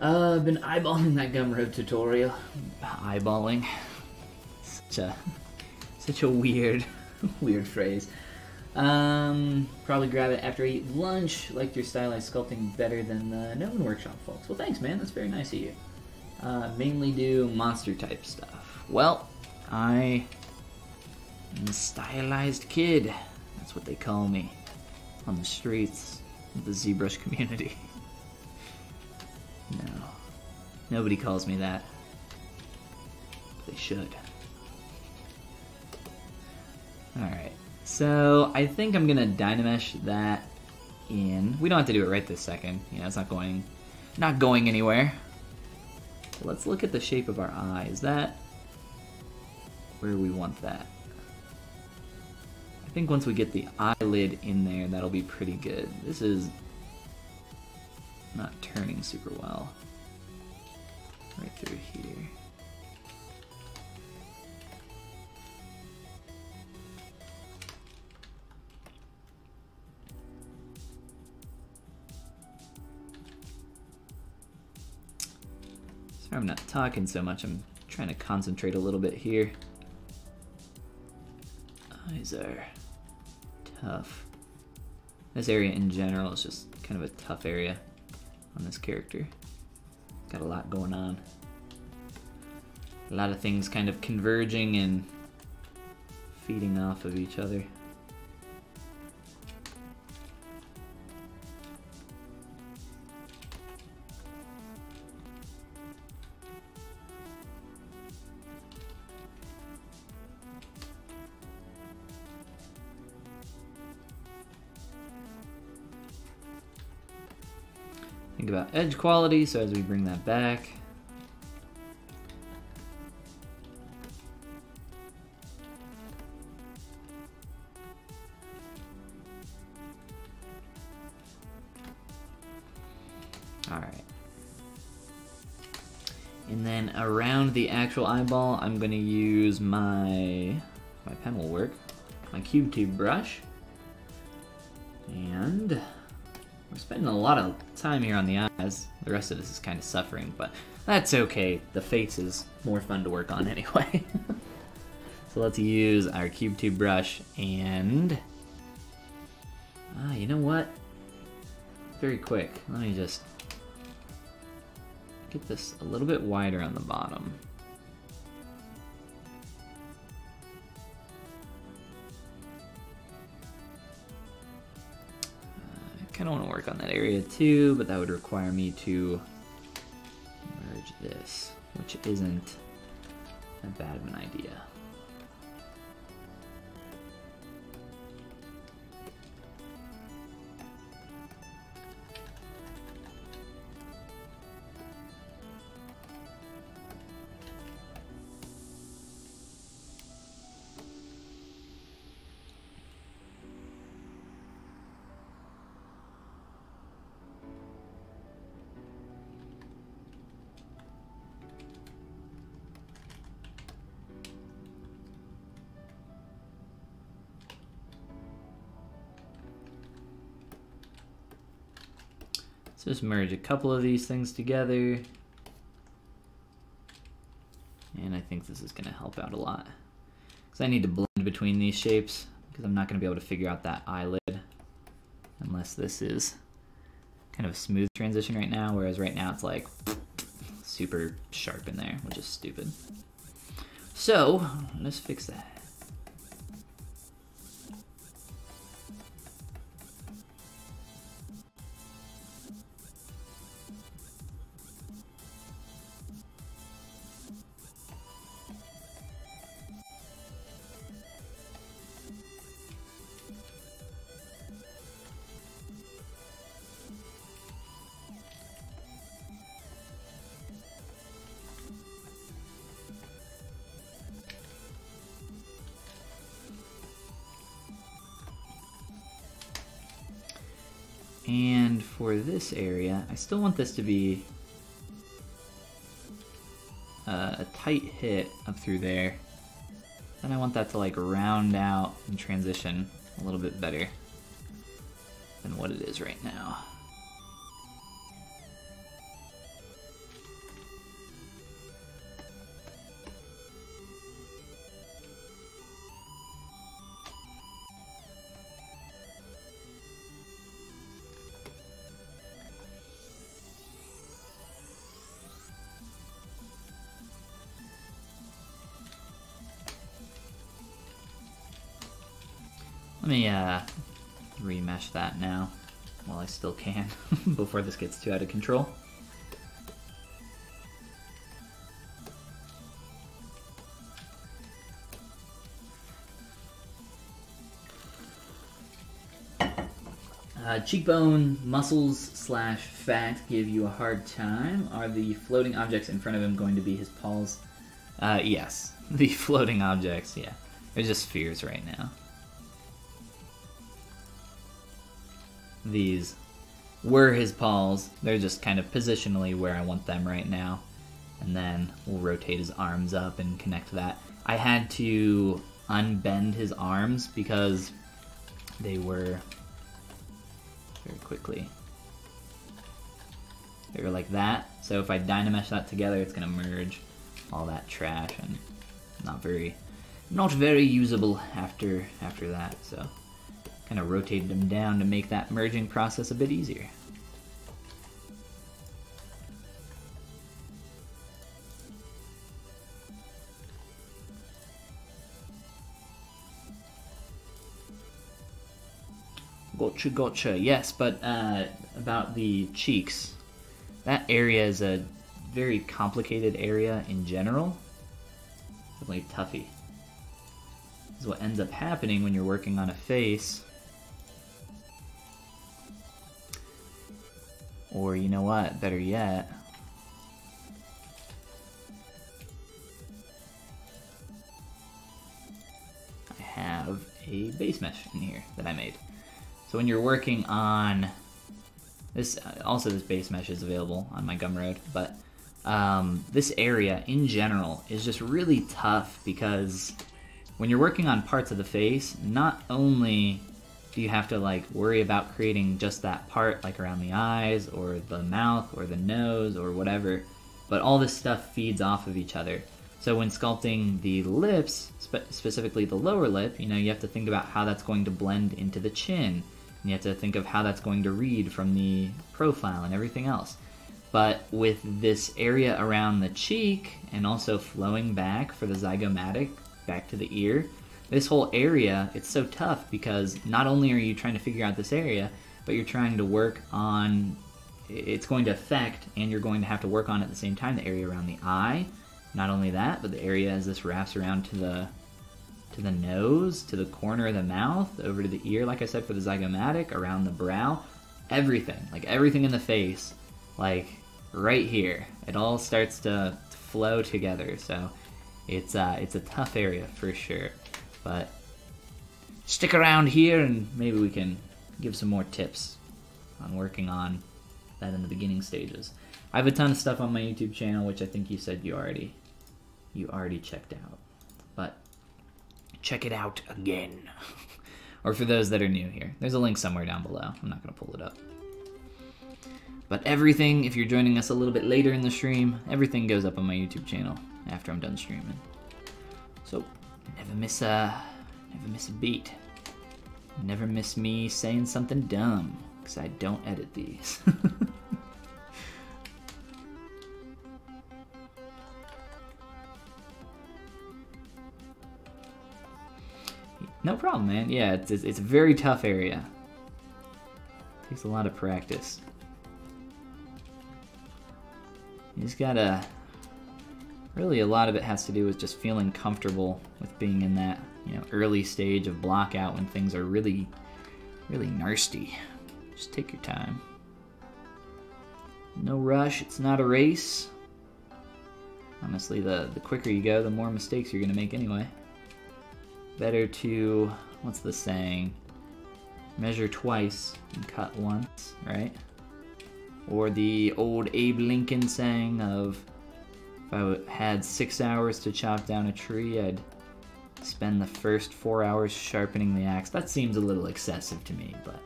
I've been eyeballing that Gumroad tutorial. Eyeballing. Such a weird phrase. Probably grab it after I eat lunch. Liked your stylized sculpting better than the Known Workshop, folks. Well, thanks, man. That's very nice of you. Mainly do monster type stuff. Well, I'm a stylized kid. That's what they call me on the streets of the ZBrush community. No, nobody calls me that. They should. Alright, so I think I'm gonna Dynamesh that in. We don't have to do it right this second. You know, it's not going anywhere. So let's look at the shape of our eye. Is that where we want that? I think once we get the eyelid in there, that'll be pretty good. This is not turning super well. Right through here. Sorry I'm not talking so much, I'm trying to concentrate a little bit here. Eyes are tough. This area in general is just kind of a tough area on this character. Got a lot going on. A lot of things kind of converging and feeding off of each other. Think about edge quality, so as we bring that back. Alright. And then around the actual eyeball, I'm going to use my pen will work, my cube tube brush. And we're spending a lot of time here on the eyes. The rest of this is kind of suffering, but that's okay. The face is more fun to work on anyway. So let's use our cube tube brush and... you know what? Very quick. Let me just get this a little bit wider on the bottom. I kind of want to work on that area too, but that would require me to merge this, which isn't that bad of an idea. Just merge a couple of these things together. And I think this is going to help out a lot. Because I need to blend between these shapes, because I'm not going to be able to figure out that eyelid unless this is kind of a smooth transition right now, whereas right now it's like super sharp in there, which is stupid. So, let's fix that. And for this area, I still want this to be a tight hit up through there. Then I want that to like round out and transition a little bit better than what it is right now. Let me remesh that now while I still can before this gets too out of control. Cheekbone muscles slash fat give you a hard time. Are the floating objects in front of him going to be his paws? Yes. The floating objects, yeah. They're just spheres right now. These were his paws. They're just kind of positionally where I want them right now. And then we'll rotate his arms up and connect that. I had to unbend his arms because they were very quickly. They were like that. So if I dynamesh that together, it's gonna merge all that trash and not very usable after that. So kind of rotated them down to make that merging process a bit easier. Gotcha. Yes, but about the cheeks, that area is a very complicated area in general. Definitely toughy. This is what ends up happening when you're working on a face. Or you know what, better yet, I have a base mesh in here that I made. So when you're working on This also, this base mesh is available on my Gumroad, but this area in general is just really tough because when you're working on parts of the face, not only do you have to like worry about creating just that part, like around the eyes or the mouth or the nose or whatever, but all this stuff feeds off of each other. So when sculpting the lips, specifically the lower lip, you know, you have to think about how that's going to blend into the chin. And you have to think of how that's going to read from the profile and everything else. But with this area around the cheek and also flowing back for the zygomatic back to the ear, this whole area, it's so tough because not only are you trying to figure out this area, but you're trying to work on, it's going to affect, and you're going to have to work on at the same time, the area around the eye. Not only that, but the area as this wraps around to the nose, to the corner of the mouth, over to the ear, like I said, for the zygomatic, around the brow, everything, like everything in the face, like right here, it all starts to flow together. So it's a tough area for sure. But stick around here and maybe we can give some more tips on working on that in the beginning stages. I have a ton of stuff on my YouTube channel, which I think you said you already checked out. But check it out again. Or for those that are new here, there's a link somewhere down below. I'm not going to pull it up. But everything, if you're joining us a little bit later in the stream, everything goes up on my YouTube channel after I'm done streaming. So never miss a beat. Never miss me saying something dumb, because I don't edit these. No problem, man. Yeah, it's a very tough area. Takes a lot of practice. You just gotta... Really, a lot of it has to do with just feeling comfortable with being in that, you know, early stage of block out when things are really, really nasty. Just take your time. No rush. It's not a race. Honestly, the quicker you go, the more mistakes you're gonna make anyway. Better to, what's the saying? Measure twice and cut once, right? Or the old Abe Lincoln saying of, if I had 6 hours to chop down a tree, I'd spend the first 4 hours sharpening the axe. That seems a little excessive to me, but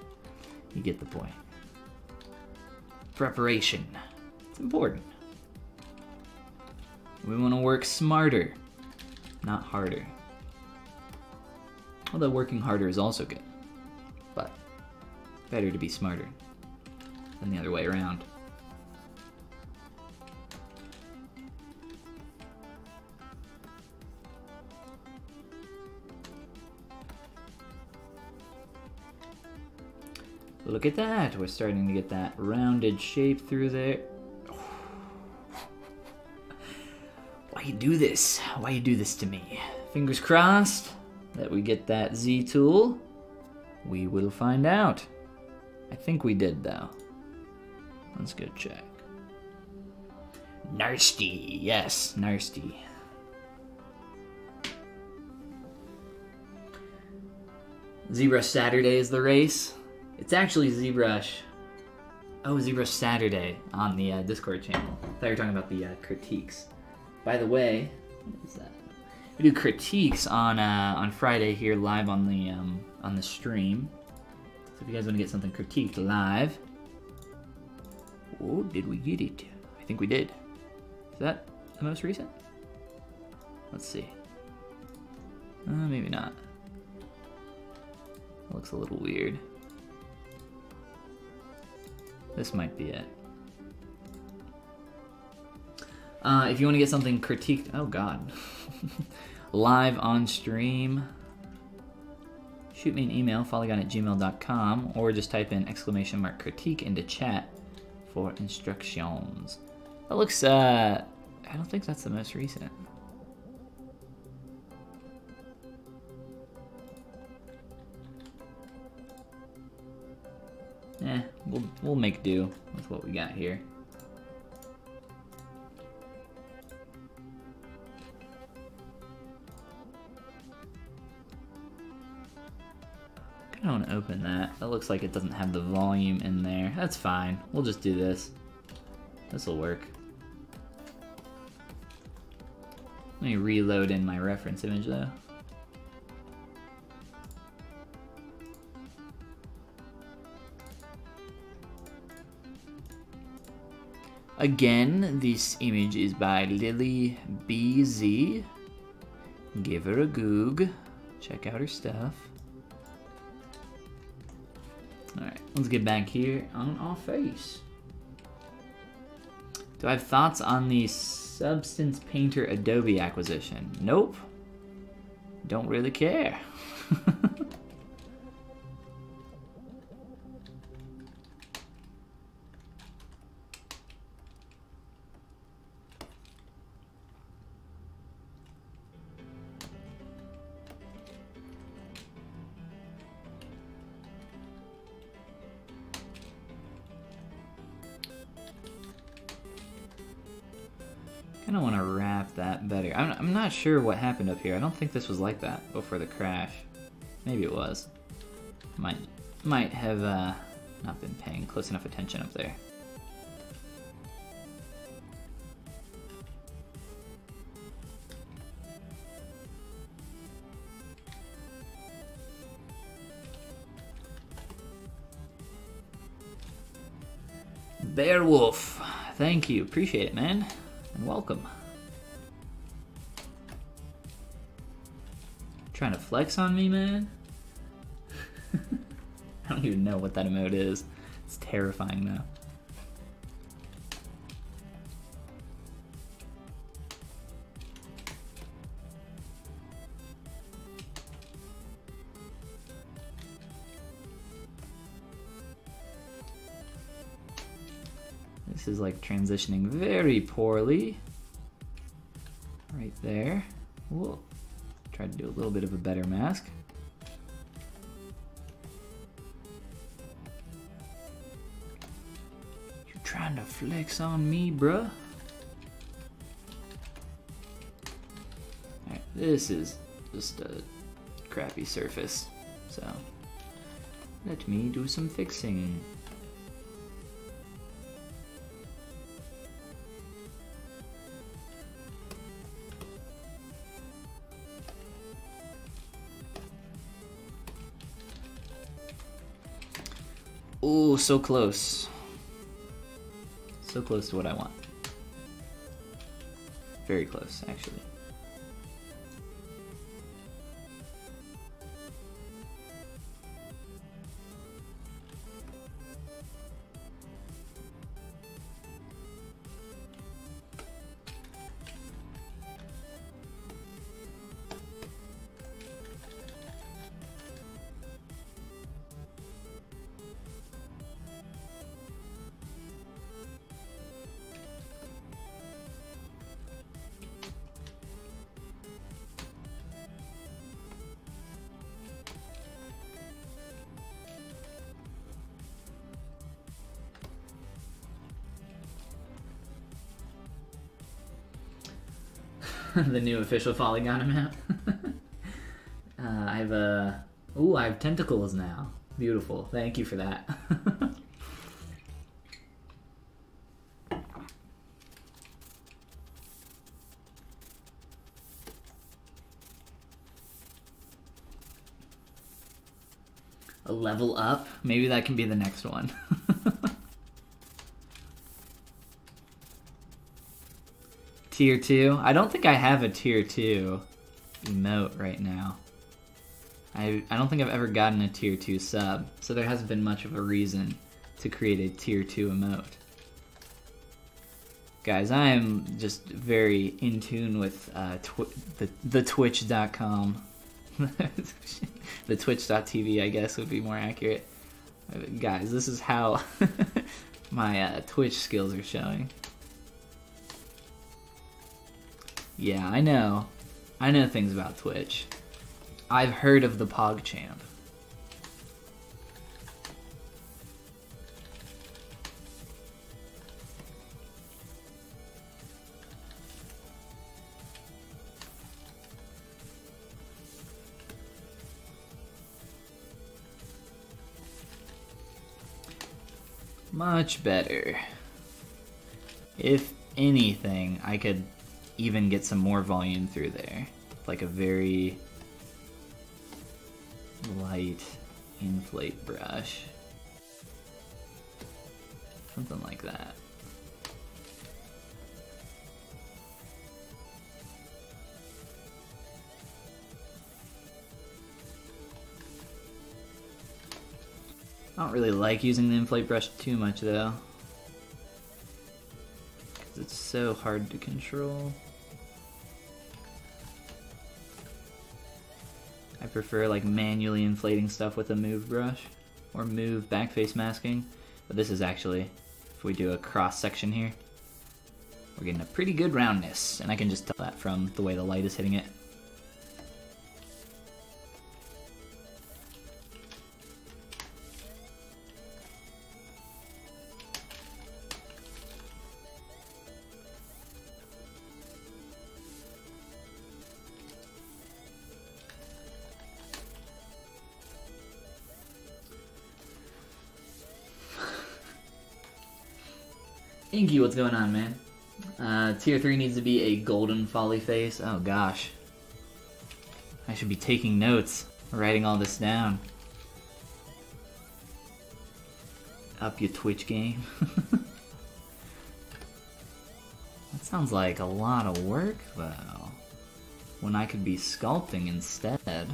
you get the point. Preparation. It's important. We want to work smarter, not harder. Although working harder is also good, but better to be smarter than the other way around. Look at that, we're starting to get that rounded shape through there. Why you do this? Why you do this to me? Fingers crossed that we get that Z tool. We will find out. I think we did though. Let's go check. Nasty, yes, nasty. ZBrush Saturday is the race. It's actually ZBrush. Oh, ZBrush Saturday on the Discord channel. I thought you were talking about the critiques. By the way, what is that? We do critiques on Friday here live on the stream. So if you guys want to get something critiqued live, oh, did we get it? I think we did. Is that the most recent? Let's see. Maybe not. That looks a little weird. This might be it. If you want to get something critiqued, oh god, live on stream, shoot me an email, follygon@gmail.com, or just type in !critique into chat for instructions. That looks, I don't think that's the most recent. We'll make do with what we got here. I don't want to open that. That looks like it doesn't have the volume in there. That's fine. We'll just do this. This will work. Let me reload in my reference image though. Again, this image is by Lily BZ. Give her a goog. Check out her stuff. Alright, let's get back here on our face. Do I have thoughts on the Substance Painter Adobe acquisition? Nope. Don't really care. I don't want to wrap that better. I'm not sure what happened up here. I don't think this was like that before the crash. Maybe it was. Might have not been paying close enough attention up there. Bearwolf, thank you. Appreciate it, man. And welcome. Trying to flex on me, man? I don't even know what that emote is. It's terrifying though. This is like transitioning very poorly. Right there. Whoa. Try to do a little bit of a better mask. You trying to flex on me, bruh? Alright, this is just a crappy surface, so let me do some fixing. Ooh, so close. So close to what I want. Very close, actually. The new official Follygon amount. I have I have tentacles now. Beautiful. Thank you for that. A level up? Maybe that can be the next one. Tier 2? I don't think I have a tier 2 emote right now. I don't think I've ever gotten a tier 2 sub, so there hasn't been much of a reason to create a tier 2 emote. Guys, I am just very in tune with the twitch.com. The twitch.tv, I guess, would be more accurate. Guys, this is how my Twitch skills are showing. Yeah, I know. I know things about Twitch. I've heard of the PogChamp. Much better. If anything, I could even get some more volume through there. Like a very light inflate brush. Something like that. I don't really like using the inflate brush too much though, because it's so hard to control. I prefer like manually inflating stuff with a move brush or move backface masking, but this is actually, if we do a cross section here, we're getting a pretty good roundness, and I can just tell that from the way the light is hitting it. Inky, what's going on, man? Tier 3 needs to be a golden folly face. Oh gosh. I should be taking notes, writing all this down. Up your Twitch game. That sounds like a lot of work, though. When I could be sculpting instead.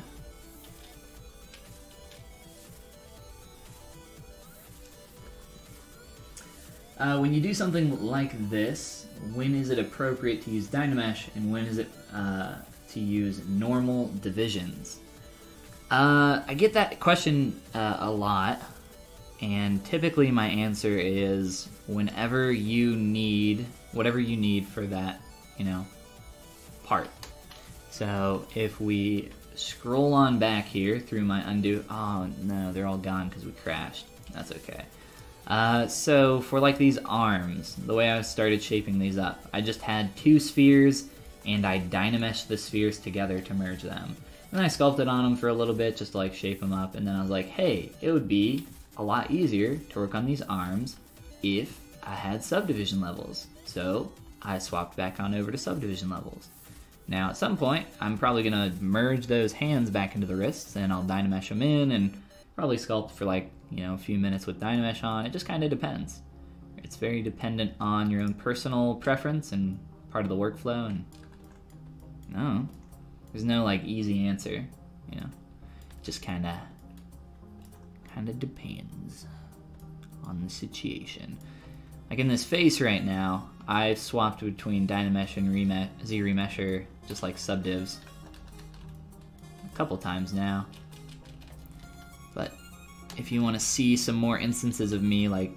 When you do something like this, when is it appropriate to use Dynamesh and when is it to use normal divisions? I get that question a lot, and typically my answer is whenever you need, whatever you need for that, part. So if we scroll on back here through my undo, oh no, they're all gone because we crashed. That's okay. So for like these arms, the way I started shaping these up, I just had 2 spheres and I Dynameshed the spheres together to merge them. And then I sculpted on them for a little bit just to like shape them up, and then I was like, hey, it would be a lot easier to work on these arms if I had subdivision levels. So I swapped back on over to subdivision levels. Now at some point, I'm probably gonna merge those hands back into the wrists and I'll Dynamesh them in and probably sculpt for like, a few minutes with Dynamesh on. It just kind of depends. It's very dependent on your own personal preference and part of the workflow, and no, there's no like easy answer, It just kind of depends on the situation. Like in this face right now, I've swapped between Dynamesh and ZRemesher, just like subdivs, a couple times now. But if you want to see some more instances of me like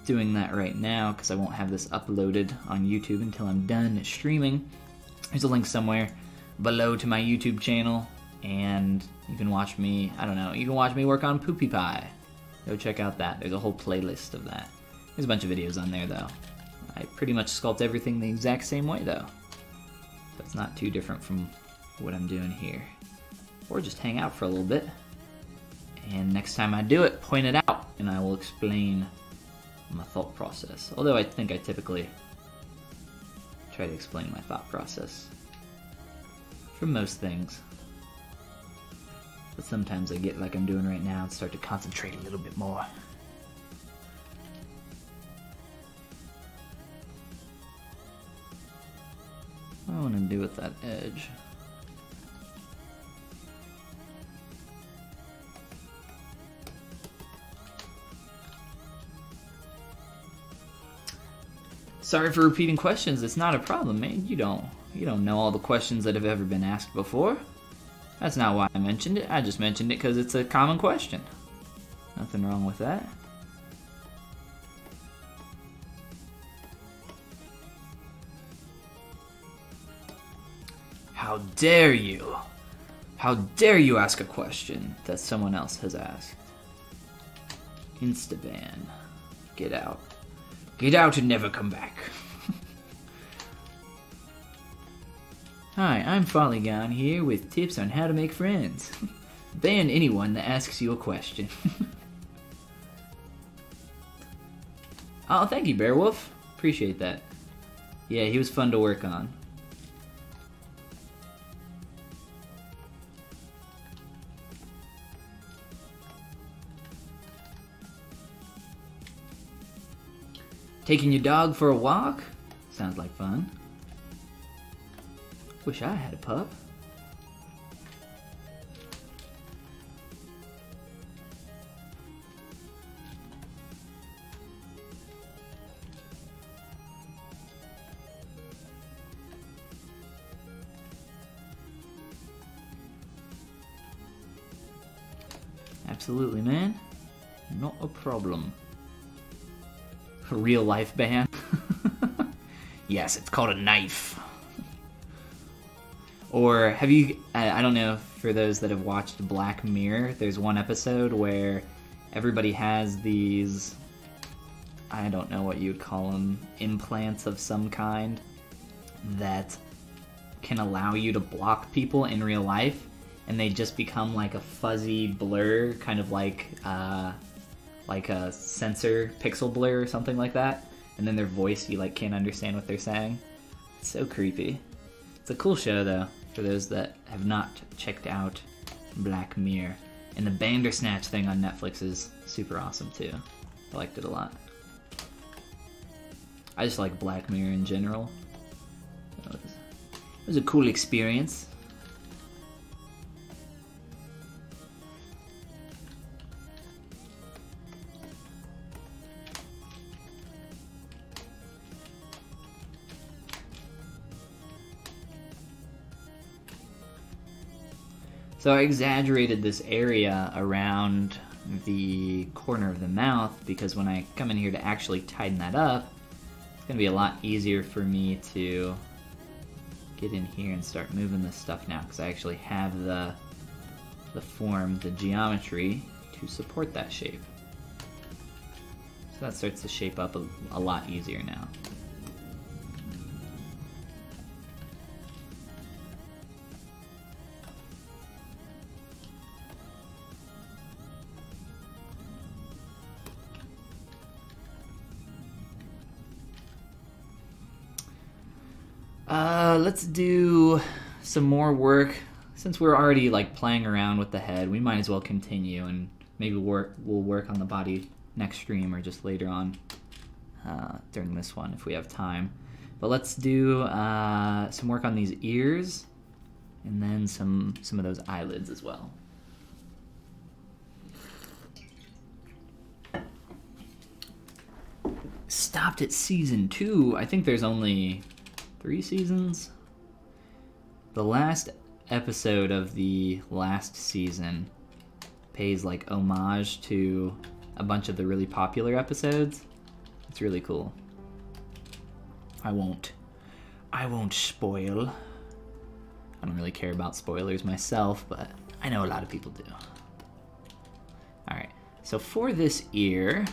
doing that right now, because I won't have this uploaded on YouTube until I'm done streaming, there's a link somewhere below to my YouTube channel, and you can watch me, you can watch me work on Poopy Pie. Go check out that. There's a whole playlist of that. There's a bunch of videos on there though. I pretty much sculpt everything the exact same way though. So it's not too different from what I'm doing here. Or just hang out for a little bit. And next time I do it, point it out, and I will explain my thought process. Although I think I typically try to explain my thought process for most things. But sometimes I get like I'm doing right now and start to concentrate a little bit more. What do I want to do with that edge? Sorry for repeating questions. It's not a problem, man. You don't know all the questions that have ever been asked before. That's not why I mentioned it. I just mentioned it because it's a common question. Nothing wrong with that. How dare you? How dare you ask a question that someone else has asked? Instaban. Get out. Get out and never come back. Hi, I'm Follygon here with tips on how to make friends. Ban anyone that asks you a question. Oh, thank you, Bearwolf. Appreciate that. Yeah, he was fun to work on. Taking your dog for a walk? Sounds like fun. Wish I had a pup. Absolutely, man. Not a problem. A real life band. Yes, it's called a knife. Or have you, I don't know, for those that have watched Black Mirror, there's one episode where everybody has these, I don't know what you'd call them, implants of some kind that can allow you to block people in real life, and they just become like a fuzzy blur, kind of like a sensor pixel blur or something like that, and then their voice, you like can't understand what they're saying. It's so creepy. It's a cool show though, for those that have not checked out Black Mirror. And the Bandersnatch thing on Netflix is super awesome too. I liked it a lot. I just like Black Mirror in general. It was a cool experience. So I exaggerated this area around the corner of the mouth because when I come in here to actually tighten that up, it's going to be a lot easier for me to get in here and start moving this stuff now because I actually have the form, the geometry to support that shape. So that starts to shape up a lot easier now. Let's do some more work. Since we're already like playing around with the head, we might as well continue and maybe we'll work on the body next stream or just later on during this one if we have time. But let's do some work on these ears and then some of those eyelids as well. Stopped at season 2. I think there's only 3 seasons. The last episode of the last season pays like homage to a bunch of the really popular episodes. It's really cool. I won't spoil. I don't really care about spoilers myself, but I know a lot of people do. Alright, so for this ear,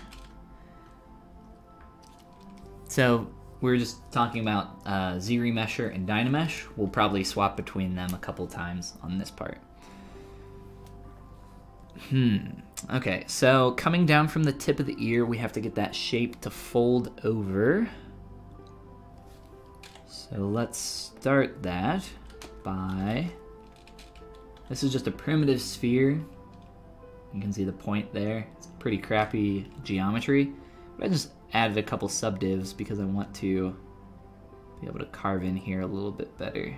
so we're just talking about ZRemesher and Dynamesh. We'll probably swap between them a couple times on this part. Okay, so coming down from the tip of the ear, we have to get that shape to fold over. So let's start that by... This is just a primitive sphere. You can see the point there. It's pretty crappy geometry. But I just added a couple subdivs because I want to be able to carve in here a little bit better.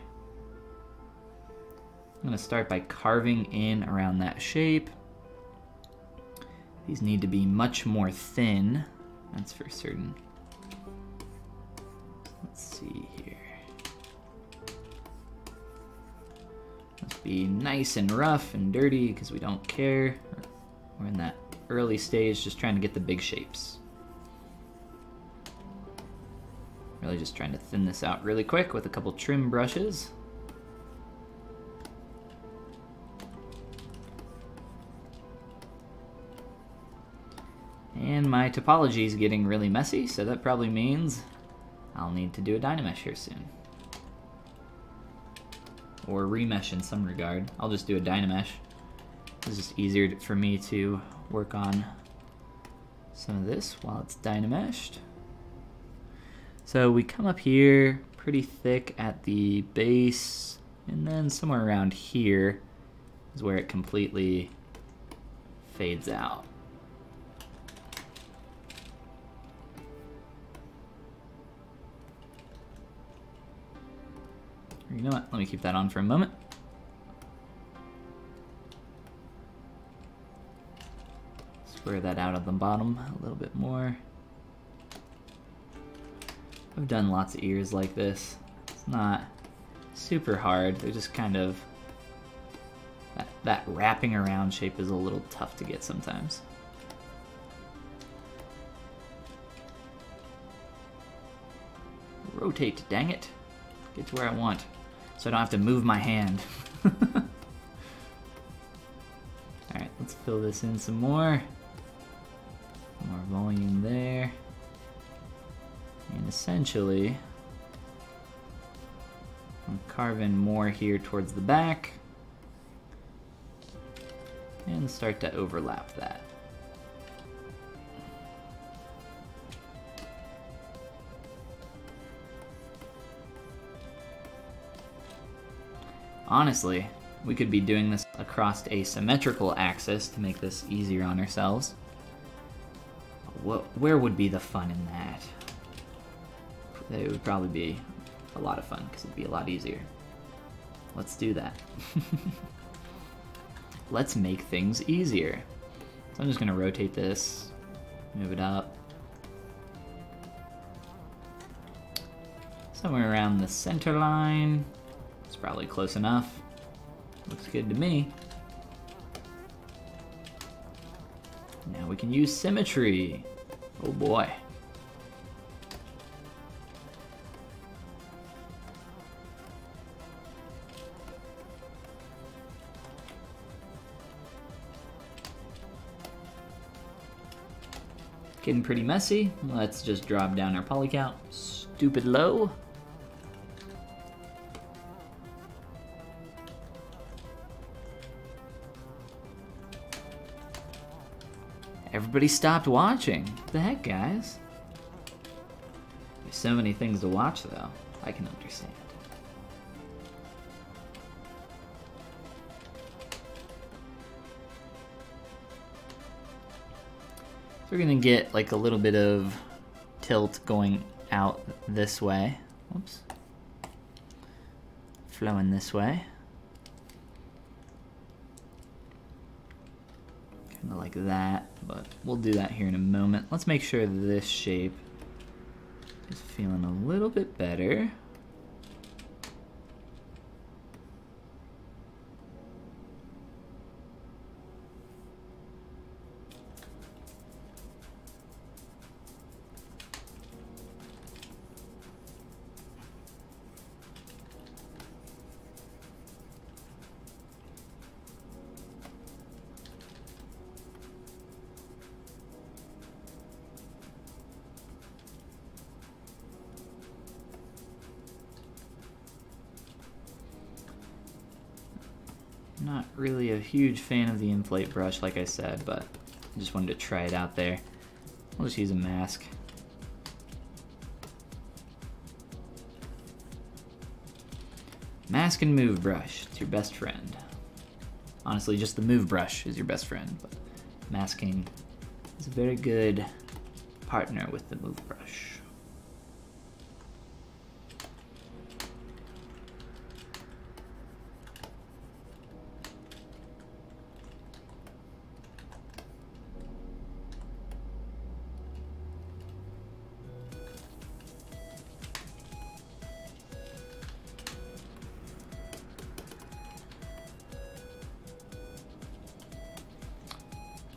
I'm going to start by carving in around that shape. These need to be much more thin, that's for certain. Let's see here. Let's be nice and rough and dirty because we don't care. We're in that early stage just trying to get the big shapes. Really just trying to thin this out really quick with a couple trim brushes. And my topology is getting really messy, so that probably means I'll need to do a Dynamesh here soon. Or remesh in some regard. I'll just do a Dynamesh. It's just easier for me to work on some of this while it's Dynameshed. So we come up here pretty thick at the base, and then somewhere around here is where it completely fades out. You know what? Let me keep that on for a moment. Square that out at the bottom a little bit more. I've done lots of ears like this. It's not super hard. They're just kind of... That wrapping around shape is a little tough to get sometimes. Rotate, dang it. Get to where I want, so I don't have to move my hand. Alright, let's fill this in some more. More volume there. And essentially, I'm carving more here towards the back. And start to overlap that. Honestly, we could be doing this across a symmetrical axis to make this easier on ourselves. Where would be the fun in that? It would probably be a lot of fun because it'd be a lot easier. Let's do that. Let's make things easier. So I'm just going to rotate this, move it up. Somewhere around the center line. It's probably close enough. Looks good to me. Now we can use symmetry. Oh boy. Getting pretty messy. Let's just drop down our poly count stupid low. Everybody stopped watching. What the heck, guys? There's so many things to watch, though. I can understand. So we're gonna get like a little bit of tilt going out this way. Oops. Flowing this way. Kind of like that, but we'll do that here in a moment. Let's make sure this shape is feeling a little bit better. Not really a huge fan of the inflate brush, like I said, but I just wanted to try it out there. I'll just use a mask. Mask and move brush, it's your best friend. Honestly, just the move brush is your best friend, but masking is a very good partner with the move brush.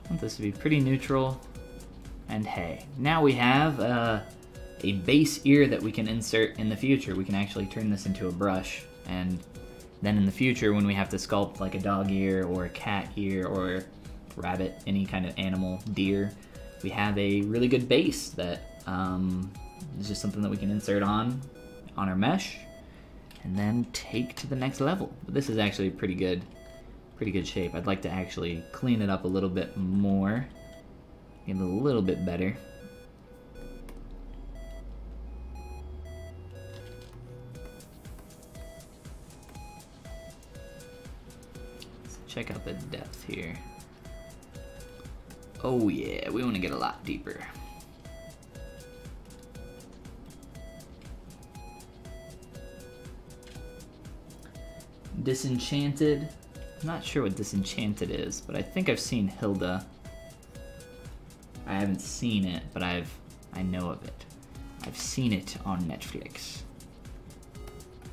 I want this to be pretty neutral. And hey, now we have a base ear that we can insert in the future. We can actually turn this into a brush, and then in the future when we have to sculpt like a dog ear or a cat ear or rabbit, any kind of animal, deer, we have a really good base that is just something that we can insert on our mesh and then take to the next level. But this is actually pretty good shape. I'd like to actually clean it up a little bit more, get it a little bit better. check out the depth here. Oh yeah, we want to get a lot deeper. Disenchanted. I'm not sure what Disenchanted is, but I think I've seen Hilda. I haven't seen it, but I know of it. I've seen it on Netflix.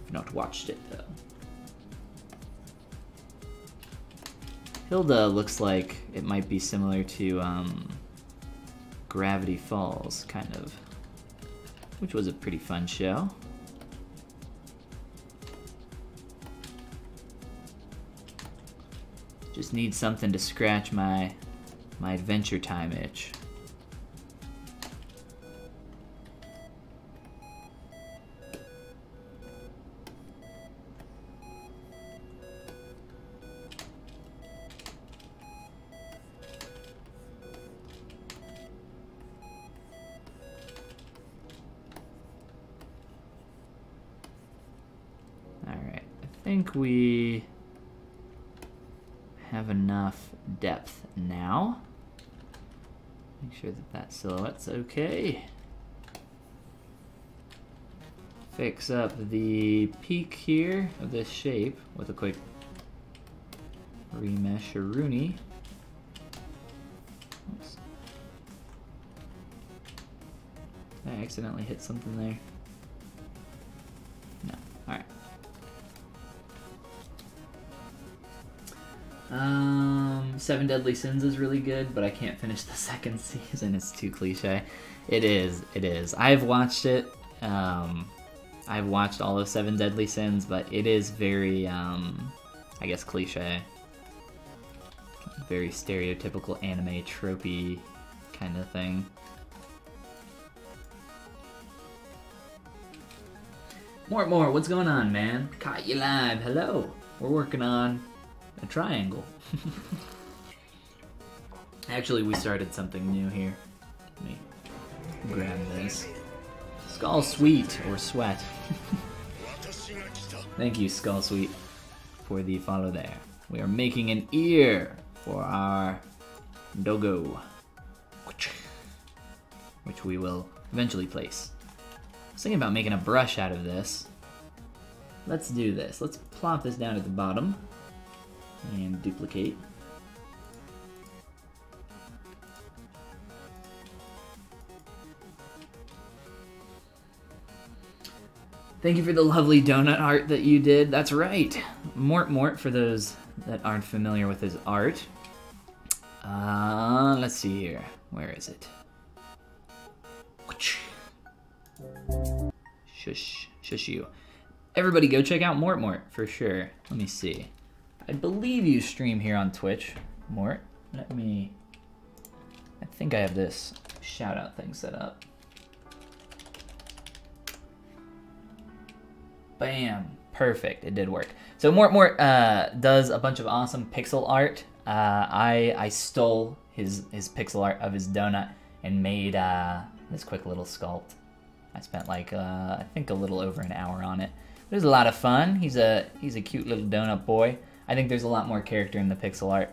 I've not watched it though. Hilda looks like it might be similar to Gravity Falls, kind of, which was a pretty fun show. Just need something to scratch my Adventure Time itch. Alright, I think we have enough depth now. Make sure that that silhouette's okay. Fix up the peak here of this shape with a quick remesh-a-rooney. Oops. I accidentally hit something there. No, alright. 7 Deadly Sins is really good, but I can't finish the second season. It's too cliche. It is. I've watched it. I've watched all of 7 Deadly Sins, but it is very, I guess, cliche. Very stereotypical anime, tropey kind of thing. More, what's going on, man? Caught you live. Hello. We're working on a triangle. Actually, we started something new here. Let me grab this. Skull Sweet, or Sweat. Thank you, Skull Sweet, for the follow there. We are making an ear for our doggo, which we will eventually place. I was thinking about making a brush out of this. Let's do this. Let's plop this down at the bottom and duplicate. Thank you for the lovely donut art that you did. That's right. Mort, for those that aren't familiar with his art. Let's see here. Where is it? Shush you. Everybody go check out Mort for sure. Let me see. I believe you stream here on Twitch, Mort. I think I have this shout out thing set up. Bam, perfect, it did work. So Mort does a bunch of awesome pixel art. I stole his pixel art of his donut and made this quick little sculpt. I spent like I think a little over an hour on it. It was a lot of fun. He's a cute little donut boy. I think there's a lot more character in the pixel art,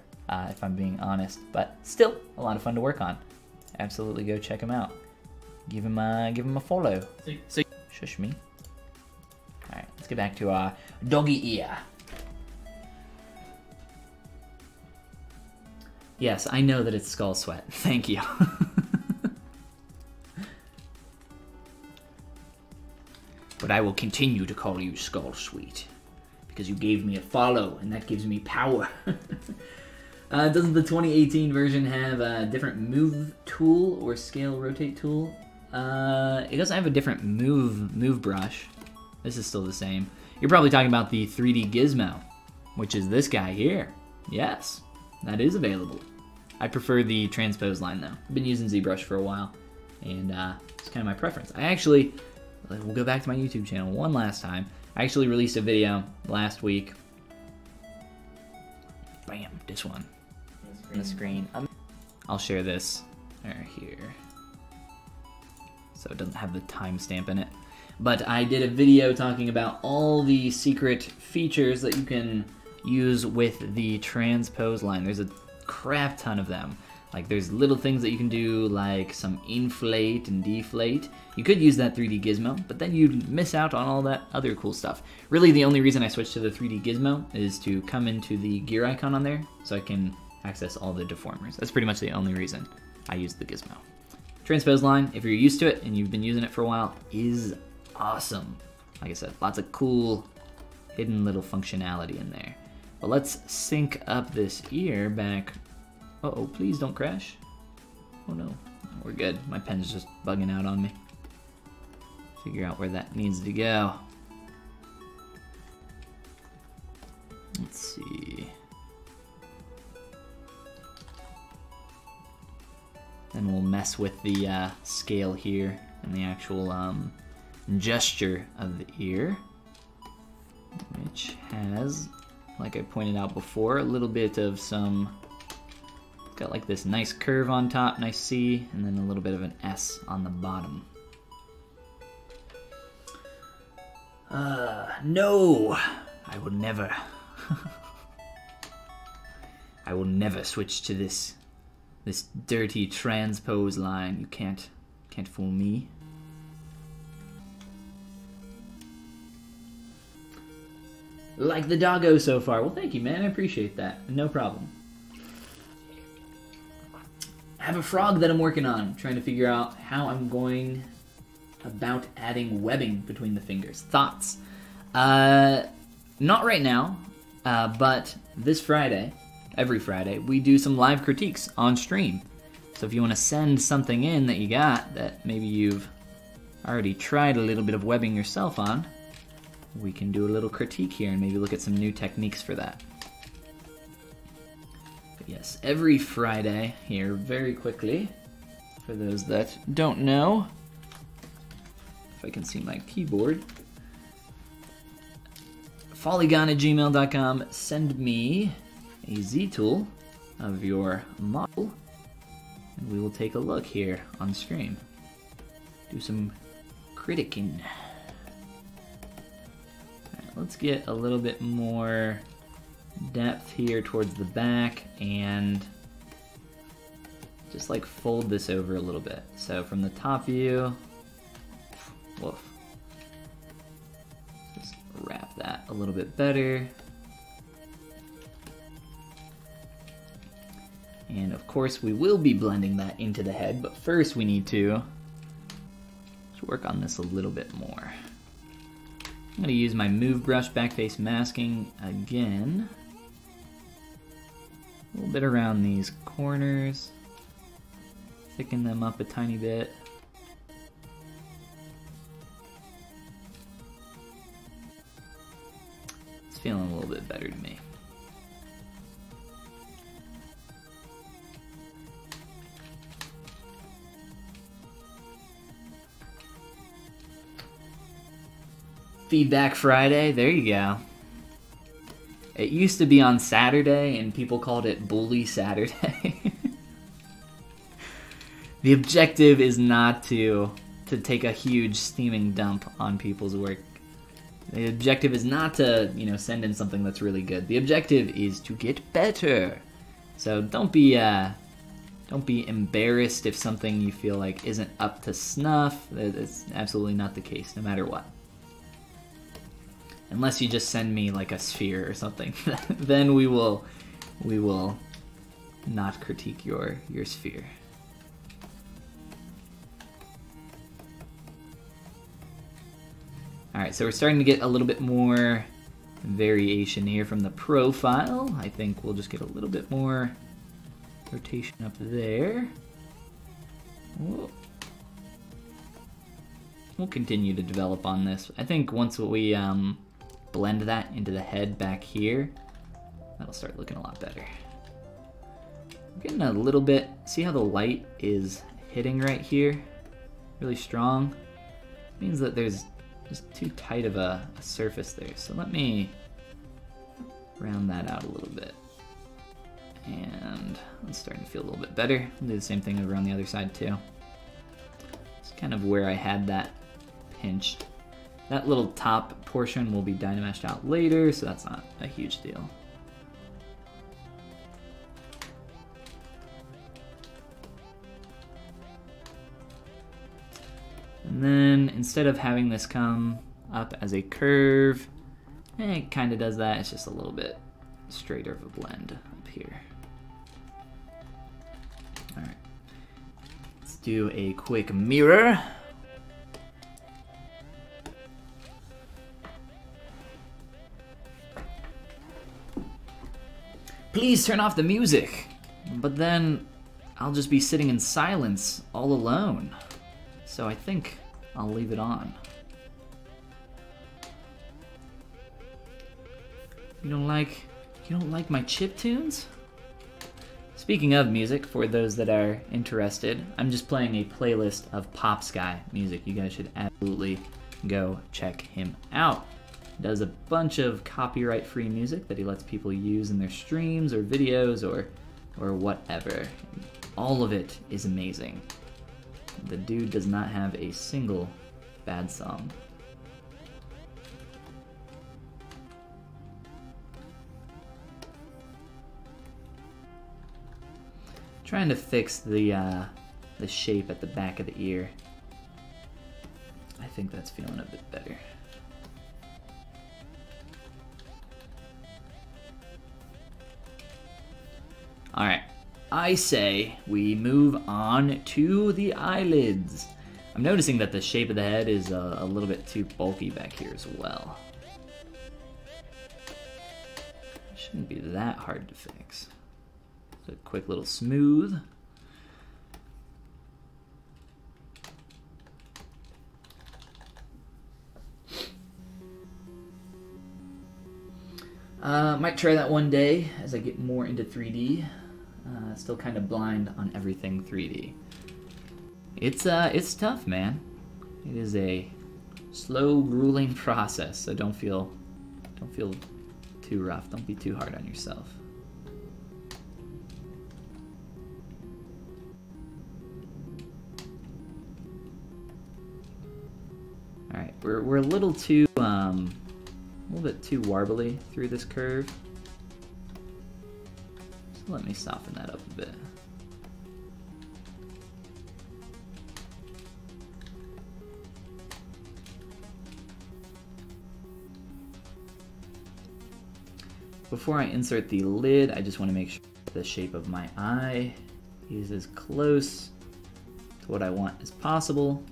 if I'm being honest, but still a lot of fun to work on. Absolutely go check him out. Give him a follow. So shush me. All right, let's get back to our doggy ear. Yes, I know that it's Skull Sweat. Thank you. But I will continue to call you Skull Sweet because you gave me a follow, and that gives me power. Doesn't the 2018 version have a different move tool or scale rotate tool? It doesn't have a different move brush. This is still the same. You're probably talking about the 3D Gizmo, which is this guy here. Yes, that is available. I prefer the transpose line though. I've been using ZBrush for a while, and it's kind of my preference. I actually, we'll go back to my YouTube channel one last time. I actually released a video last week. Bam, this one on the screen. I'll share this right here, so it doesn't have the timestamp in it. But I did a video talking about all the secret features that you can use with the transpose line. There's a crap ton of them. Like, there's little things that you can do, like some inflate and deflate. You could use that 3D gizmo, but then you'd miss out on all that other cool stuff. Really, the only reason I switched to the 3D gizmo is to come into the gear icon on there, so I can access all the deformers. That's pretty much the only reason I use the gizmo. Transpose line, if you're used to it and you've been using it for a while, is awesome. Like I said, lots of cool hidden little functionality in there. But let's sync up this ear back. Uh-oh, please don't crash. Oh no, we're good. My pen's just bugging out on me. Figure out where that needs to go. Let's see. Then we'll mess with the scale here and the actual gesture of the ear, which has, like I pointed out before, a little bit of some, got like this nice curve on top, nice C, and then a little bit of an S on the bottom. No, I will never. I will never switch to this dirty transpose line. You can't fool me. Like the doggo so far. Well, thank you, man. I appreciate that. No problem. I have a frog that I'm working on, trying to figure out how I'm going about adding webbing between the fingers. Thoughts? Not right now, but this Friday, every Friday, we do some live critiques on stream. So if you want to send something in that you got that maybe you've already tried a little bit of webbing yourself on, we can do a little critique here and maybe look at some new techniques for that. But yes, every Friday here, very quickly, for those that don't know, if I can see my keyboard, Follygon@gmail.com, send me a Z-tool of your model, and we will take a look here on stream. Do some critiquing. Alright, let's get a little bit more depth here towards the back and just like fold this over a little bit. So from the top view, woof. Just wrap that a little bit better. And of course we will be blending that into the head, but first we need to work on this a little bit more. I'm going to use my Move Brush Backface Masking again. A little bit around these corners. Thicken them up a tiny bit. It's feeling a little bit better to me. Feedback Friday, there you go. It used to be on Saturday and people called it Bully Saturday. The objective is not to take a huge steaming dump on people's work. The objective is not to, send in something that's really good. The objective is to get better. So don't be embarrassed if something you feel like isn't up to snuff. It's absolutely not the case, no matter what. Unless you just send me like a sphere or something, then we will not critique your sphere. Alright, so we're starting to get a little bit more variation here from the profile. I think we'll just get a little bit more rotation up there. Whoa. We'll continue to develop on this. I think once we blend that into the head back here, that'll start looking a lot better. I'm getting a little bit, see how the light is hitting right here? Really strong. It means that there's just too tight of a surface there. So let me round that out a little bit. And it's starting to feel a little bit better. I'll do the same thing over on the other side too. It's kind of where I had that pinched. That little top portion will be Dynameshed out later, so that's not a huge deal. And then instead of having this come up as a curve, it kind of does that. It's just a little bit straighter of a blend up here. All right, let's do a quick mirror. Please turn off the music. But then I'll just be sitting in silence all alone. So I think I'll leave it on. You don't like my chip tunes? Speaking of music, for those that are interested, I'm just playing a playlist of Pop Sky music. You guys should absolutely go check him out. He does a bunch of copyright-free music that he lets people use in their streams or videos or whatever. All of it is amazing. The dude does not have a single bad song. Trying to fix the shape at the back of the ear. I think that's feeling a bit better. All right, I say we move on to the eyelids. I'm noticing that the shape of the head is a little bit too bulky back here as well. It shouldn't be that hard to fix. Just a quick little smooth. Might try that one day as I get more into 3D. Still kind of blind on everything 3D. It's tough, man. It is a slow, grueling process. So don't feel too rough. Don't be too hard on yourself. All right, we're a little too a little bit too warbly through this curve. So let me soften that up a bit. Before I insert the lid, I just want to make sure the shape of my eye is as close to what I want as possible,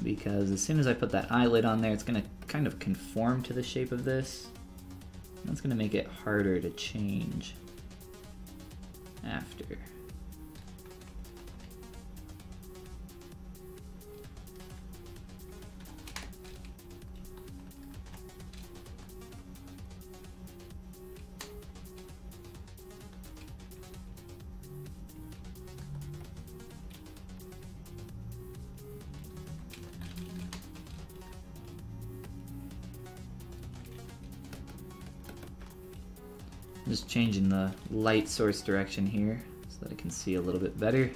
because as soon as I put that eyelid on there, it's going to kind of conform to the shape of this. That's going to make it harder to change after. Just changing the light source direction here so that I can see a little bit better.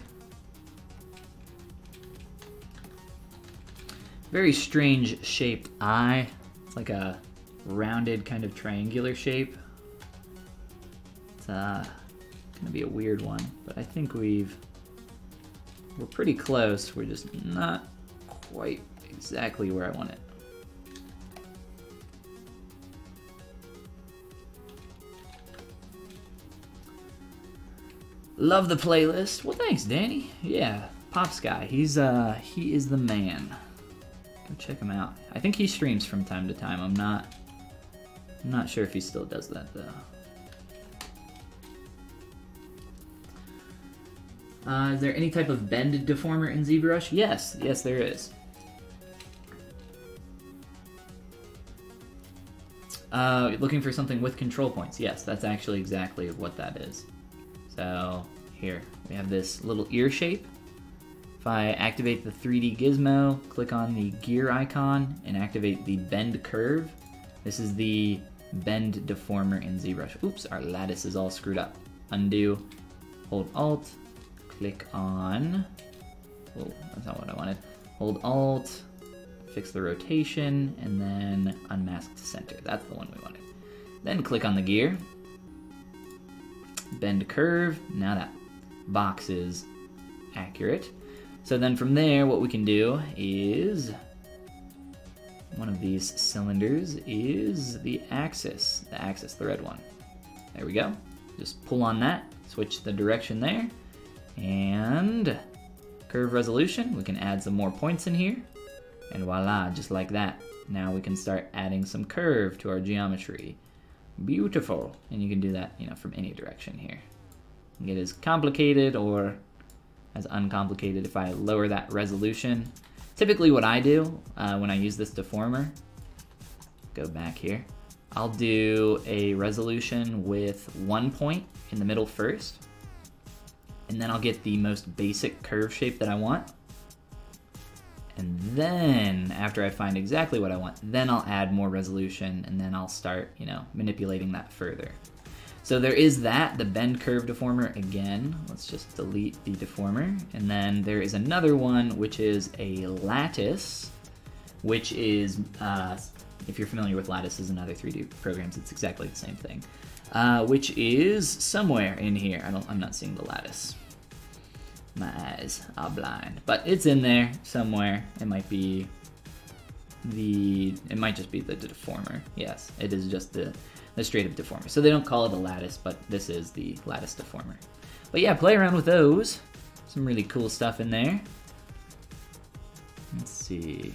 Very strange shaped eye. It's like a rounded kind of triangular shape. It's gonna be a weird one, but I think we're pretty close. We're just not quite exactly where I want it. Love the playlist. Well, thanks, Danny. Yeah, Pop Sky. He is the man. Go check him out. I think he streams from time to time. I'm not sure if he still does that though. Is there any type of bend deformer in ZBrush? Yes, there is. Looking for something with control points. Yes, that's actually exactly what that is. So here, we have this little ear shape. If I activate the 3D gizmo, click on the gear icon, and activate the bend curve, this is the bend deformer in ZBrush. Oops, our lattice is all screwed up. Undo, hold Alt, click on, oh, that's not what I wanted. Hold Alt, fix the rotation, and then unmask to center. That's the one we wanted. Then click on the gear, bend curve. Now that box is accurate. So then from there, what we can do is, one of these cylinders is the axis, the red one. There we go. Just pull on that, switch the direction there, and curve resolution. We can add some more points in here, and voila, just like that. Now we can start adding some curve to our geometry. Beautiful. And you can do that, you know, from any direction here. You can get as complicated or as uncomplicated if I lower that resolution. Typically what I do when I use this deformer, go back here, I'll do a resolution with 1 point in the middle first, and then I'll get the most basic curve shape that I want. And then after I find exactly what I want, then I'll add more resolution, and then I'll start, you know, manipulating that further. So there is that, the bend curve deformer again. Let's just delete the deformer. And then there is another one, which is a lattice, which is, if you're familiar with lattices and other 3D programs, it's exactly the same thing, which is somewhere in here. I'm not seeing the lattice. My eyes are blind, but it's in there somewhere. It might be it might just be the deformer. Yes, it is just the straight up deformer. So they don't call it a lattice, but this is the lattice deformer. But yeah, play around with those. Some really cool stuff in there. Let's see.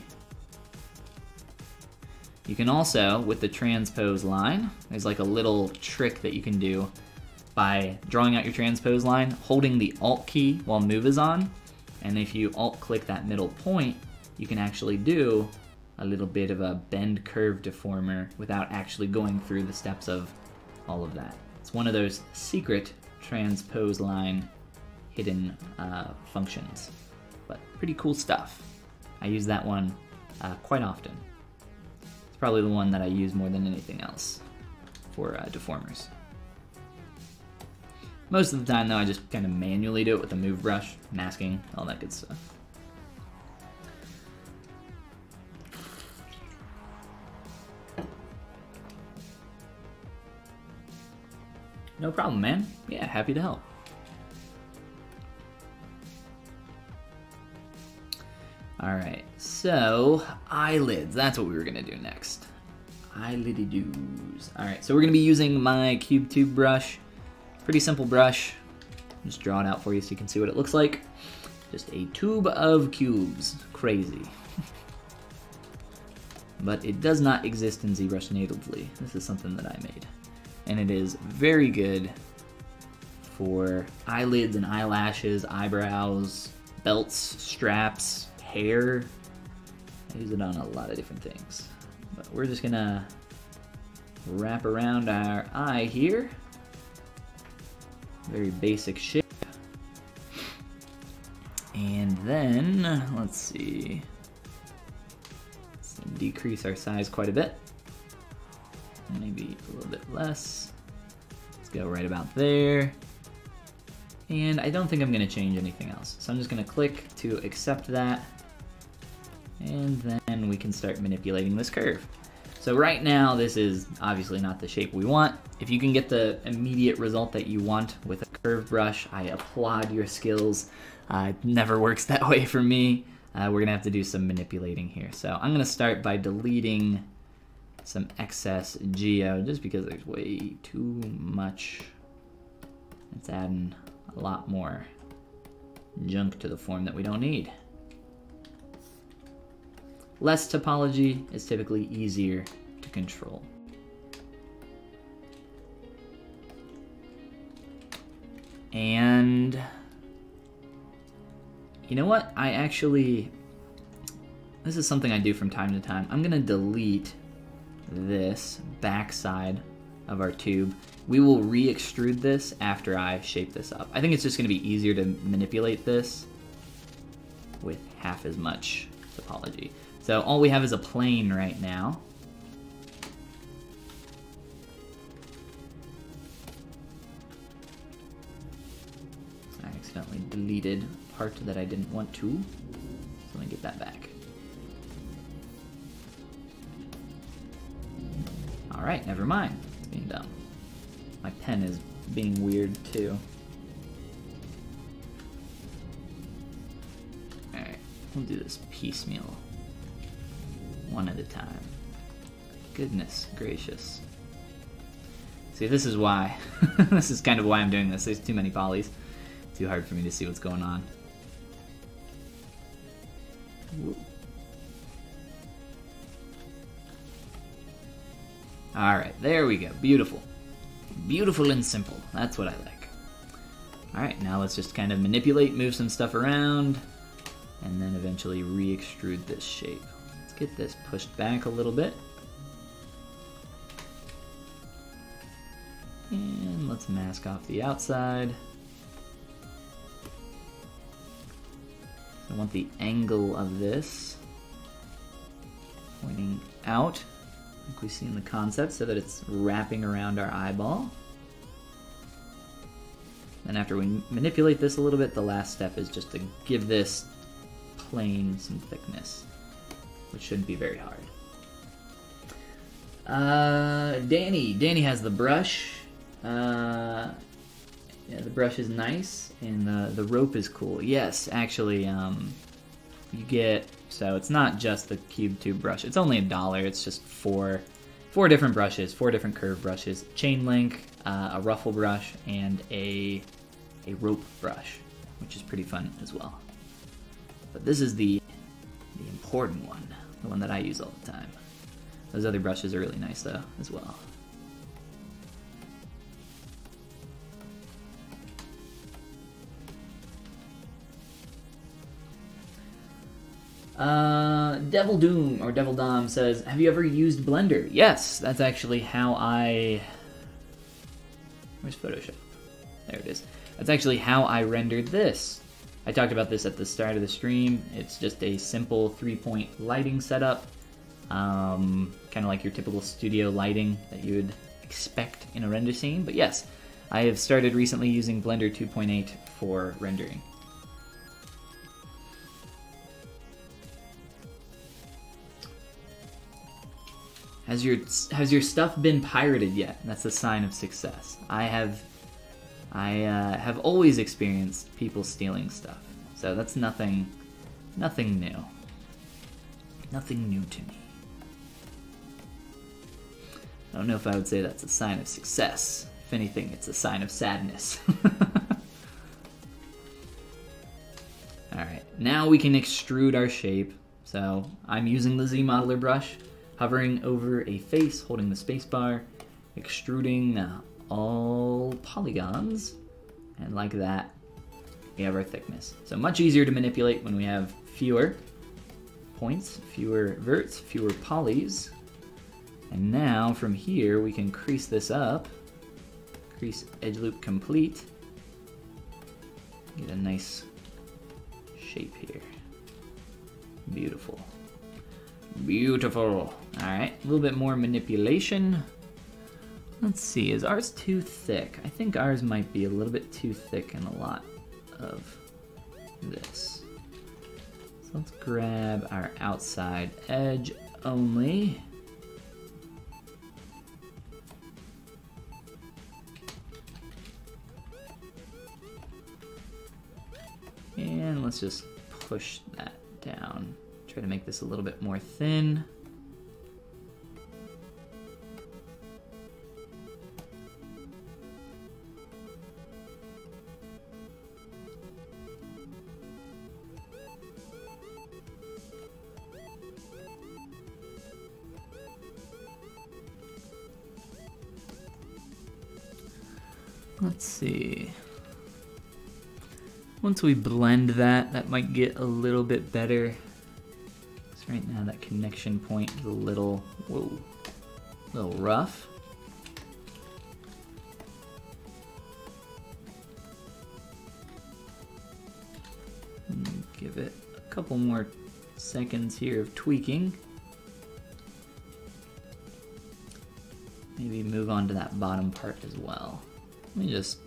You can also, with the transpose line, there's like a little trick that you can do by drawing out your transpose line, holding the Alt key while move is on, and if you Alt click that middle point, you can actually do a little bit of a bend curve deformer without actually going through the steps of all of that. It's one of those secret transpose line hidden functions, but pretty cool stuff. I use that one quite often. It's probably the one that I use more than anything else for deformers. Most of the time, though, I just kind of manually do it with a move brush, masking, all that good stuff. No problem, man. Yeah, happy to help. Alright, so eyelids. That's what we were going to do next. Eyeliddy-doos. Alright, so we're going to be using my cube tube brush. Pretty simple brush. Just draw it out for you so you can see what it looks like. Just a tube of cubes. Crazy. But it does not exist in ZBrush natively. This is something that I made. And it is very good for eyelids and eyelashes, eyebrows, belts, straps, hair. I use it on a lot of different things. But we're just gonna wrap around our eye here. Very basic shape. And then, let's see. Let's decrease our size quite a bit. Maybe a little bit less. Let's go right about there. And I don't think I'm going to change anything else. So I'm just going to click to accept that. And then we can start manipulating this curve. So right now, this is obviously not the shape we want. If you can get the immediate result that you want with a curved brush, I applaud your skills. It never works that way for me. We're going to have to do some manipulating here. So I'm going to start by deleting some excess geo, just because there's way too much. It's adding a lot more junk to the form that we don't need. Less topology is typically easier to control. And you know what? This is something I do from time to time. I'm gonna delete this backside of our tube. We will re-extrude this after I shape this up. I think it's just gonna be easier to manipulate this with half as much topology. So all we have is a plane right now. I accidentally deleted part that I didn't want to. So let me get that back. All right, never mind. It's being dumb. My pen is being weird too. We'll do this piecemeal, one at a time. Goodness gracious. See, this is why. This is kind of why I'm doing this. There's too many polys. Too hard for me to see what's going on. Whoa. Alright, there we go. Beautiful. Beautiful and simple. That's what I like. Alright, now let's just kind of manipulate, move some stuff around, and then eventually re-extrude this shape. Let's get this pushed back a little bit. And let's mask off the outside. So I want the angle of this pointing out, like we see in the concept, so that it's wrapping around our eyeball. Then after we manipulate this a little bit, the last step is just to give this plane some thickness, which shouldn't be very hard. Danny has the brush. Yeah, the brush is nice, and the rope is cool. Yes, actually, you get, so it's not just the cube tube brush. It's only $1. It's just four different brushes, 4 different curve brushes, chain link, a ruffle brush, and a rope brush, which is pretty fun as well. But this is the important one, the one that I use all the time. Those other brushes are really nice though, as well. Devil Doom, or Devil Dom says, have you ever used Blender? Yes, that's actually how I... Where's Photoshop? There it is. That's actually how I rendered this. I talked about this at the start of the stream. It's just a simple 3-point lighting setup. Kind of like your typical studio lighting that you would expect in a render scene. But yes, I have started recently using Blender 2.8 for rendering. Has your stuff been pirated yet? That's a sign of success. I have always experienced people stealing stuff, so that's nothing new. Nothing new to me. I don't know if I would say that's a sign of success. If anything, it's a sign of sadness. Alright, now we can extrude our shape. So I'm using the Z Modeler brush, hovering over a face, holding the spacebar, extruding all polygons, and like that, we have our thickness. So much easier to manipulate when we have fewer points, fewer verts, fewer polys. And now from here we can crease this up, crease edge loop complete, get a nice shape here. Beautiful. Beautiful. Alright, a little bit more manipulation. Let's see, is ours too thick? I think ours might be a little bit too thick in a lot of this. So let's grab our outside edge only. And let's just push that down. Try to make this a little bit more thin. Let's see. Once we blend that, that might get a little bit better. So right now that connection point is a little, whoa, a little rough. Give it a couple more seconds here of tweaking. Maybe move on to that bottom part as well. Let me just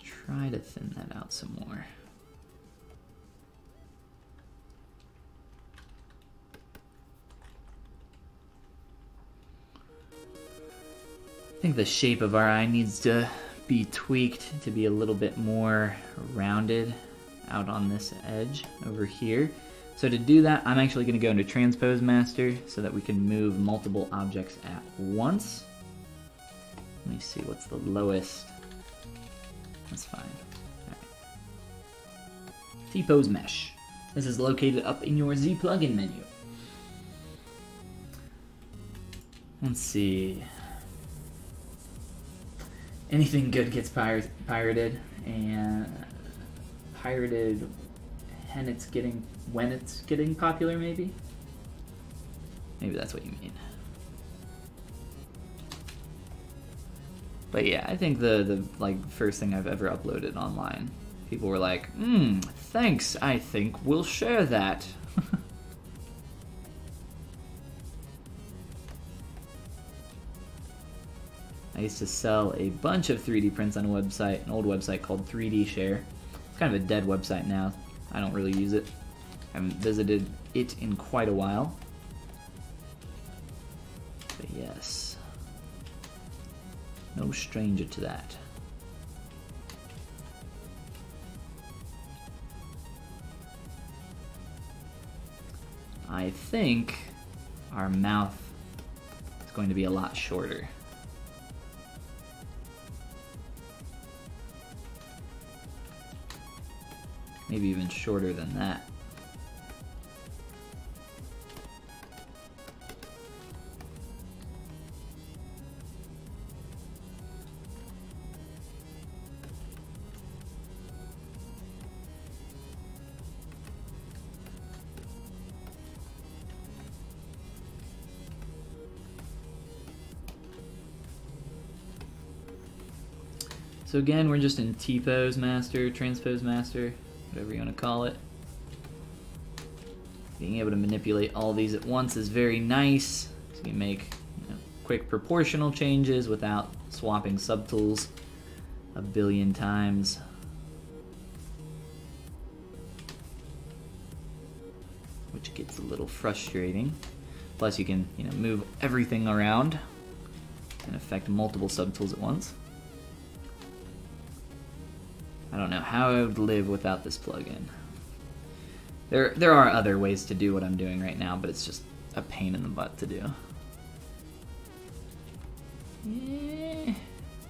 try to thin that out some more. I think the shape of our eye needs to be tweaked to be a little bit more rounded. out on this edge over here. So to do that, I'm actually going to go into Transpose Master so that we can move multiple objects at once. Let me see, what's the lowest? That's fine. All right. T-Pose Mesh. This is located up in your Z plugin menu. Let's see. Anything good gets pirated, and pirated when it's getting popular, maybe? Maybe that's what you mean. But yeah, I think the first thing I've ever uploaded online, people were like, thanks, I think we'll share that. I used to sell a bunch of 3D prints on a website, an old website called 3D Share. It's kind of a dead website now. I don't really use it. I haven't visited it in quite a while. But yes, no stranger to that. I think our mouth is going to be a lot shorter. Maybe even shorter than that. So again, we're just in T-Pose Master, Transpose Master, whatever you want to call it. Being able to manipulate all these at once is very nice. So you can make quick proportional changes without swapping subtools a billion times. Which gets a little frustrating. Plus you can move everything around and affect multiple subtools at once. I don't know how I would live without this plugin. There are other ways to do what I'm doing right now, but it's just a pain in the butt to do.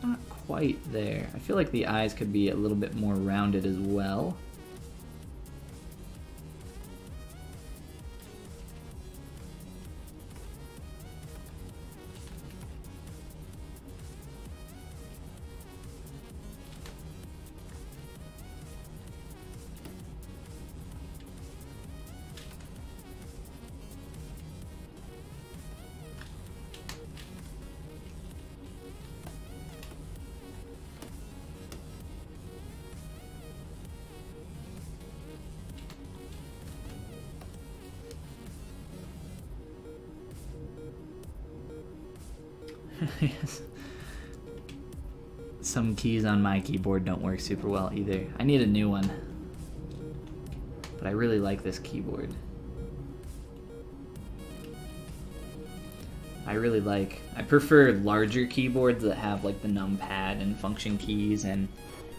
Not quite there. I feel like the eyes could be a little bit more rounded as well. Yes. Some keys on my keyboard don't work super well either. I need a new one. But I really like this keyboard. I prefer larger keyboards that have like the numpad and function keys and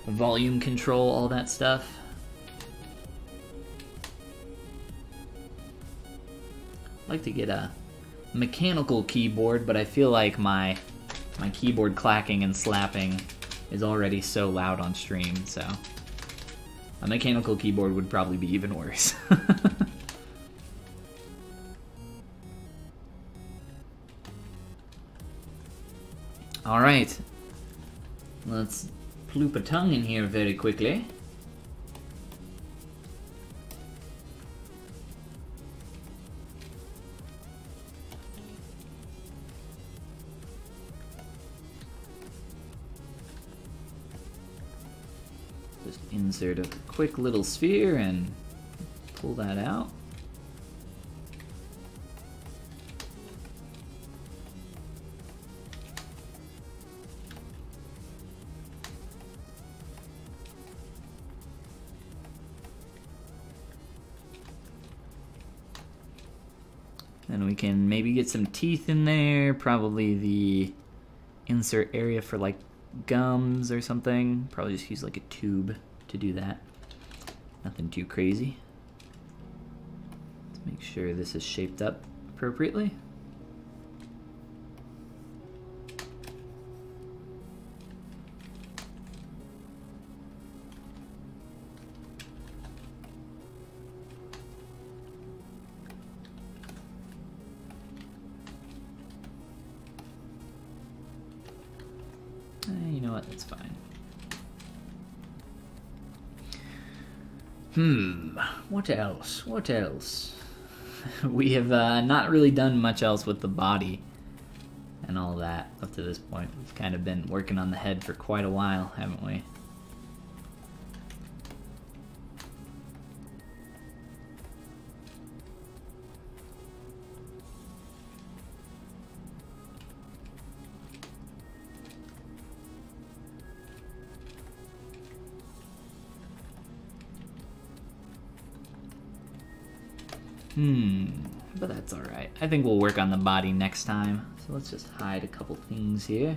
volume control, all that stuff. I'd like to get a mechanical keyboard, but I feel like my keyboard clacking and slapping is already so loud on stream, so a mechanical keyboard would probably be even worse. Alright, let's ploop a tongue in here very quickly. Just insert a quick little sphere and pull that out. Then we can maybe get some teeth in there, probably the insert area for like gums or something. Probably just use like a tube to do that. Nothing too crazy. Let's make sure this is shaped up appropriately. You know what, that's fine. What else? What else? We have not really done much else with the body and all that up to this point. We've kind of been working on the head for quite a while, haven't we? But that's alright. I think we'll work on the body next time. So let's just hide a couple things here.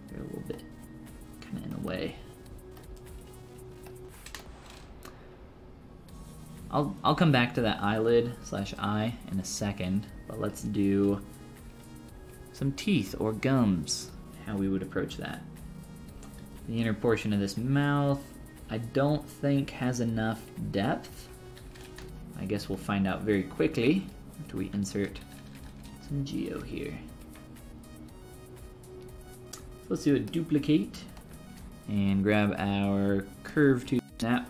They're a little bit kind of in the way. I'll come back to that eyelid / eye in a second, but let's do some teeth or gums, how we would approach that. The inner portion of this mouth, I don't think has enough depth. I guess we'll find out very quickly after we insert some geo here. Let's do a duplicate and grab our curve to snap.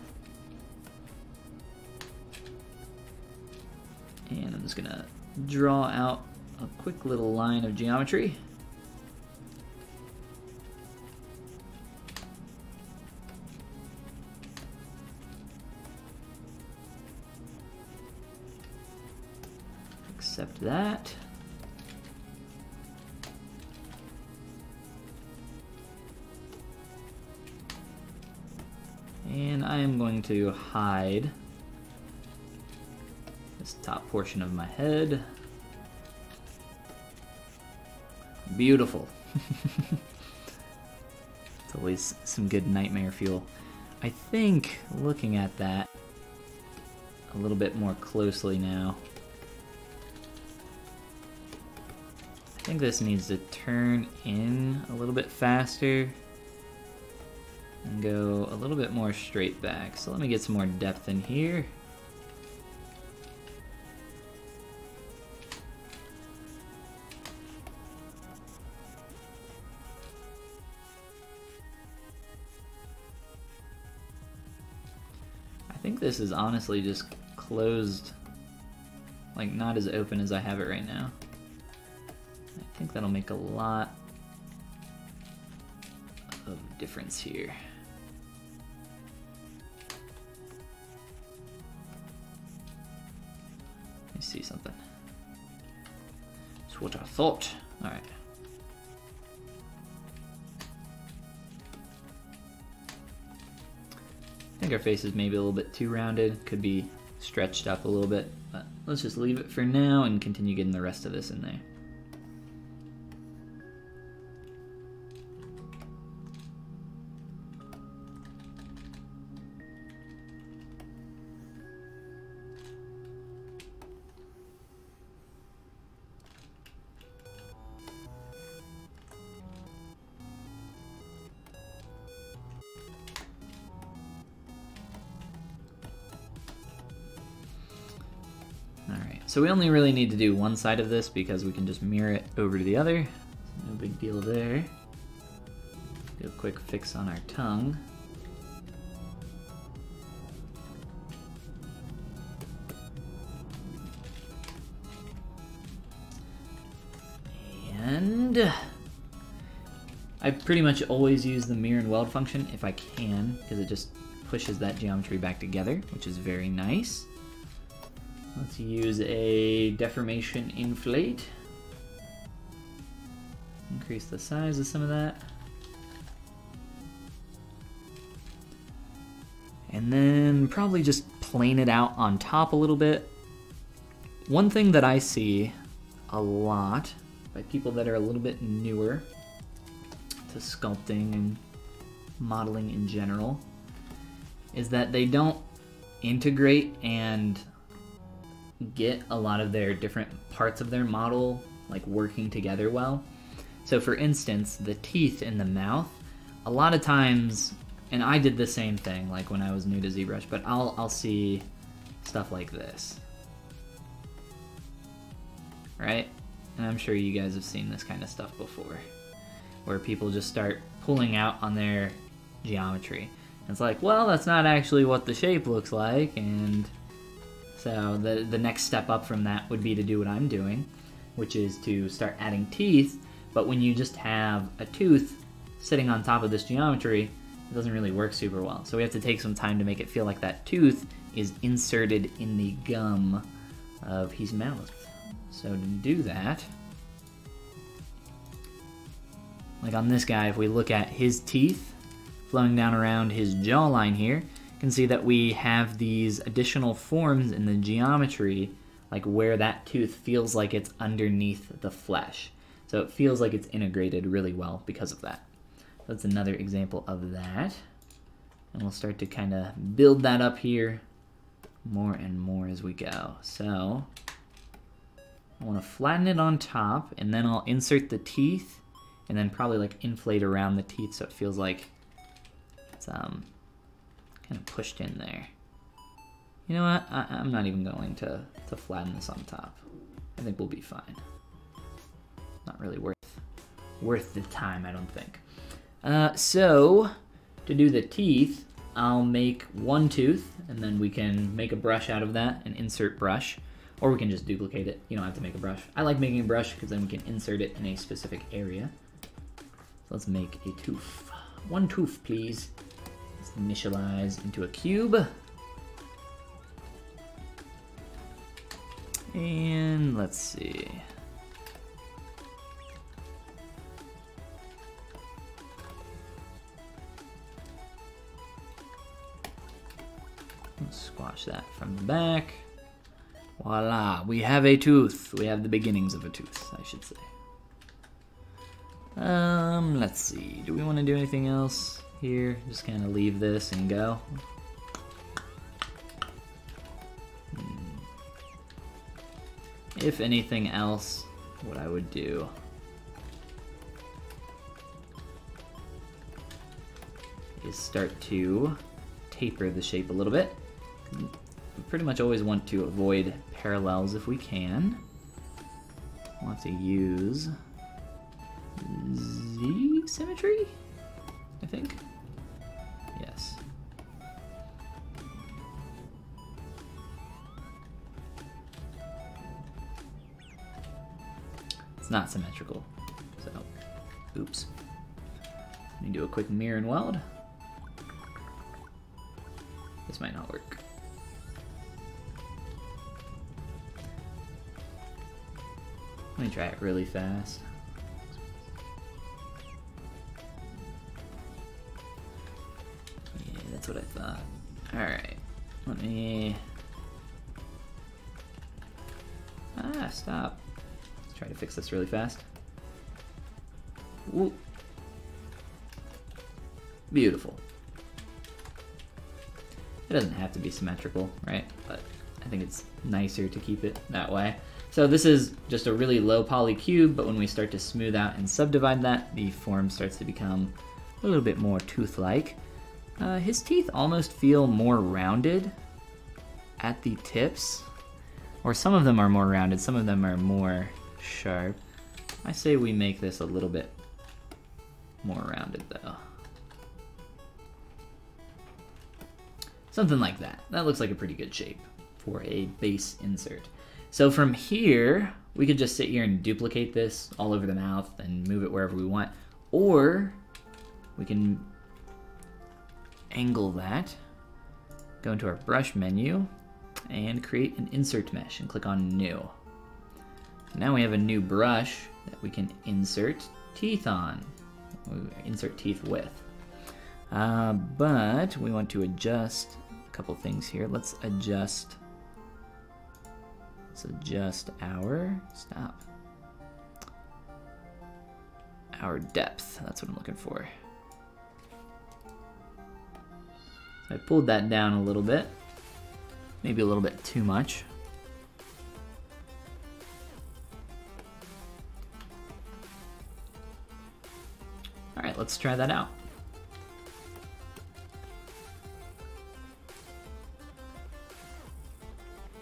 And I'm just gonna draw out a quick little line of geometry. Accept that. And I am going to hide this top portion of my head. Beautiful. It's always some good nightmare fuel. I think looking at that a little bit more closely now, I think this needs to turn in a little bit faster and go a little bit more straight back. So let me get some more depth in here. I think this is honestly just closed, like not as open as I have it right now. I think that'll make a lot of difference here. Let me see something. That's what I thought. All right. I think our face is maybe a little bit too rounded. Could be stretched up a little bit, but let's just leave it for now and continue getting the rest of this in there. So we only really need to do one side of this because we can just mirror it over to the other. No big deal there. Do a quick fix on our tongue. And I pretty much always use the mirror and weld function if I can, because it just pushes that geometry back together, which is very nice. Let's use a deformation inflate. Increase the size of some of that. And then probably just plane it out on top a little bit. One thing that I see a lot by people that are a little bit newer to sculpting and modeling in general is that they don't integrate and get a lot of their different parts of their model like working together well. So for instance, the teeth in the mouth, a lot of times, and I did the same thing like when I was new to ZBrush, but I'll see stuff like this, right? And I'm sure you guys have seen this kind of stuff before, where people just start pulling out on their geometry. And it's like, well, that's not actually what the shape looks like, and so the next step up from that would be to do what I'm doing, which is to start adding teeth. But when you just have a tooth sitting on top of this geometry, it doesn't really work super well. So we have to take some time to make it feel like that tooth is inserted in the gum of his mouth. So to do that, like on this guy, if we look at his teeth flowing down around his jawline here, you can see that we have these additional forms in the geometry, like where that tooth feels like it's underneath the flesh. So it feels like it's integrated really well because of that. That's another example of that. And we'll start to kind of build that up here more and more as we go. So I want to flatten it on top, and then I'll insert the teeth, and then probably like inflate around the teeth so it feels like it's kind of pushed in there. You know what? I'm not even going to flatten this on top. I think we'll be fine. Not really worth the time, I don't think. So to do the teeth, I'll make one tooth, and then we can make a brush out of that and insert brush, or we can just duplicate it. You don't have to make a brush. I like making a brush because then we can insert it in a specific area. So let's make a tooth. One tooth, please. Let's initialize into a cube. And let's see. Let's squash that from the back. Voila, we have a tooth. We have the beginnings of a tooth, I should say. Let's see. Do we want to do anything else here? Just kind of leave this and go. If anything else, what I would do is start to taper the shape a little bit. We pretty much always want to avoid parallels if we can. We'll have to use Z symmetry, I think. Yes. It's not symmetrical, so oops. Let me do a quick mirror and weld. This might not work. Let me try it really fast. Yeah, that's what I thought. Alright, let me... stop. Let's try to fix this really fast. Ooh. Beautiful. It doesn't have to be symmetrical, right? But I think it's nicer to keep it that way. So this is just a really low poly cube, but when we start to smooth out and subdivide that, the form starts to become a little bit more tooth-like. His teeth almost feel more rounded at the tips, or some of them are more rounded, some of them are more sharp. I say we make this a little bit more rounded though. Something like that. That looks like a pretty good shape for a base insert. So from here, we could just sit here and duplicate this all over the mouth and move it wherever we want. Or we can angle that, go into our brush menu, and create an insert mesh and click on new. So now we have a new brush that we can insert teeth on, insert teeth with. But we want to adjust a couple things here. Let's adjust our depth. That's what I'm looking for. So I pulled that down a little bit. Maybe a little bit too much. All right, let's try that out.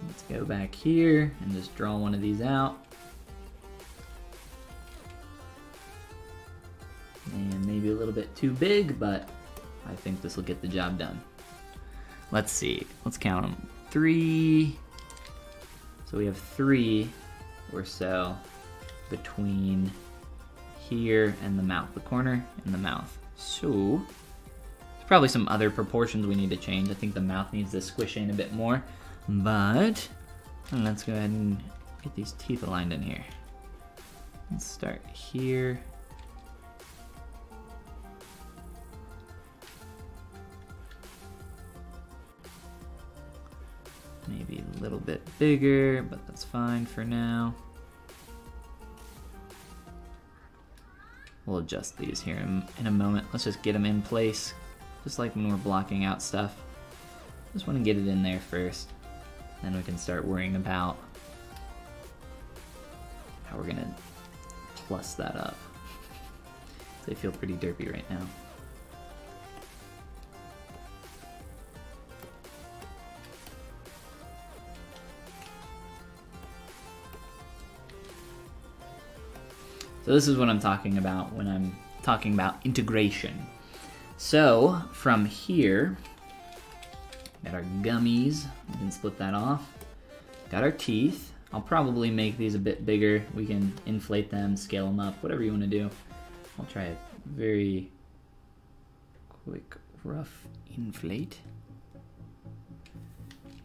Let's go back here and just draw one of these out. And maybe a little bit too big, but I think this will get the job done. Let's see, let's count them. 3, so we have 3 or so between here and the mouth, the corner and the mouth. So, there's probably some other proportions we need to change. I think the mouth needs to squish in a bit more, but let's go ahead and get these teeth aligned in here. Let's start here. Maybe a little bit bigger, but that's fine for now. We'll adjust these here in a moment. Let's just get them in place, just like when we're blocking out stuff. Just want to get it in there first, then we can start worrying about how we're gonna plus that up. They feel pretty derpy right now. So this is what I'm talking about when I'm talking about integration. So from here, got our gummies, we can split that off. Got our teeth. I'll probably make these a bit bigger. We can inflate them, scale them up, whatever you want to do. I'll try a very quick, rough inflate.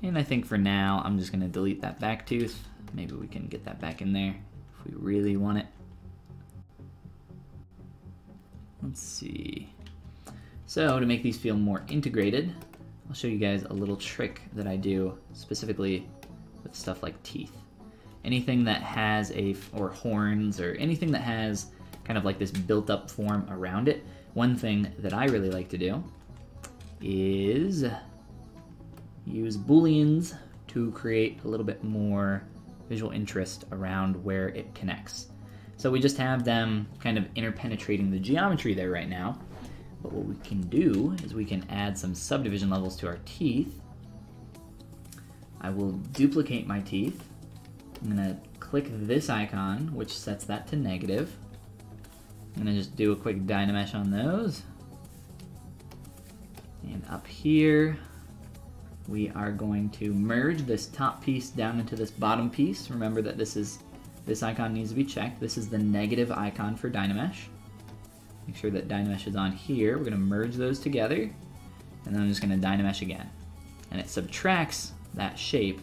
And I think for now, I'm just gonna delete that back tooth. Maybe we can get that back in there if we really want it. Let's see. So to make these feel more integrated, I'll show you guys a little trick that I do specifically with stuff like teeth. Anything that has or horns, or anything that has kind of like this built up form around it, one thing that I really like to do is use booleans to create a little bit more visual interest around where it connects. So we just have them kind of interpenetrating the geometry there right now. But what we can do is we can add some subdivision levels to our teeth. I will duplicate my teeth. I'm gonna click this icon, which sets that to negative. I'm gonna just do a quick Dynamesh on those. And up here, we are going to merge this top piece down into this bottom piece. Remember that this icon needs to be checked. This is the negative icon for Dynamesh. Make sure that Dynamesh is on here. We're gonna merge those together, and then I'm just gonna Dynamesh again. And it subtracts that shape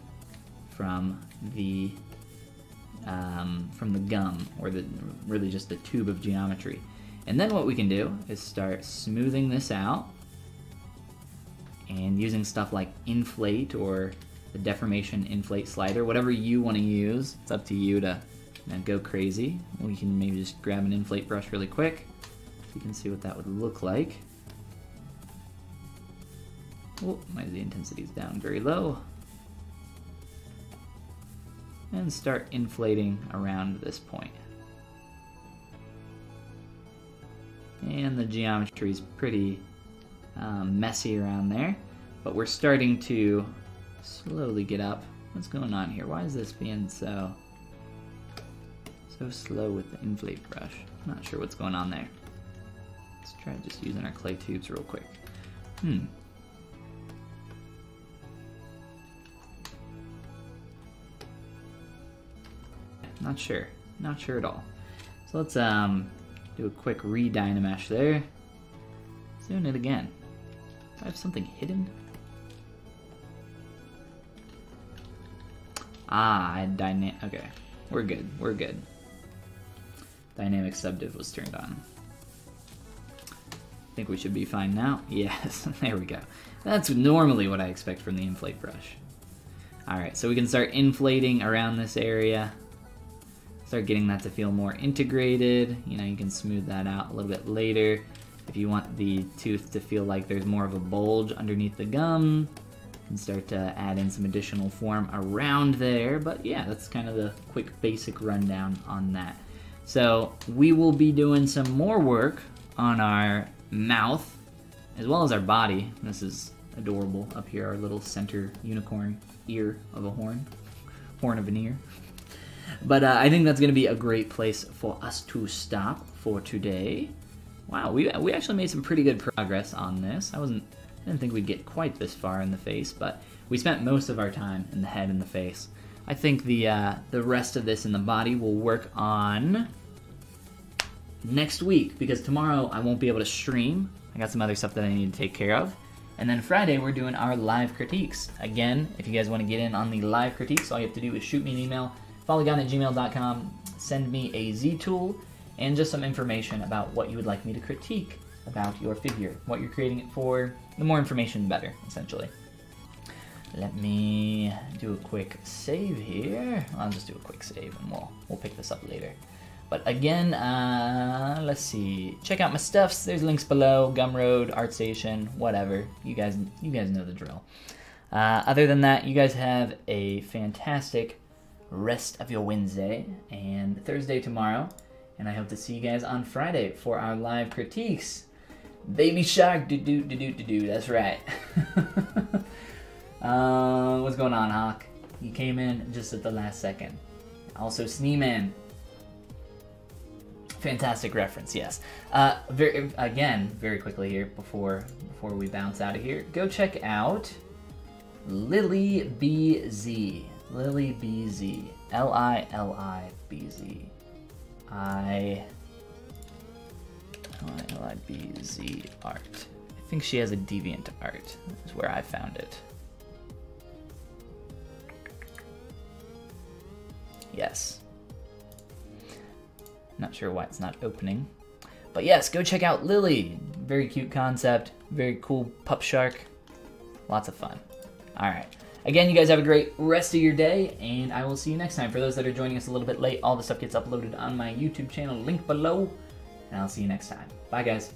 from the gum, or really just the tube of geometry. And then what we can do is start smoothing this out, and using stuff like inflate or the deformation inflate slider, whatever you want to use. It's up to you to go crazy. We can maybe just grab an inflate brush really quick so you can see what that would look like. Oh, the intensity is down very low. And start inflating around this point. And the geometry is pretty messy around there, but we're starting to slowly get up. What's going on here? Why is this being so slow with the inflate brush? I'm not sure what's going on there. Let's try just using our clay tubes real quick. Not sure at all. So let's do a quick re-Dynamesh there. Let's do it again. Do I have something hidden? I had okay, we're good. Dynamic subdiv was turned on. I think we should be fine now. Yes, there we go. That's normally what I expect from the inflate brush. Alright, so we can start inflating around this area. Start getting that to feel more integrated. You know, you can smooth that out a little bit later. If you want the tooth to feel like there's more of a bulge underneath the gum, can start to add in some additional form around there. But yeah, that's kind of the quick basic rundown on that. So we will be doing some more work on our mouth as well as our body. This is adorable up here, our little center unicorn ear of a horn of an ear. But I think that's going to be a great place for us to stop for today. Wow, we actually made some pretty good progress on this. I didn't think we'd get quite this far in the face, but we spent most of our time in the head and the face. I think the rest of this in the body will work on next week, because tomorrow I won't be able to stream. I got some other stuff that I need to take care of. And then Friday we're doing our live critiques. Again, if you guys want to get in on the live critiques, all you have to do is shoot me an email, follygon@gmail.com, send me a Z-tool, and just some information about what you would like me to critique about your figure, what you're creating it for. The more information, the better, essentially. Let me do a quick save here. I'll just do a quick save and we'll pick this up later. But again, let's see. Check out my stuffs. There's links below. Gumroad, ArtStation, whatever. You guys know the drill. Other than that, you guys have a fantastic rest of your Wednesday and Thursday tomorrow. And I hope to see you guys on Friday for our live critiques. Baby Shark, do. That's right. What's going on, Hawk? You came in just at the last second. Also, Sneeman. Fantastic reference, yes. Very quickly here before we bounce out of here, go check out Lily BZ. Lily BZ. Lilibz. Lilibz art. I think she has a deviant art. Is where I found it. Yes. Not sure why it's not opening. But yes, go check out Lily. Very cute concept. Very cool pup shark. Lots of fun. Alright. Again, you guys have a great rest of your day, and I will see you next time. For those that are joining us a little bit late, all the stuff gets uploaded on my YouTube channel, link below, and I'll see you next time. Bye, guys.